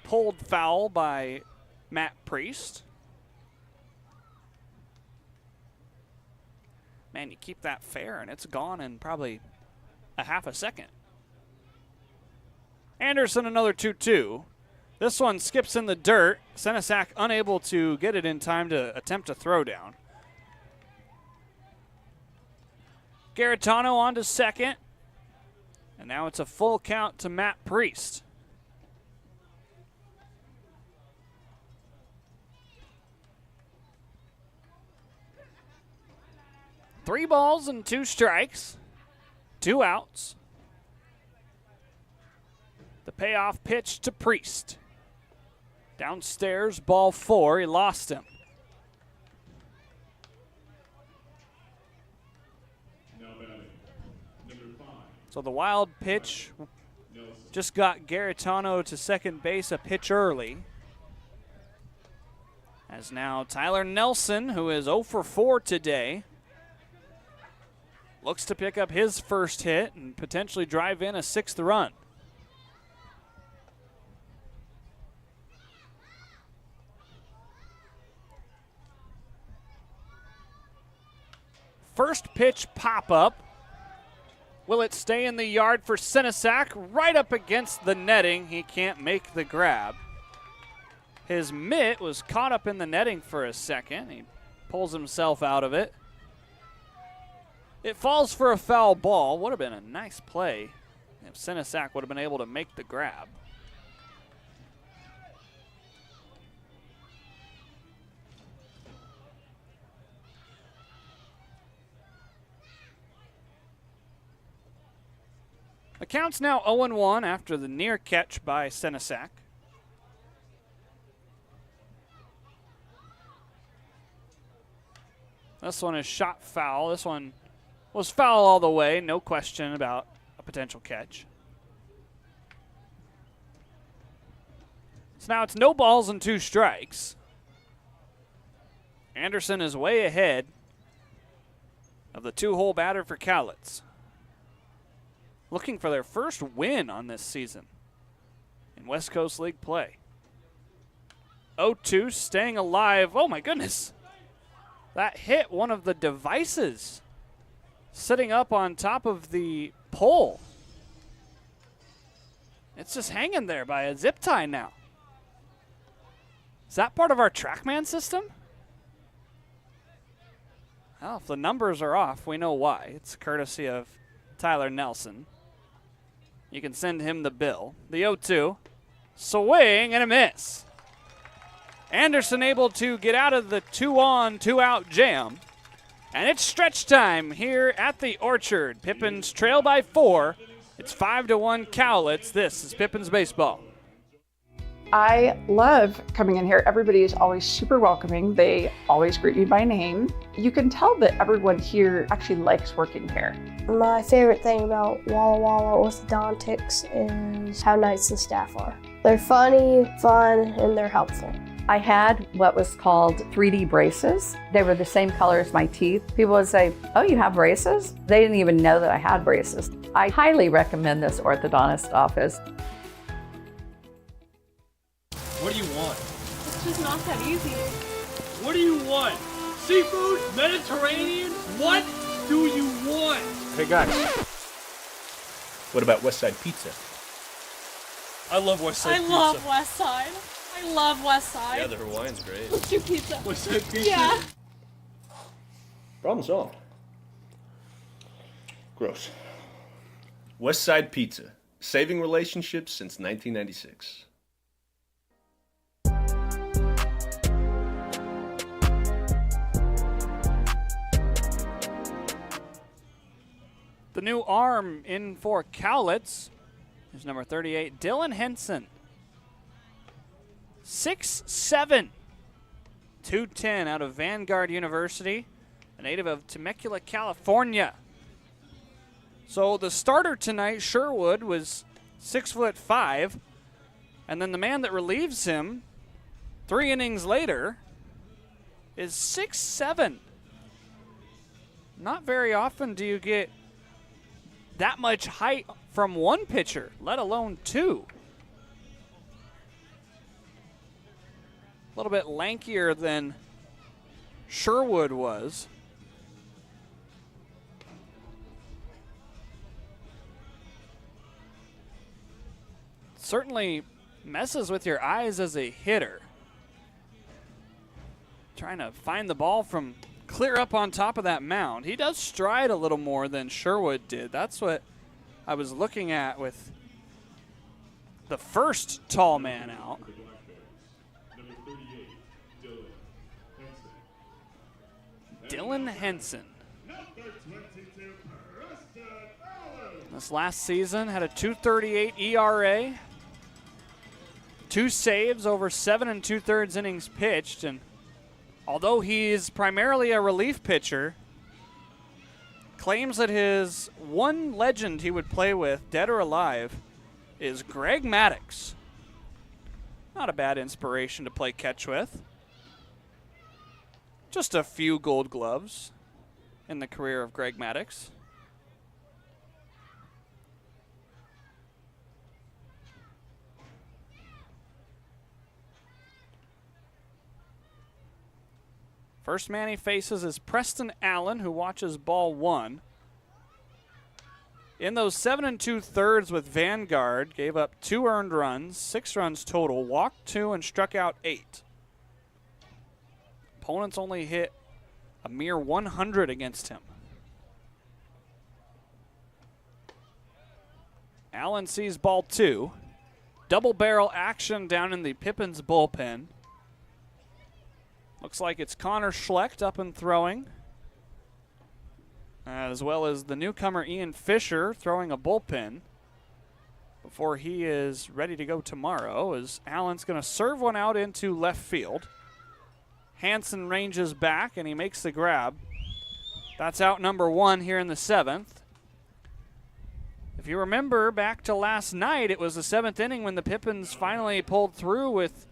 Pulled foul by Matt Priest. Man, you keep that fair and it's gone in probably a half a second. Anderson, another 2-2. This one skips in the dirt. Senesac unable to get it in time to attempt a throwdown. Garitano on to second. And now it's a full count to Matt Priest. Three balls and two strikes. Two outs. The payoff pitch to Priest. Downstairs, ball four. He lost him. So the wild pitch just got Garitano to second base a pitch early. As now Tyler Nelson, who is 0 for 4 today, looks to pick up his first hit and potentially drive in a sixth run. First pitch pop-up. Will it stay in the yard for Senesac? Right up against the netting. He can't make the grab. His mitt was caught up in the netting for a second. He pulls himself out of it. It falls for a foul ball. Would have been a nice play if Senesac would have been able to make the grab. The count's now 0-1 after the near catch by Senesac. This one is shot foul. This one was foul all the way, no question about a potential catch. So now it's no balls and two strikes. Anderson is way ahead of the two-hole batter for Cowlitz. Looking for their first win on this season in West Coast League play. 0-2, staying alive. Oh my goodness. That hit one of the devices sitting up on top of the pole. It's just hanging there by a zip tie now. Is that part of our TrackMan system? Well, if the numbers are off, we know why. It's courtesy of Tyler Nelson. You can send him the bill. The 0-2. Swing and a miss. Anderson able to get out of the 2-on, 2-out jam. And it's stretch time here at the Orchard. Pippins trail by 4. It's 5-1 Cowlitz. This is Pippins Baseball. I love coming in here. Everybody is always super welcoming. They always greet me by name. You can tell that everyone here actually likes working here. My favorite thing about Walla Walla orthodontics is how nice the staff are. They're funny, fun, and they're helpful. I had what was called 3D braces. They were the same color as my teeth. People would say, "Oh, you have braces?" They didn't even know that I had braces. I highly recommend this orthodontist office. What do you want? It's just not that easy. What do you want? Seafood? Mediterranean? What do you want? Hey guys, what about Westside Pizza? I love Westside I Pizza. love Westside. I love Westside. Yeah, the Hawaiian's great. Let's do pizza. Westside Pizza? Yeah. Problem solved. Gross. Westside Pizza, saving relationships since 1996. The new arm in for Cowlitz is number 38, Dylan Henson. 6'7", 210 out of Vanguard University, a native of Temecula, California. So the starter tonight, Sherwood, was 6'5", and then the man that relieves him 3 innings later is 6'7". Not very often do you get that much height from one pitcher, let alone 2. A little bit lankier than Sherwood was. Certainly messes with your eyes as a hitter. Trying to find the ball from clear up on top of that mound. He does stride a little more than Sherwood did. That's what I was looking at with the first tall man out. Dylan Henson. This last season had a 2.38 ERA, 2 saves over 7 2/3 innings pitched, and although he is primarily a relief pitcher, claims that his one legend he would play with, dead or alive, is Greg Maddux. Not a bad inspiration to play catch with. Just a few Gold Gloves in the career of Greg Maddux. First man he faces is Preston Allen, who watches ball 1. In those 7 2/3 with Vanguard, gave up 2 earned runs, 6 runs total, walked 2 and struck out 8. Opponents only hit a mere 100 against him. Allen sees ball 2. Double barrel action down in the Pippins bullpen. Looks like it's Connor Schlecht up and throwing, as well as the newcomer Ian Fisher throwing a bullpen before he is ready to go tomorrow, as Allen's going to serve one out into left field. Hansen ranges back, and he makes the grab. That's out number 1 here in the 7th. If you remember back to last night, it was the 7th inning when the Pippins finally pulled through with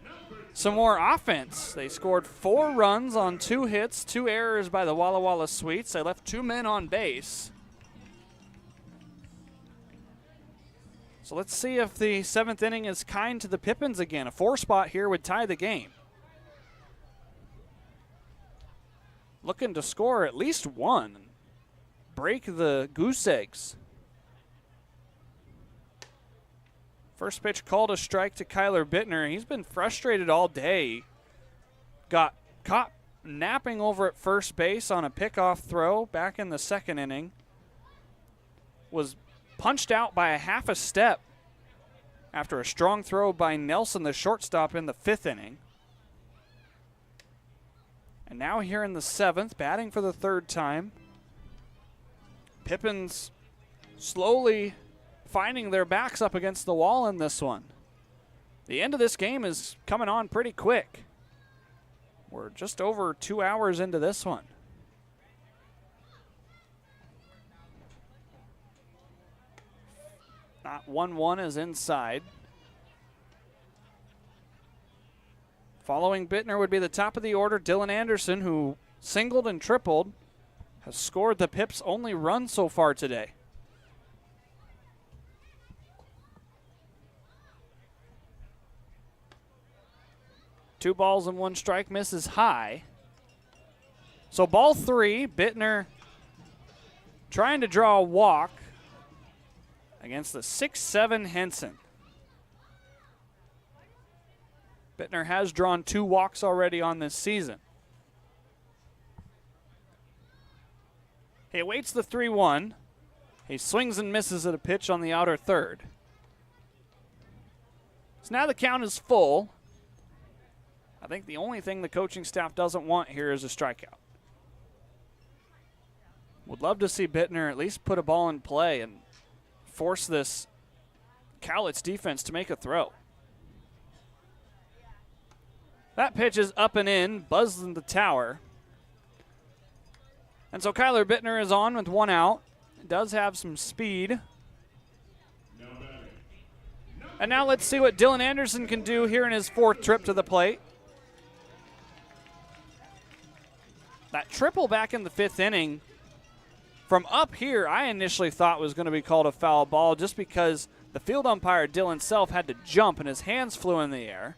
some more offense. They scored 4 runs on 2 hits, 2 errors by the Walla Walla Sweets. They left 2 men on base. So let's see if the 7th inning is kind to the Pippins again. A 4 spot here would tie the game. Looking to score at least 1. Break the goose eggs. First pitch called a strike to Kyler Bittner. He's been frustrated all day. Got caught napping over at first base on a pickoff throw back in the 2nd inning. Was punched out by a half a step after a strong throw by Nelson, the shortstop, in the 5th inning. And now here in the 7th, batting for the 3rd time. Pippins slowly finding their backs up against the wall in this one. The end of this game is coming on pretty quick. We're just over 2 hours into this one. Not 1-1 is inside. Following Bittner would be the top of the order, Dylan Anderson, who singled and tripled, has scored the Pips' only run so far today. Two balls and 1 strike, misses high. So ball 3, Bittner trying to draw a walk against the 6'7" Henson. Bittner has drawn 2 walks already on this season. He awaits the 3-1. He swings and misses at a pitch on the outer third. So now the count is full. I think the only thing the coaching staff doesn't want here is a strikeout. Would love to see Bittner at least put a ball in play and force this Cowlitz defense to make a throw. That pitch is up and in, buzzed in the tower. And so Kyler Bittner is on with one out. Does have some speed. And now let's see what Dylan Anderson can do here in his 4th trip to the plate. That triple back in the 5th inning, from up here, I initially thought was going to be called a foul ball just because the field umpire, Dylan Self, had to jump and his hands flew in the air.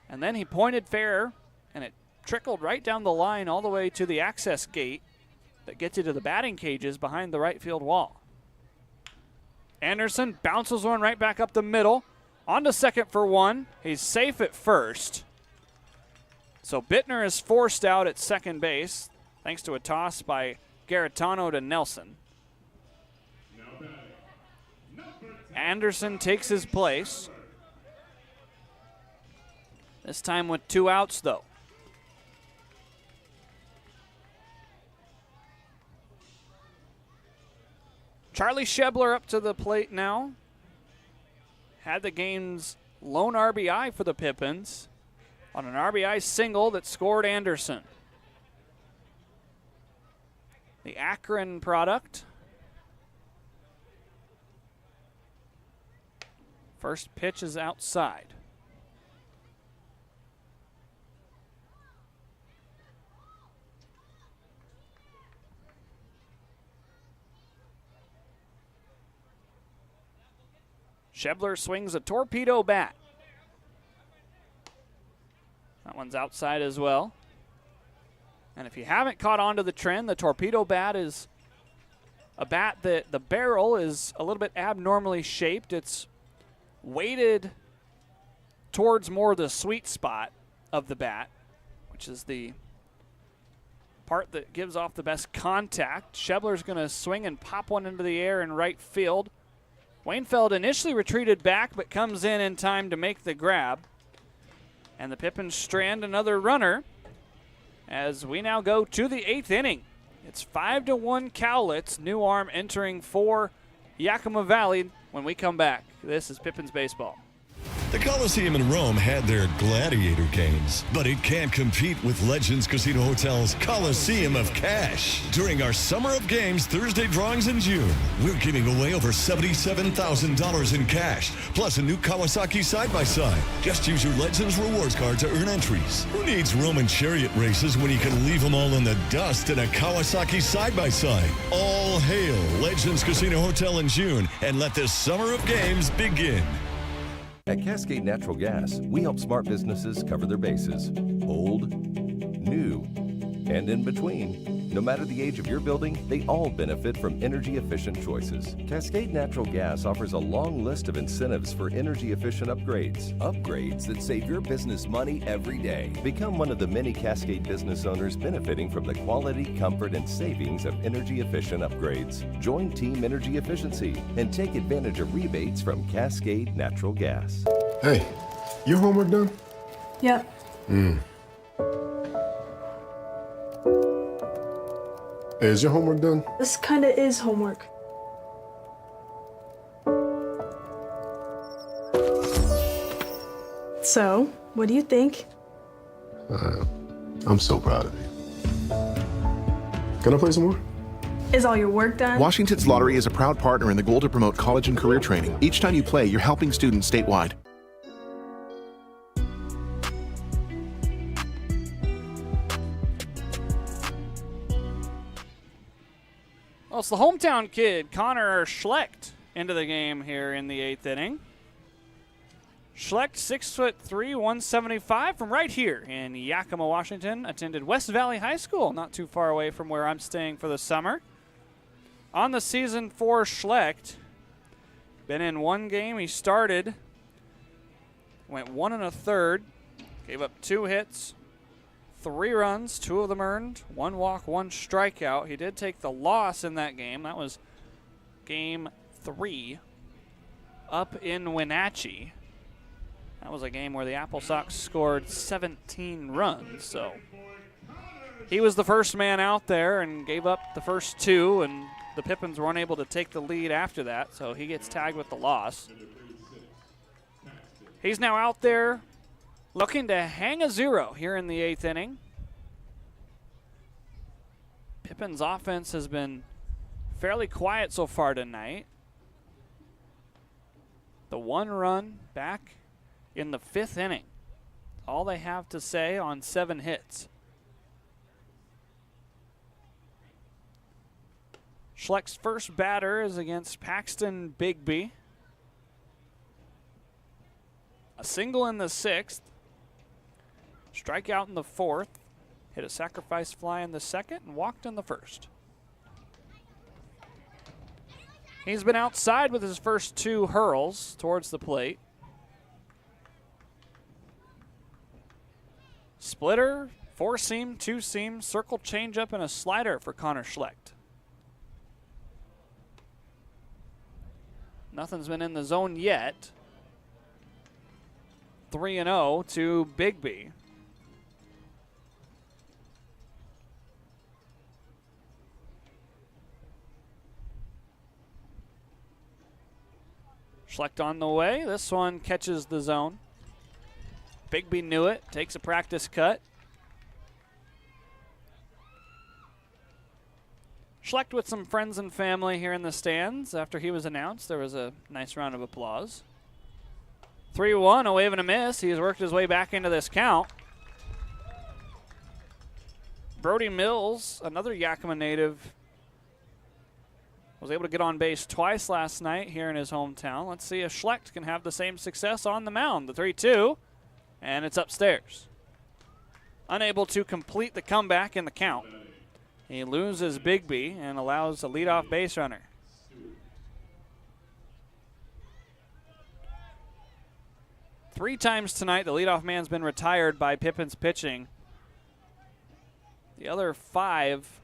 And then he pointed fair, and it trickled right down the line all the way to the access gate that gets you to the batting cages behind the right field wall. Anderson bounces one right back up the middle. On to second for one. He's safe at first. So Bittner is forced out at second base thanks to a toss by Garitano to Nelson. Anderson takes his place. This time with 2 outs, though. Charlie Schebler up to the plate now. Had the game's lone RBI for the Pippins on an RBI single that scored Anderson. The Akron product. First pitch is outside. Schebler swings a torpedo bat. That one's outside as well. And if you haven't caught on to the trend, the torpedo bat is a bat that the barrel is a little bit abnormally shaped. It's weighted towards more the sweet spot of the bat, which is the part that gives off the best contact. Schebler's going to swing and pop one into the air in right field. Wainfeld initially retreated back, but comes in time to make the grab. And the Pippins strand another runner as we now go to the 8th inning. It's 5-1 Cowlitz. New arm entering for Yakima Valley when we come back. This is Pippins Baseball. The Coliseum in Rome had their gladiator games, but it can't compete with Legends Casino Hotel's Coliseum of Cash. During our Summer of Games Thursday drawings in June, we're giving away over $77,000 in cash, plus a new Kawasaki side-by-side. Just use your Legends rewards card to earn entries. Who needs Roman chariot races when you can leave them all in the dust in a Kawasaki side-by-side? All hail Legends Casino Hotel in June, and let this Summer of Games begin. At Cascade Natural Gas, we help smart businesses cover their bases. Old, new, and in between. No matter the age of your building, they all benefit from energy-efficient choices. Cascade Natural Gas offers a long list of incentives for energy-efficient upgrades. Upgrades that save your business money every day. Become one of the many Cascade business owners benefiting from the quality, comfort, and savings of energy-efficient upgrades. Join Team Energy Efficiency and take advantage of rebates from Cascade Natural Gas. Hey, your homework done? Yep. Hey, is your homework done? This kinda is homework. So, what do you think? I'm so proud of you. Can I play some more? Is all your work done? Washington's Lottery is a proud partner in the goal to promote college and career training. Each time you play, you're helping students statewide. Well, it's the hometown kid, Connor Schlecht, into the game here in the 8th inning. Schlecht, 6'3", 175 from right here in Yakima, Washington. Attended West Valley High School, not too far away from where I'm staying for the summer. On the season for Schlecht, been in one game. He started, went 1 1/3, gave up 2 hits, 3 runs, 2 of them earned, 1 walk, 1 strikeout. He did take the loss in that game. That was game 3 up in Wenatchee. That was a game where the Apple Sox scored 17 runs. So He was the first man out there and gave up the first two, and the Pippins were unable to take the lead after that, so he gets tagged with the loss. He's now out there looking to hang a 0 here in the 8th inning. Pippins' offense has been fairly quiet so far tonight. The 1 run back in the 5th inning. All they have to say on 7 hits. Schlecht's first batter is against Paxton Bigby. A single in the 6th. Strikeout in the 4th. Hit a sacrifice fly in the 2nd and walked in the 1st. He's been outside with his first 2 hurls towards the plate. Splitter, 4-seam, 2-seam, circle changeup, and a slider for Connor Schlecht. Nothing's been in the zone yet. 3-0 to Bigby. Schlecht on the way. This one catches the zone. Bigby knew it. Takes a practice cut. Schlecht with some friends and family here in the stands. After he was announced, there was a nice round of applause. 3-1, a wave and a miss. He has worked his way back into this count. Brody Mills, another Yakima native, was able to get on base twice last night here in his hometown. Let's see if Schlecht can have the same success on the mound. The 3-2, and it's upstairs. Unable to complete the comeback in the count. He loses Bigby and allows a leadoff base runner. Three times tonight, the leadoff man's been retired by Pippins pitching. The other 5,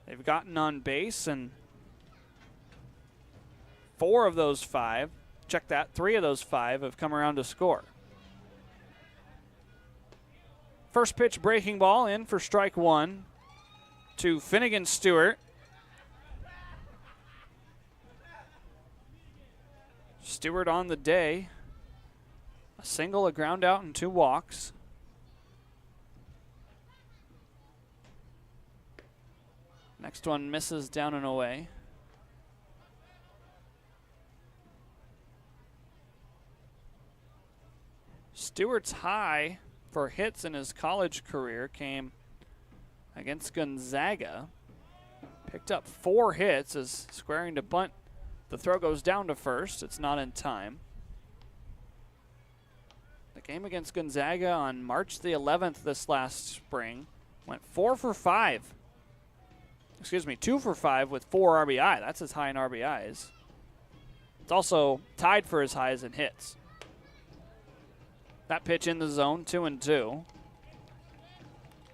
they've gotten on base, and 4 of those 5, check that, 3 of those 5 have come around to score. First pitch breaking ball in for strike 1 to Finnegan Stewart. Stewart on the day. A single, a ground out, and 2 walks. Next one misses down and away. Stewart's high for hits in his college career came against Gonzaga. Picked up 4 hits as squaring to bunt. The throw goes down to first. It's not in time. The game against Gonzaga on March the 11th this last spring went 4 for 5. Excuse me, 2 for 5 with 4 RBI. That's his high in RBIs. It's also tied for his highs in hits. That pitch in the zone, 2-2.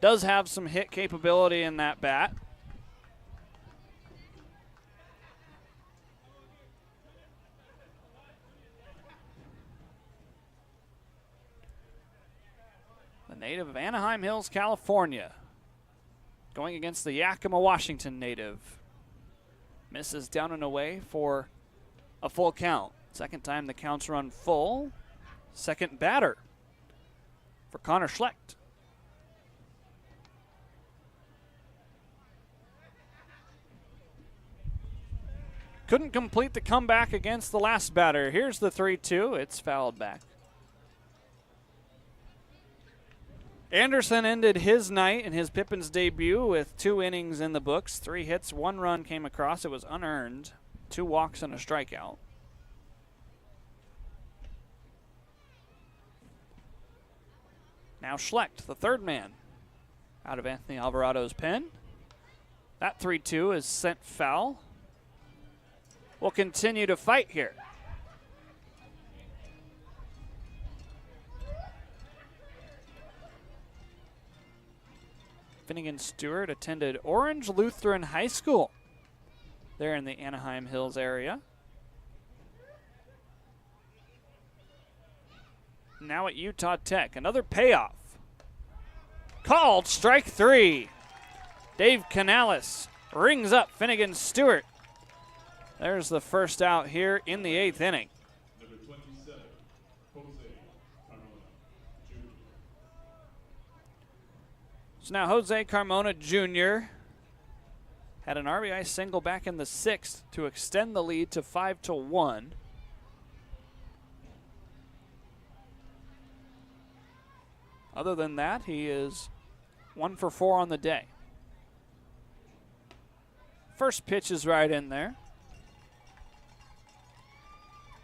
Does have some hit capability in that bat. The native of Anaheim Hills, California, going against the Yakima, Washington native. Misses down and away for a full count. Second time the counts run full. Second batter for Connor Schlecht. Couldn't complete the comeback against the last batter. Here's the 3-2. It's fouled back. Anderson ended his night in his Pippins debut with 2 innings in the books. 3 hits, 1 run came across. It was unearned. 2 walks and a strikeout. Now Schlecht, the third man, out of Anthony Alvarado's pen. That 3-2 is sent foul. We'll continue to fight here. Finnegan Stewart attended Orange Lutheran High School there in the Anaheim Hills area. Now at Utah Tech, another payoff. Called strike 3. Dave Canales rings up Finnegan Stewart. There's the first out here in the 8th inning. Number 27, Jose Carmona Jr. So now Jose Carmona Jr. had an RBI single back in the 6th to extend the lead to 5-1. Other than that, he is 1 for 4 on the day. First pitch is right in there.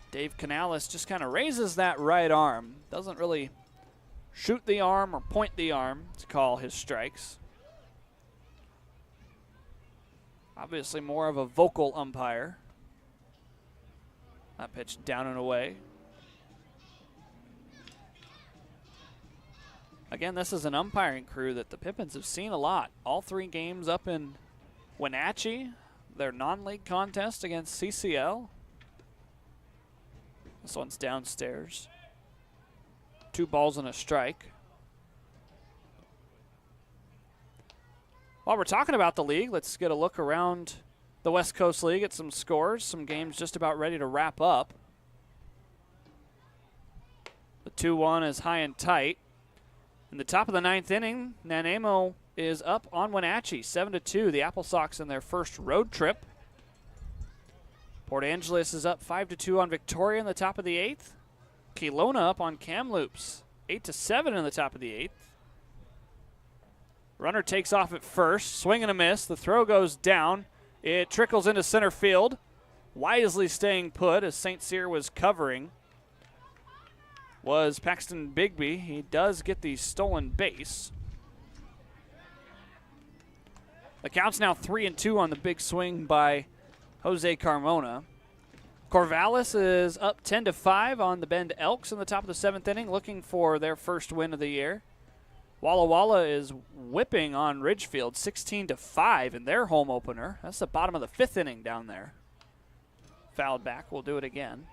Dave Canales just kind of raises that right arm. Doesn't really shoot the arm or point the arm to call his strikes. Obviously more of a vocal umpire. That pitch down and away. Again, this is an umpiring crew that the Pippins have seen a lot. All 3 games up in Wenatchee, their non-league contest against CCL. This one's downstairs. 2 balls and a strike. While we're talking about the league, let's get a look around the West Coast League at some scores. Some games just about ready to wrap up. The 2-1 is high and tight. In the top of the 9th inning, Nanaimo is up on Wenatchee, 7-2. The Apple Sox in their first road trip. Port Angeles is up 5-2 on Victoria in the top of the 8th. Kelowna up on Kamloops, 8-7 in the top of the 8th. Runner takes off at first, swing and a miss. The throw goes down. It trickles into center field. Wisely staying put as St. Cyr was covering was Paxton Bigby. He does get the stolen base. The count's now 3-2 on the big swing by Jose Carmona. Corvallis is up 10-5 on the Bend Elks in the top of the 7th inning, looking for their first win of the year. Walla Walla is whipping on Ridgefield 16-5 in their home opener. That's the bottom of the 5th inning down there. Fouled back, we'll do it again.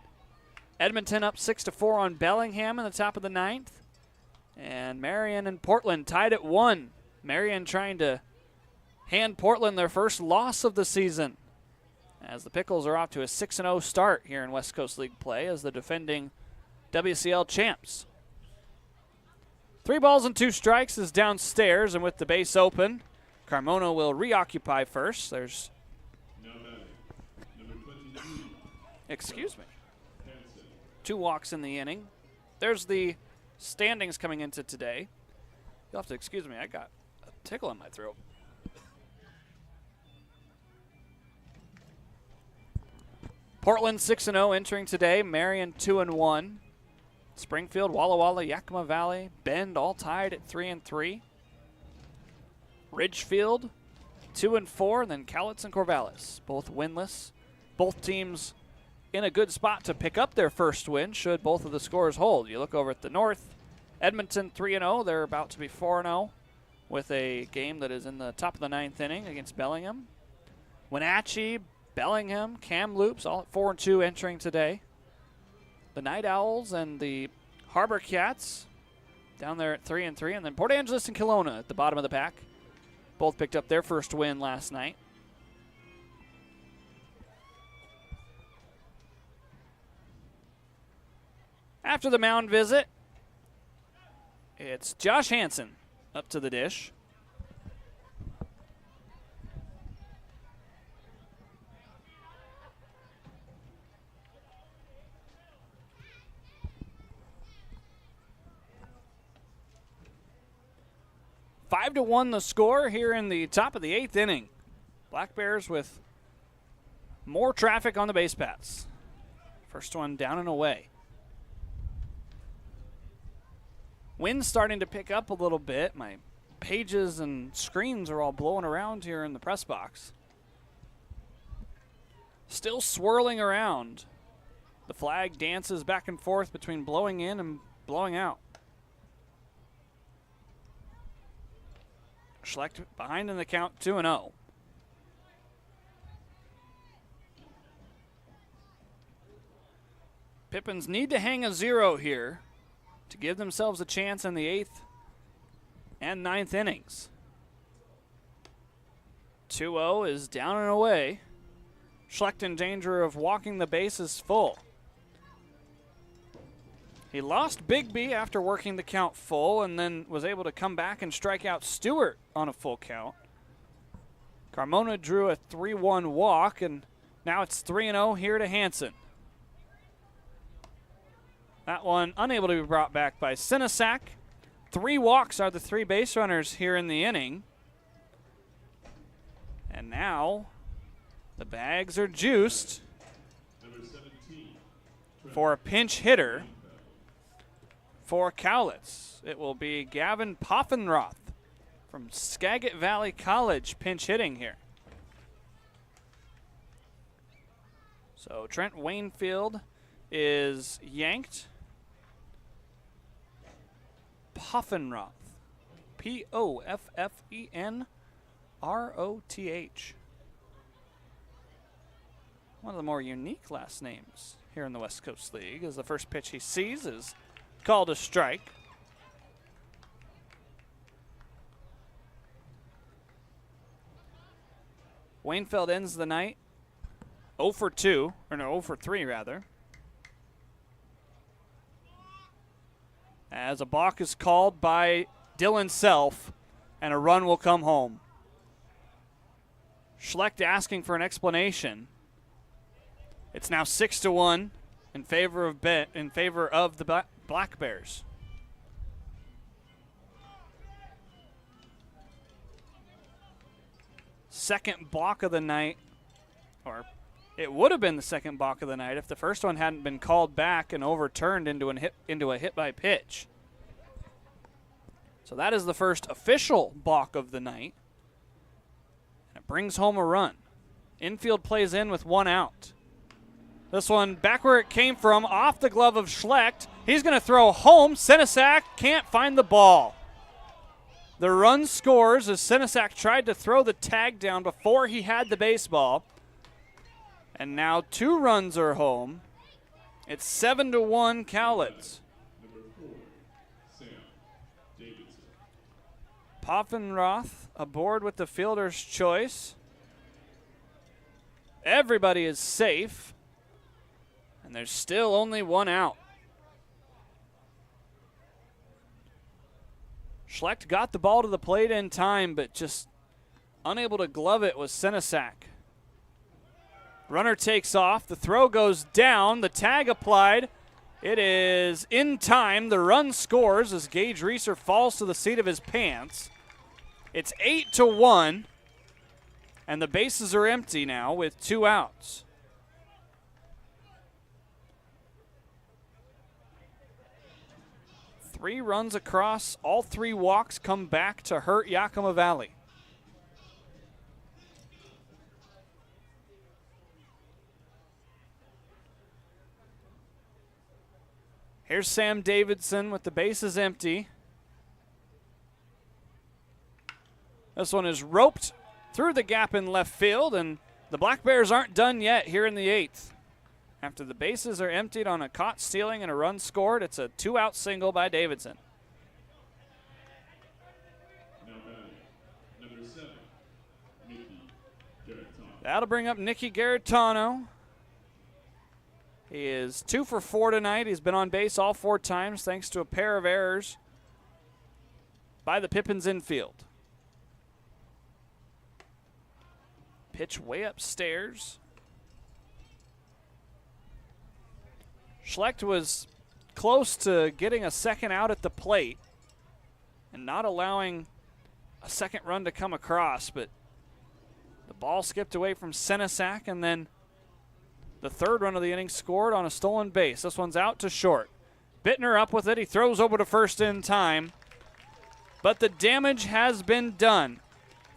Edmonton up 6-4 on Bellingham in the top of the 9th. And Marion and Portland tied at 1. Marion trying to hand Portland their first loss of the season, as the Pickles are off to a 6-0 start here in West Coast League play as the defending WCL champs. 3 balls and 2 strikes is downstairs, and with the base open, Carmona will reoccupy first. There's... Number 23. Excuse me. 2 walks in the inning. There's the standings coming into today. You'll have to excuse me, I got a tickle in my throat. Portland 6-0 entering today. Marion 2-1. Springfield, Walla Walla, Yakima Valley, Bend all tied at 3-3. Ridgefield 2-4. Then Cowlitz and Corvallis both winless. Both teams in a good spot to pick up their first win should both of the scores hold. You look over at the north, Edmonton 3-0. They're about to be 4-0 with a game that is in the top of the 9th inning against Bellingham. Wenatchee, Bellingham, Kamloops all at 4-2 entering today. The Night Owls and the Harbor Cats down there at 3-3. And then Port Angeles and Kelowna at the bottom of the pack. Both picked up their first win last night. After the mound visit, it's Josh Hansen up to the dish. Five to 1 the score here in the top of the 8th inning. Black Bears with more traffic on the base paths. First one down and away. Wind's starting to pick up a little bit. My pages and screens are all blowing around here in the press box. Still swirling around. The flag dances back and forth between blowing in and blowing out. Schlecht behind in the count, 2-0. Pippins need to hang a 0 here to give themselves a chance in the 8th and 9th innings. 2-0 is down and away. Schlecht in danger of walking the bases full. He lost Bigby after working the count full and then was able to come back and strike out Stewart on a full count. Carmona drew a 3-1 walk, and now it's 3-0 here to Hansen. That one unable to be brought back by Sinasak. 3 walks are the 3 base runners here in the inning. And now the bags are juiced for a pinch hitter for Cowlitz. It will be Gavin Poffenroth from Skagit Valley College pinch hitting here. So Trent Wainfield is yanked. Poffenroth. Poffenroth. One of the more unique last names here in the West Coast League, as the first pitch he sees is called a strike. Wainfield ends the night 0 for 2, or no, 0 for 3 rather. As a balk is called by Dylan Self, and a run will come home. Schlecht asking for an explanation. It's now 6-1 in favor of the Black Bears. Second balk of the night, or it would have been the second balk of the night if the first one hadn't been called back and overturned into a hit by pitch. So that is the first official balk of the night. And it brings home a run. Infield plays in with 1 out. This one back where it came from, off the glove of Schlecht. He's going to throw home. Sinasak can't find the ball. The run scores as Sinasak tried to throw the tag down before he had the baseball. And now 2 runs are home. It's 7-1 Cowlitz. Poffenroth aboard with the fielder's choice. Everybody is safe. And there's still only 1 out. Schlecht got the ball to the plate in time, but just unable to glove it was Sinasak. Runner takes off. The throw goes down. The tag applied. It is in time. The run scores as Gage Reeser falls to the seat of his pants. It's 8-1, and the bases are empty now with 2 outs. Three runs across. All 3 walks come back to hurt Yakima Valley. Here's Sam Davidson with the bases empty. This one is roped through the gap in left field, and the Black Bears aren't done yet here in the 8th. After the bases are emptied on a caught stealing and a run scored, it's a 2-out single by Davidson. Now batting, number 7, Nicky Garetano. That'll bring up Nicky Garetano. He is 2 for 4 tonight. He's been on base all 4 times thanks to a pair of errors by the Pippins infield. Pitch way upstairs. Schlecht was close to getting a second out at the plate and not allowing a second run to come across, but the ball skipped away from Sinasak, and then the third run of the inning scored on a stolen base. This one's out to short. Bittner up with it. He throws over to first in time, but the damage has been done.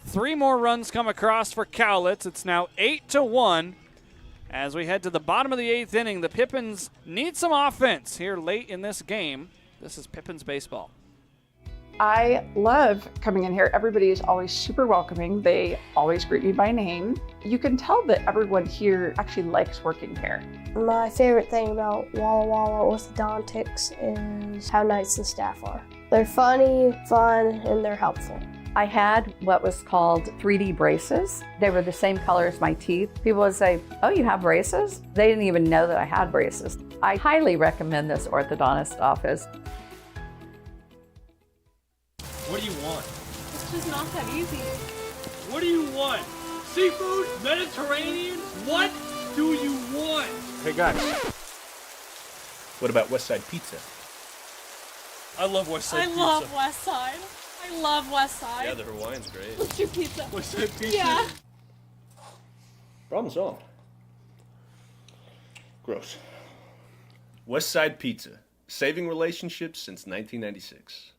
3 more runs come across for Cowlitz. It's now 8-1. As we head to the bottom of the 8th inning, the Pippins need some offense here late in this game. This is Pippins baseball. I love coming in here. Everybody is always super welcoming. They always greet me by name. You can tell that everyone here actually likes working here. My favorite thing about Walla Walla orthodontics is how nice the staff are. They're funny, fun, and they're helpful. I had what was called 3D braces. They were the same color as my teeth. People would say, oh, you have braces? They didn't even know that I had braces. I highly recommend this orthodontist office. What do you want? It's just not that easy. What do you want? Seafood? Mediterranean? What do you want? Hey guys, what about West Side Pizza? I love West Side Pizza. I love West Side. I love West Side. Yeah, the Hawaiian's great. What's your pizza? West Side Pizza? Yeah. Problem solved. Gross. West Side Pizza, saving relationships since 1996.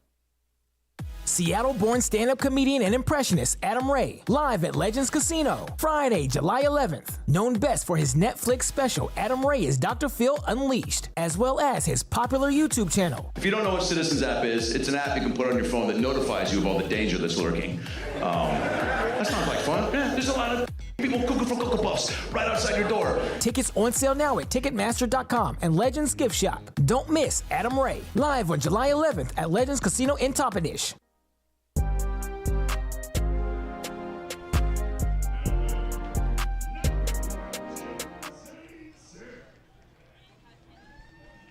Seattle-born stand-up comedian and impressionist Adam Ray, live at Legends Casino, Friday, July 11th. Known best for his Netflix special, Adam Ray is Dr. Phil Unleashed, as well as his popular YouTube channel. If you don't know what Citizens app is, it's an app you can put on your phone that notifies you of all the danger that's lurking. That sounds like fun. Yeah, there's a lot of people cooking for Cocoa Puffs right outside your door. Tickets on sale now at Ticketmaster.com and Legends Gift Shop. Don't miss Adam Ray, live on July 11th at Legends Casino in Toppenish.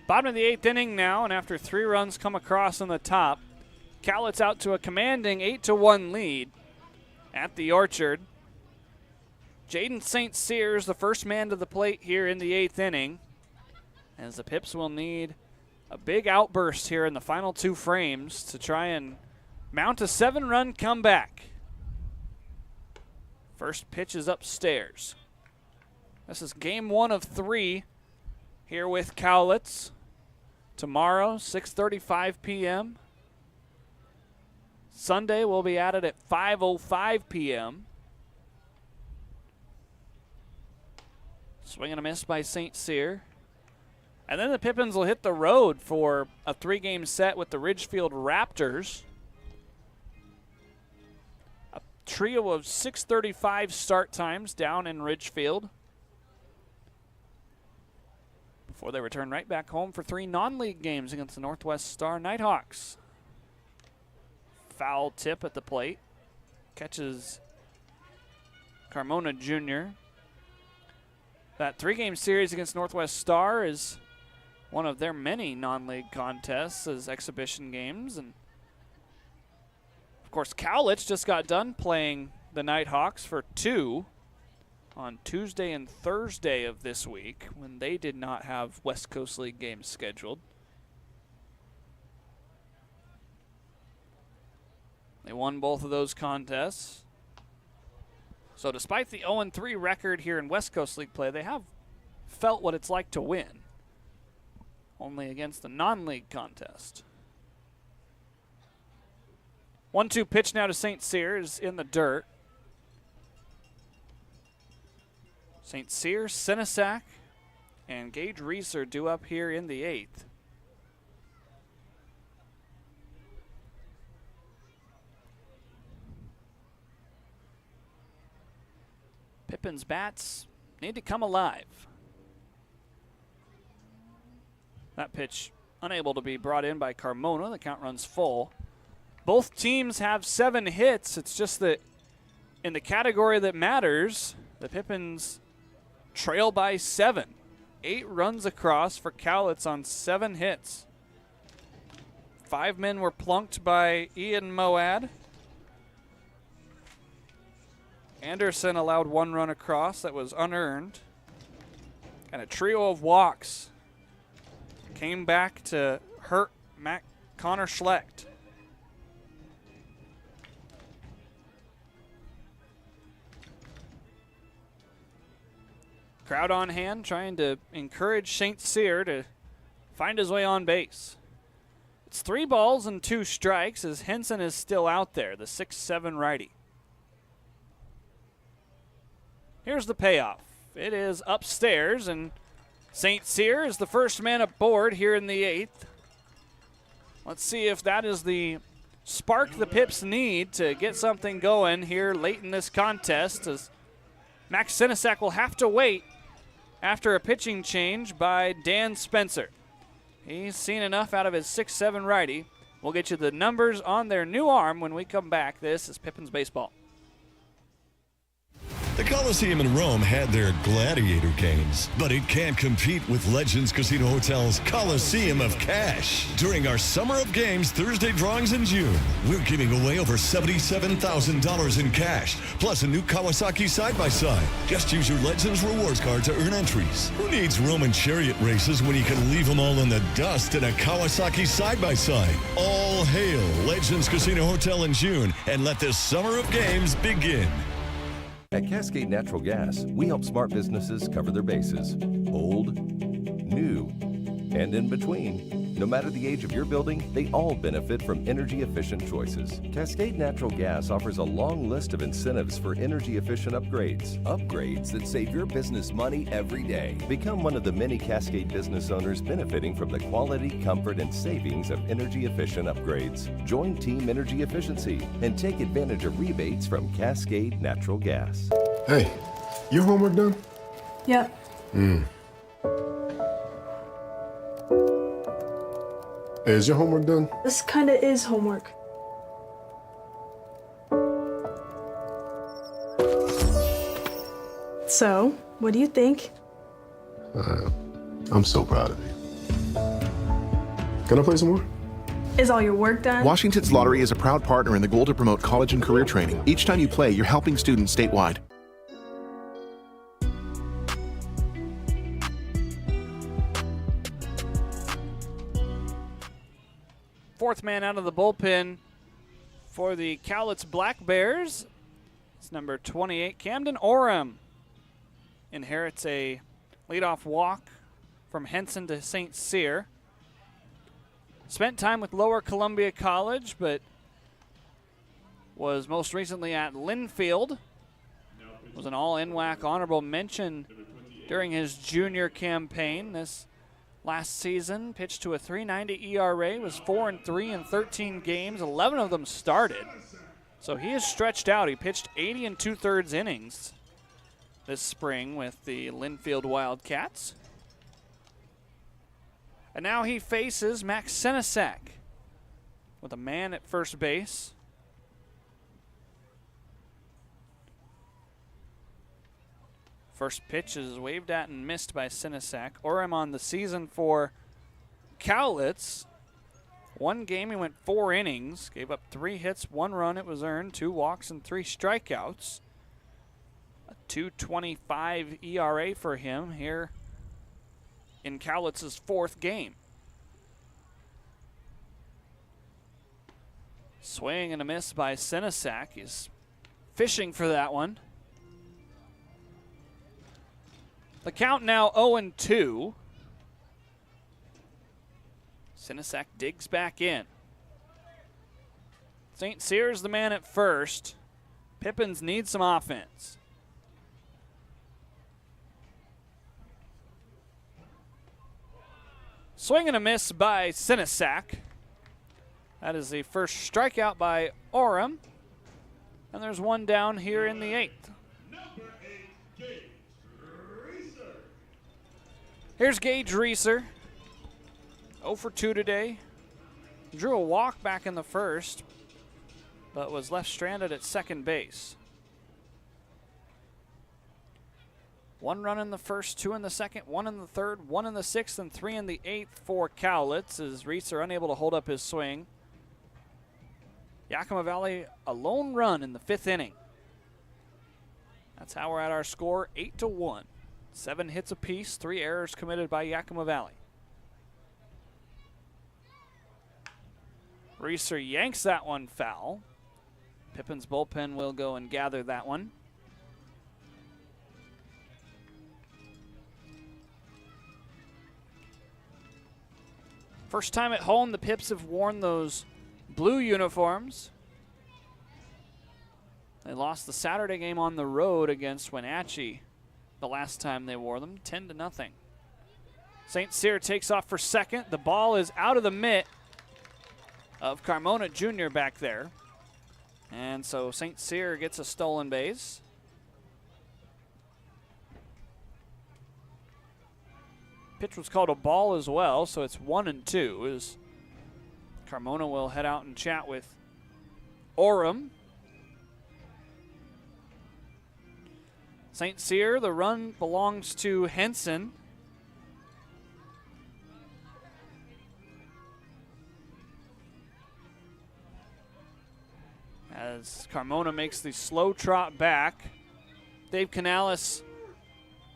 Bottom of the 8th inning now, and after 3 runs come across in the top, Cowlitz out to a commanding 8-1 lead at the Orchard. Jaden St. Cyr's the first man to the plate here in the 8th inning, as the Pips will need a big outburst here in the final 2 frames to try and mount a 7-run comeback. First pitch is upstairs. This is game 1 of 3 here with Cowlitz. Tomorrow, 6:35 p.m. Sunday, we'll be at it at 5:05 p.m. Swing and a miss by St. Cyr. And then the Pippins will hit the road for a 3-game set with the Ridgefield Raptors. A trio of 6:35 start times down in Ridgefield, before they return right back home for 3 non-league games against the Northwest Star Nighthawks. Foul tip at the plate. Catches Carmona Jr. That 3-game series against Northwest Star is one of their many non-league contests as exhibition games. And of course, Cowlitz just got done playing the Nighthawks for 2 on Tuesday and Thursday of this week when they did not have West Coast League games scheduled. They won both of those contests. So despite the 0-3 record here in West Coast League play, they have felt what it's like to win, only against the non-league contest. 1-2 pitch now to St. Cyr is in the dirt. St. Cyr, Senesac, and Gage Reese are due up here in the 8th. Pippins' bats need to come alive. That pitch unable to be brought in by Carmona. The count runs full. Both teams have 7 hits. It's just that in the category that matters, the Pippins trail by 7. 8 runs across for Cowlitz on 7 hits. 5 men were plunked by Ian Moad. Anderson allowed 1 run across that was unearned. And a trio of walks came back to hurt Connor Schlecht. Crowd on hand trying to encourage St. Cyr to find his way on base. It's 3 balls and 2 strikes as Henson is still out there, the 6'7" righty. Here's the payoff. It is upstairs, and St. Cyr is the first man aboard here in the 8th. Let's see if that is the spark the Pips need to get something going here late in this contest, as Max Sinisak will have to wait after a pitching change by Dan Spencer. He's seen enough out of his 6'7" righty. We'll get you the numbers on their new arm when we come back. This is Pippins Baseball. The Coliseum in Rome had their gladiator games, but it can't compete with Legends Casino Hotel's Coliseum of Cash. During our Summer of Games Thursday drawings in June, we're giving away over $77,000 in cash, plus a new Kawasaki side-by-side. Just use your Legends Rewards card to earn entries. Who needs Roman chariot races when you can leave them all in the dust in a Kawasaki side-by-side? All hail Legends Casino Hotel in June, and let this Summer of Games begin. At Cascade Natural Gas, we help smart businesses cover their bases. Old, new, and in between. No matter the age of your building, they all benefit from energy-efficient choices. Cascade Natural Gas offers a long list of incentives for energy-efficient upgrades. Upgrades that save your business money every day. Become one of the many Cascade business owners benefiting from the quality, comfort, and savings of energy-efficient upgrades. Join Team Energy Efficiency and take advantage of rebates from Cascade Natural Gas. Hey, your homework done? Yep. Hey, is your homework done? This kinda is homework. So, what do you think? I'm so proud of you. Can I play some more? Is all your work done? Washington's Lottery is a proud partner in the goal to promote college and career training. Each time you play, you're helping students statewide. Fourth man out of the bullpen for the Cowlitz Black Bears. It's number 28, Camden Orem. Inherits a leadoff walk from Henson to St. Cyr. Spent time with Lower Columbia College, but was most recently at Linfield. Was an all-NWAC honorable mention during his junior campaign. This last season pitched to a .390 ERA, was 4-3 in 13 games, 11 of them started. So he is stretched out. He pitched 80 2/3 innings this spring with the Linfield Wildcats. And now he faces Max Sinisak with a man at first base. First pitch is waved at and missed by Sinisak. Orem on the season for Cowlitz. One game he went 4 innings, gave up 3 hits, 1 run it was earned, 2 walks and 3 strikeouts. A .225 ERA for him here in Cowlitz's 4th game. Swing and a miss by Sinisak. He's fishing for that one. The count now 0-2. Sinisak digs back in. St. Cyr's the man at first. Pippins needs some offense. Swing and a miss by Sinisak. That is the first strikeout by Orem. And there's one down here in the 8th. Here's Gage Reeser. 0 for 2 today. Drew a walk back in the first, but was left stranded at second base. 1 run in the first, 2 in the second, 1 in the third, 1 in the 6th, and 3 in the 8th for Cowlitz, as Reeser unable to hold up his swing. Yakima Valley a lone run in the 5th inning. That's how we're at our score, 8-1. 7 hits apiece, 3 errors committed by Yakima Valley. Reeser yanks that one foul. Pippins bullpen will go and gather that one. First time at home, the Pips have worn those blue uniforms. They lost the Saturday game on the road against Wenatchee the last time they wore them, 10-0. St. Cyr takes off for second. The ball is out of the mitt of Carmona Jr. back there. And so St. Cyr gets a stolen base. Pitch was called a ball as well, so it's 1-2 as Carmona will head out and chat with Orem. St. Cyr, the run belongs to Henson. As Carmona makes the slow trot back. Dave Canales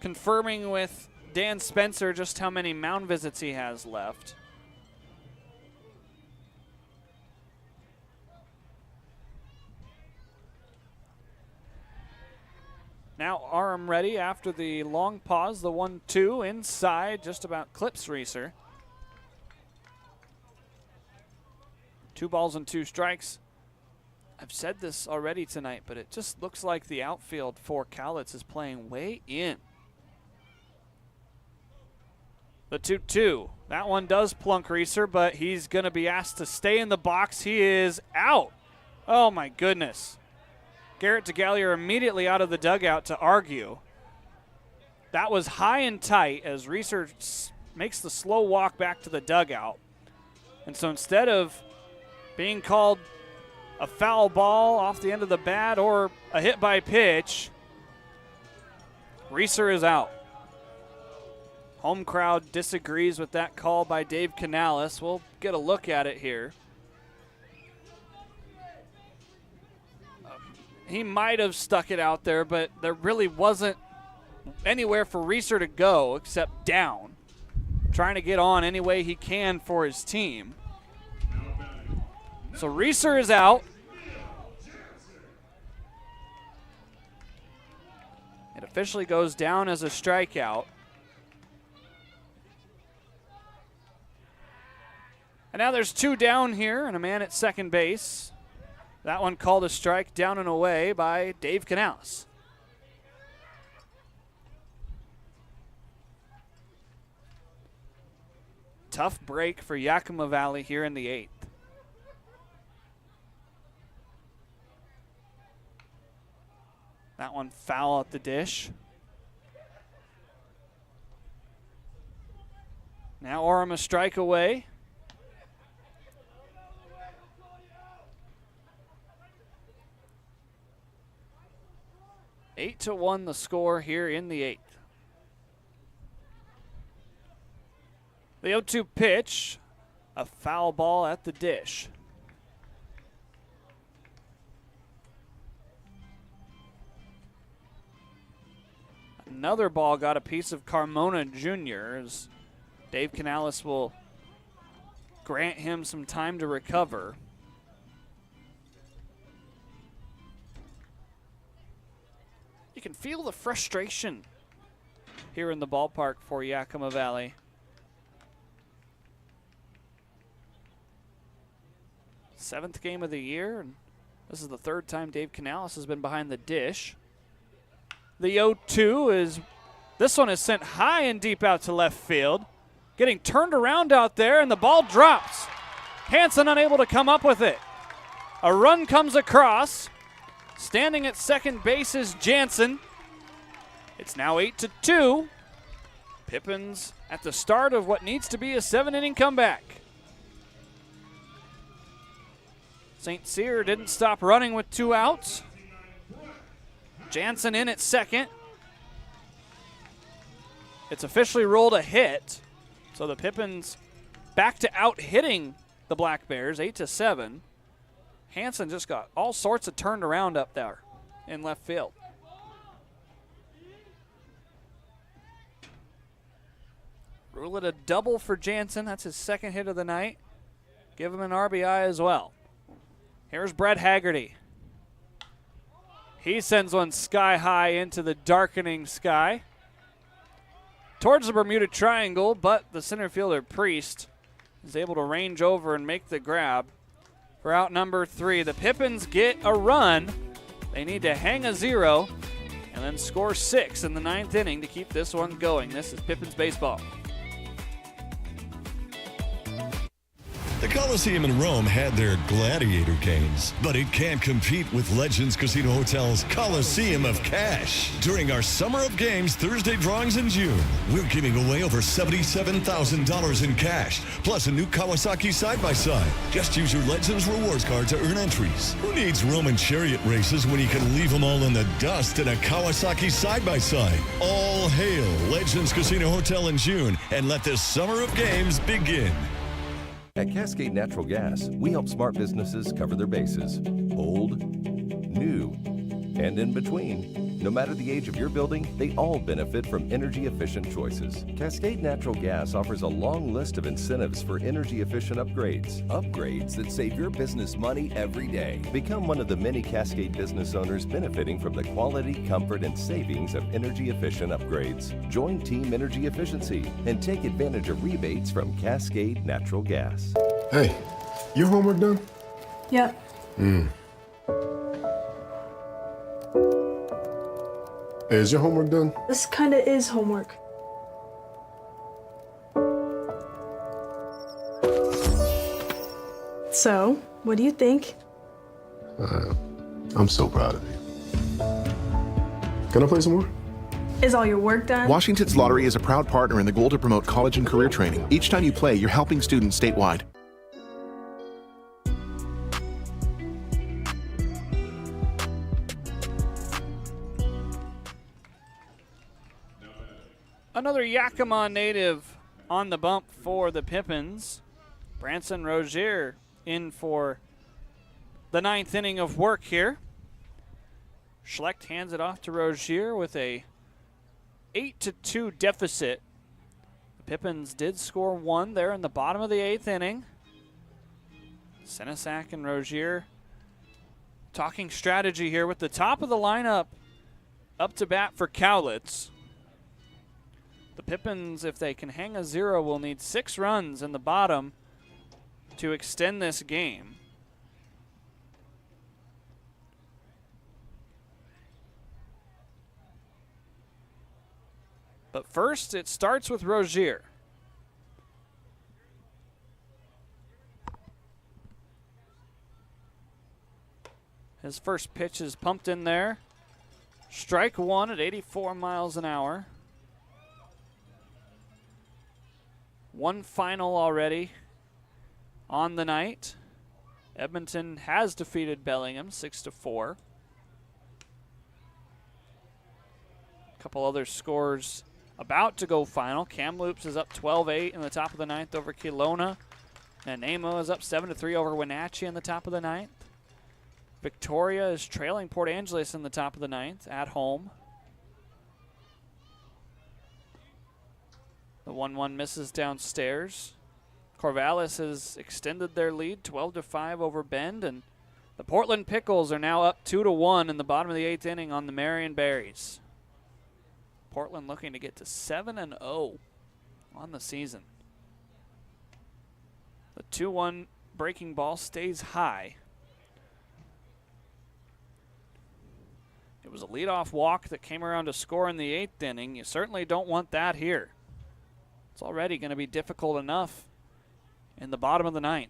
confirming with Dan Spencer just how many mound visits he has left. Now Aram ready after the long pause, the 1-2 inside, just about clips Reeser. 2 balls and 2 strikes. I've said this already tonight, but it just looks like the outfield for Cowlitz is playing way in. The 2-2. That one does plunk Reeser, but he's going to be asked to stay in the box. He is out. Oh, my goodness. Garrett DeGallier immediately out of the dugout to argue. That was high and tight as Reeser makes the slow walk back to the dugout. And so instead of being called a foul ball off the end of the bat or a hit by pitch, Reeser is out. Home crowd disagrees with that call by Dave Canales. We'll get a look at it here. He might have stuck it out there, but there really wasn't anywhere for Reeser to go except down. Trying to get on any way he can for his team. So Reeser is out. It officially goes down as a strikeout. And now there's 2 down here and a man at second base. That one called a strike, down and away by Dave Canales. Tough break for Yakima Valley here in the 8th. That one foul at the dish. Now Orem a strike away. Eight to 1 the score here in the 8th. The 0-2 pitch, a foul ball at the dish. Another ball got a piece of Carmona Jr. as Dave Canales will grant him some time to recover. You can feel the frustration here in the ballpark for Yakima Valley. Seventh game of the year, and this is the 3rd time Dave Canales has been behind the dish. The 0-2 is, this one is sent high and deep out to left field. Getting turned around out there, and the ball drops. Hanson unable to come up with it. A run comes across. Standing at second base is Jansen. It's now 8-2. Pippins at the start of what needs to be a 7-inning comeback. St. Cyr didn't stop running with 2 outs. Jansen in at second. It's officially ruled a hit. So the Pippins back to out hitting the Black Bears, 8-7. Hanson just got all sorts of turned around up there in left field. Rule it a double for Jansen. That's his 2nd hit of the night. Give him an RBI as well. Here's Brett Haggerty. He sends one sky high into the darkening sky. Towards the Bermuda Triangle, but the center fielder Priest is able to range over and make the grab. For out number 3, the Pippins get a run. They need to hang a 0 and then score 6 in the 9th inning to keep this one going. This is Pippins baseball. The Coliseum in Rome had their gladiator games, but it can't compete with Legends Casino Hotel's Coliseum of Cash. During our Summer of Games Thursday drawings in June, we're giving away over $77,000 in cash, plus a new Kawasaki side-by-side. Just use your Legends Rewards card to earn entries. Who needs Roman chariot races when you can leave them all in the dust in a Kawasaki side-by-side? All hail Legends Casino Hotel in June, and let this Summer of Games begin. At Cascade Natural Gas, we help smart businesses cover their bases. Old, new, and in between. No matter the age of your building, they all benefit from energy-efficient choices. Cascade Natural Gas offers a long list of incentives for energy-efficient upgrades. Upgrades that save your business money every day. Become one of the many Cascade business owners benefiting from the quality, comfort, and savings of energy-efficient upgrades. Join Team Energy Efficiency and take advantage of rebates from Cascade Natural Gas. Hey, your homework done? Yep. Hey, is your homework done? This kinda is homework. So, what do you think? I'm so proud of you. Can I play some more? Is all your work done? Washington's Lottery is a proud partner in the goal to promote college and career training. Each time you play, you're helping students statewide. Another Yakima native on the bump for the Pippins. Branson Rozier in for the 9th inning of work here. Schlecht hands it off to Rozier with a 8-2 deficit. The Pippins did score 1 there in the bottom of the 8th inning. Senesac and Rozier talking strategy here with the top of the lineup up to bat for Cowlitz. The Pippins, if they can hang a 0, will need 6 runs in the bottom to extend this game. But first, it starts with Rozier. His first pitch is pumped in there. Strike 1 at 84 miles an hour. 1 final already on the night. Edmonton has defeated Bellingham 6-4. A couple other scores about to go final. Kamloops is up 12-8 in the top of the 9th over Kelowna. And Nemo is up 7-3 over Wenatchee in the top of the 9th. Victoria is trailing Port Angeles in the top of the 9th at home. The 1-1 misses downstairs. Corvallis has extended their lead 12-5 over Bend, and the Portland Pickles are now up 2-1 in the bottom of the 8th inning on the Marion Berries. Portland looking to get to 7-0 on the season. The 2-1 breaking ball stays high. It was a leadoff walk that came around to score in the 8th inning. You certainly don't want that here. It's already going to be difficult enough in the bottom of the 9th.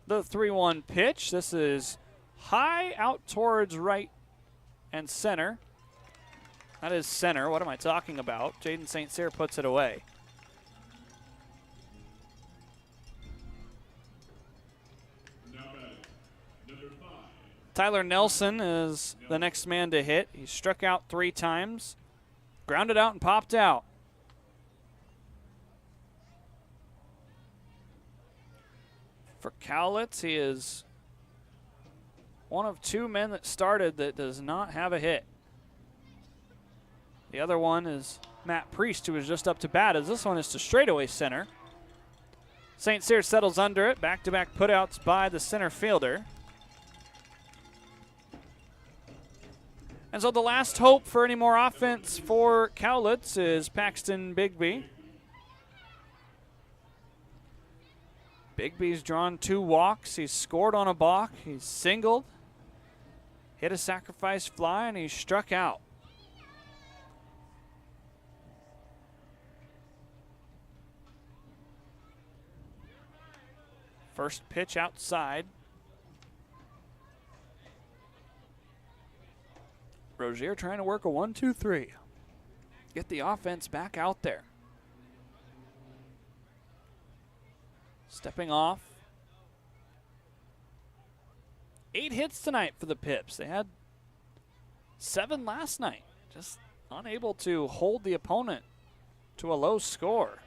The 3-1 pitch. This is high out towards right and center. That is center. What am I talking about? Jaden St. Cyr puts it away. Tyler Nelson is the next man to hit. He struck out 3 times, grounded out and popped out. For Cowlitz, he is one of 2 men that started that does not have a hit. The other one is Matt Priest, who is just up to bat, as this one is to straightaway center. St. Cyr settles under it. Back-to-back putouts by the center fielder. And so the last hope for any more offense for Cowlitz is Paxton Bigby. Bigby's drawn 2 walks. He's scored on a balk. He's singled, hit a sacrifice fly, and he's struck out. First pitch outside. Rozier trying to work a 1-2-3. Get the offense back out there. Stepping off. 8 hits tonight for the Pips. They had 7 last night. Just unable to hold the opponent to a low score.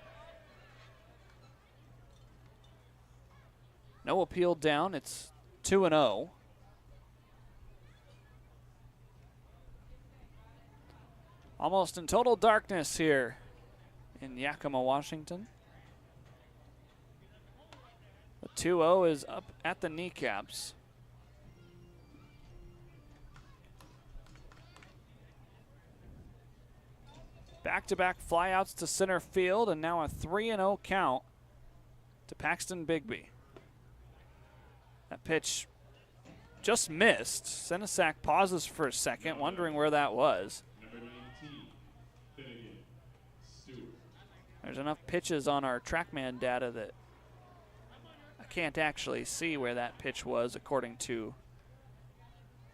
No appeal down. It's 2-0. Almost in total darkness here in Yakima, Washington. The 2-0 is up at the kneecaps. Back-to-back flyouts to center field, and now a 3-0 count to Paxton Bigby. That pitch just missed. Senesac pauses for a second, wondering where that was. There's enough pitches on our TrackMan data that I can't actually see where that pitch was according to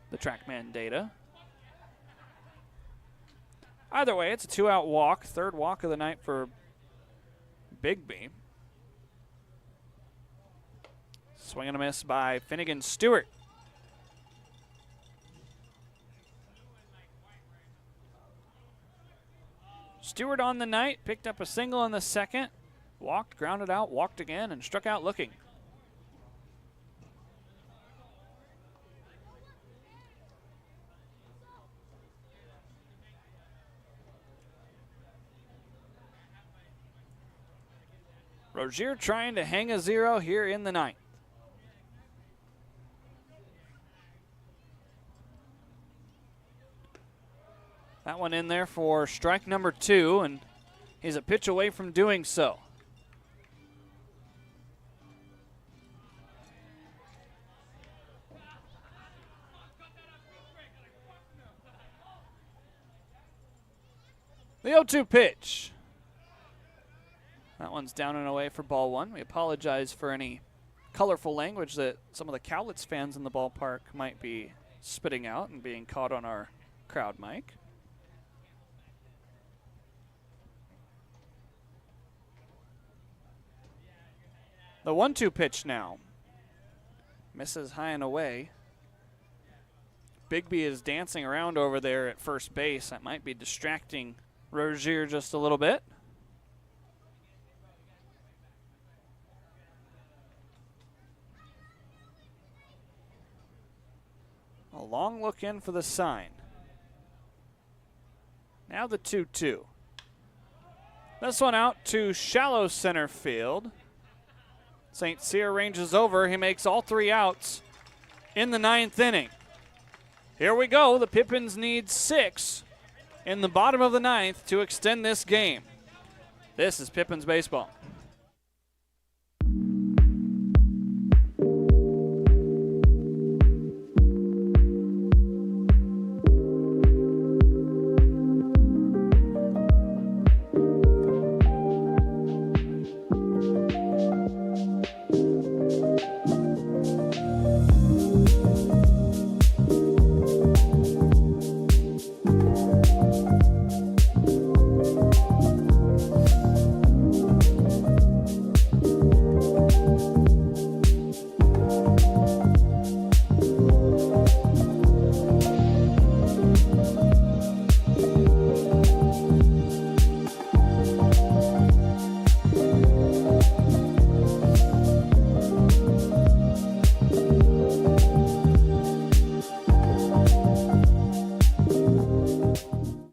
the TrackMan data. Either way, it's a 2-out walk, 3rd walk of the night for Bigby. Swing and a miss by Finnegan Stewart. Stewart on the night, picked up a single in the second, walked, grounded out, walked again, and struck out looking. Rozier trying to hang a 0 here in the ninth. That one in there for strike number 2, and he's a pitch away from doing so. The 0-2 pitch. That one's down and away for ball 1. We apologize for any colorful language that some of the Cowlitz fans in the ballpark might be spitting out and being caught on our crowd mic. The 1-2 pitch now. Misses high and away. Bigby is dancing around over there at first base. That might be distracting Rozier just a little bit. A long look in for the sign. Now the 2-2. This one out to shallow center field. St. Cyr ranges over. He makes all 3 outs in the 9th inning. Here we go. The Pippins need 6 in the bottom of the 9th to extend this game. This is Pippins baseball.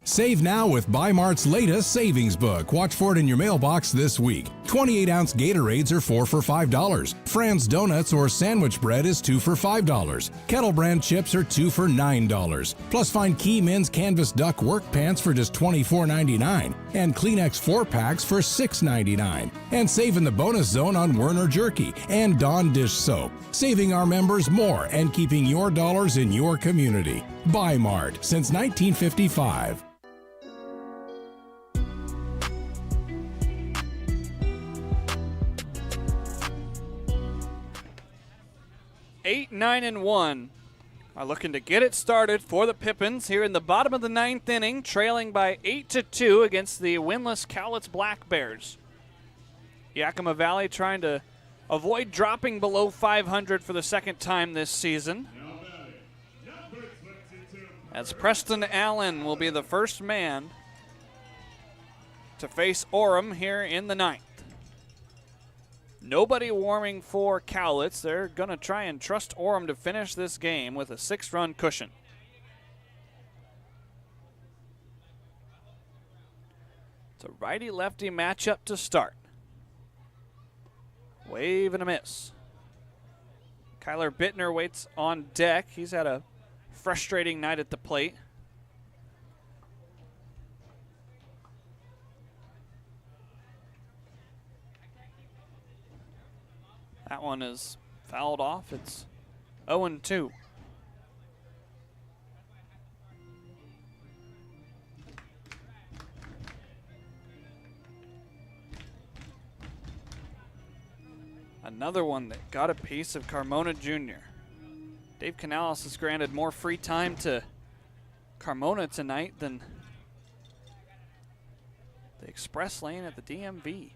Save now with Bi-Mart's latest savings book. Watch for it in your mailbox this week. 28-ounce Gatorades are 4 for $5. Fran's Donuts or sandwich bread is 2 for $5. Kettle Brand chips are 2 for $9. Plus find Key Men's Canvas Duck work pants for just $24.99 and Kleenex 4-packs for $6.99. And save in the bonus zone on Werner Jerky and Dawn Dish Soap. Saving our members more and keeping your dollars in your community. Bi-Mart since 1955. 9-1 are looking to get it started for the Pippins here in the bottom of the 9th inning, trailing by 8-2 against the winless Cowlitz Black Bears. Yakima Valley trying to avoid dropping below 500 for the second time this season, as Preston Allen will be the first man to face Orem here in the 9th. Nobody warming for Cowlitz. They're going to try and trust Orem to finish this game with a 6-run cushion. It's a righty-lefty matchup to start. Wave and a miss. Kyler Bittner waits on deck. He's had a frustrating night at the plate. That one is fouled off. It's 0-2. Another one that got a piece of Carmona Jr. Dave Canales has granted more free time to Carmona tonight than the express lane at the DMV.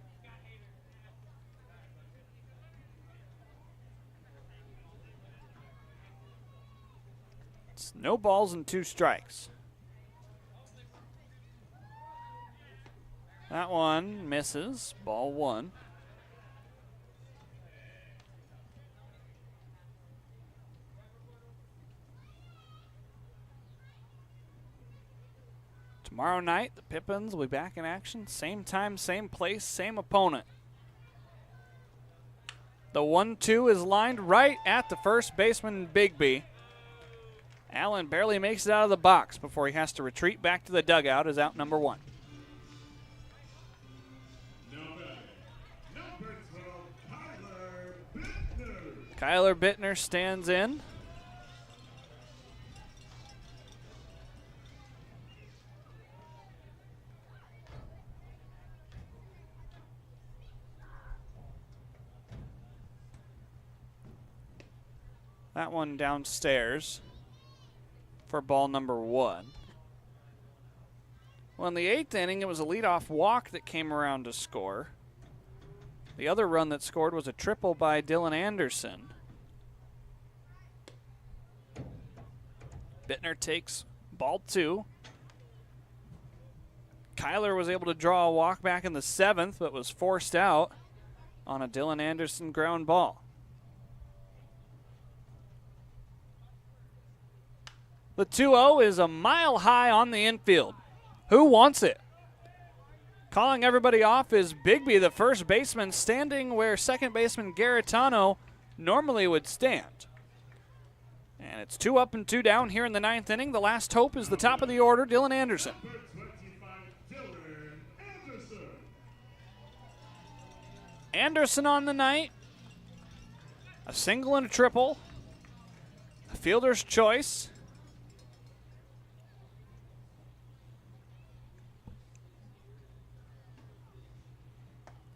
It's no balls and 2 strikes. That one misses. Ball 1. Tomorrow night, the Pippins will be back in action. Same time, same place, same opponent. The 1-2 is lined right at the first baseman, Bigby. Allen barely makes it out of the box before he has to retreat back to the dugout as out number 1. Kyler Bittner stands in. That one downstairs for ball number 1. Well, in the 8th inning, it was a leadoff walk that came around to score. The other run that scored was a triple by Dylan Anderson. Bittner takes ball 2. Kyler was able to draw a walk back in the 7th, but was forced out on a Dylan Anderson ground ball. The 2-0 is a mile high on the infield. Who wants it? Calling everybody off is Bigby, the first baseman, standing where second baseman Garitano normally would stand. And it's 2 up and 2 down here in the 9th inning. The last hope is the top of the order, Dylan Anderson. Anderson on the night. A single and a triple. A fielder's choice.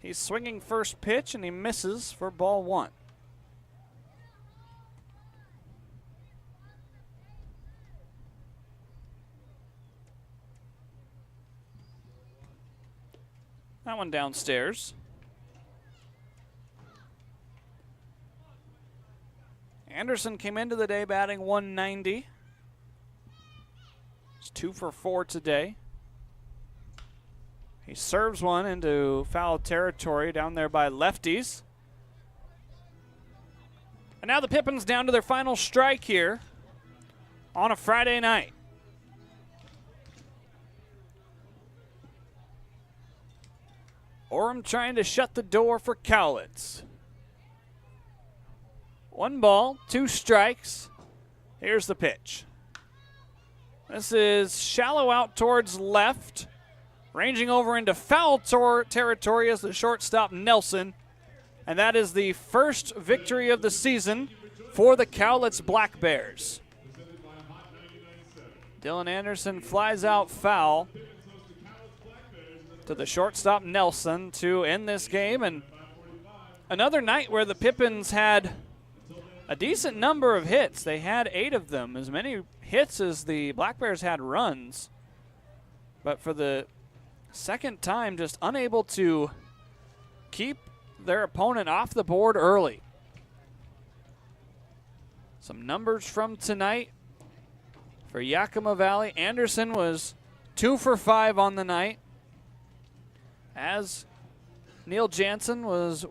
He's swinging first pitch, and he misses for ball 1. That one downstairs. Anderson came into the day batting 190. He's 2 for 4 today. He serves one into foul territory down there by lefties. And now the Pippins down to their final strike here on a Friday night. Orem trying to shut the door for Cowlitz. 1 ball, 2 strikes. Here's the pitch. This is shallow out towards left. Ranging over into foul territory as the shortstop Nelson. And that is the first victory of the season for the Cowlitz Black Bears. Dylan Anderson flies out foul to the shortstop Nelson to end this game. And another night where the Pippins had a decent number of hits. They had 8 of them, as many hits as the Black Bears had runs. But for the second time, just unable to keep their opponent off the board early. Some numbers from tonight for Yakima Valley. Anderson was 2 for 5 on the night, as Neil Jansen was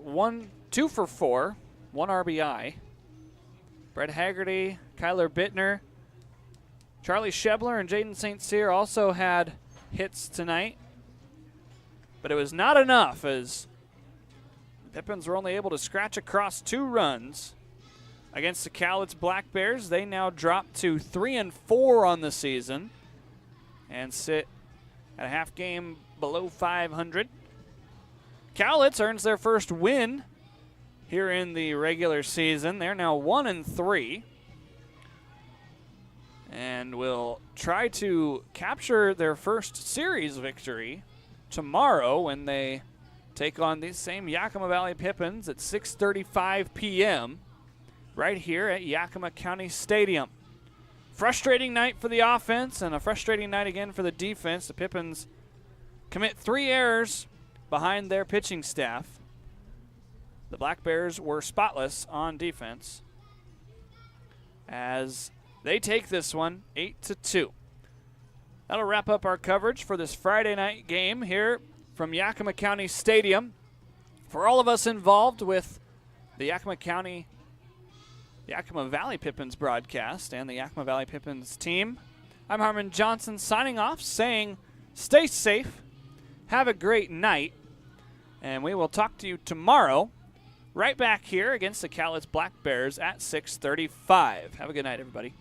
2 for 4, 1 RBI. Brett Haggerty, Kyler Bittner, Charlie Shebler, and Jaden St. Cyr also had hits tonight. But it was not enough, as Pippins were only able to scratch across 2 runs against the Cowlitz Black Bears. They now drop to 3-4 on the season and sit at a half game below 500. Cowlitz earns their first win here in the regular season. They're now 1-3 and will try to capture their first series victory tomorrow when they take on these same Yakima Valley Pippins at 6:35 p.m. right here at Yakima County Stadium. Frustrating night for the offense and a frustrating night again for the defense. The Pippins commit 3 errors behind their pitching staff. The Black Bears were spotless on defense as they take this one 8-2. That'll wrap up our coverage for this Friday night game here from Yakima County Stadium. For all of us involved with the Yakima Valley Pippins broadcast and the Yakima Valley Pippins team, I'm Harmon Johnson signing off, saying stay safe, have a great night, and we will talk to you tomorrow right back here against the Cowlitz Black Bears at 6:35. Have a good night, everybody.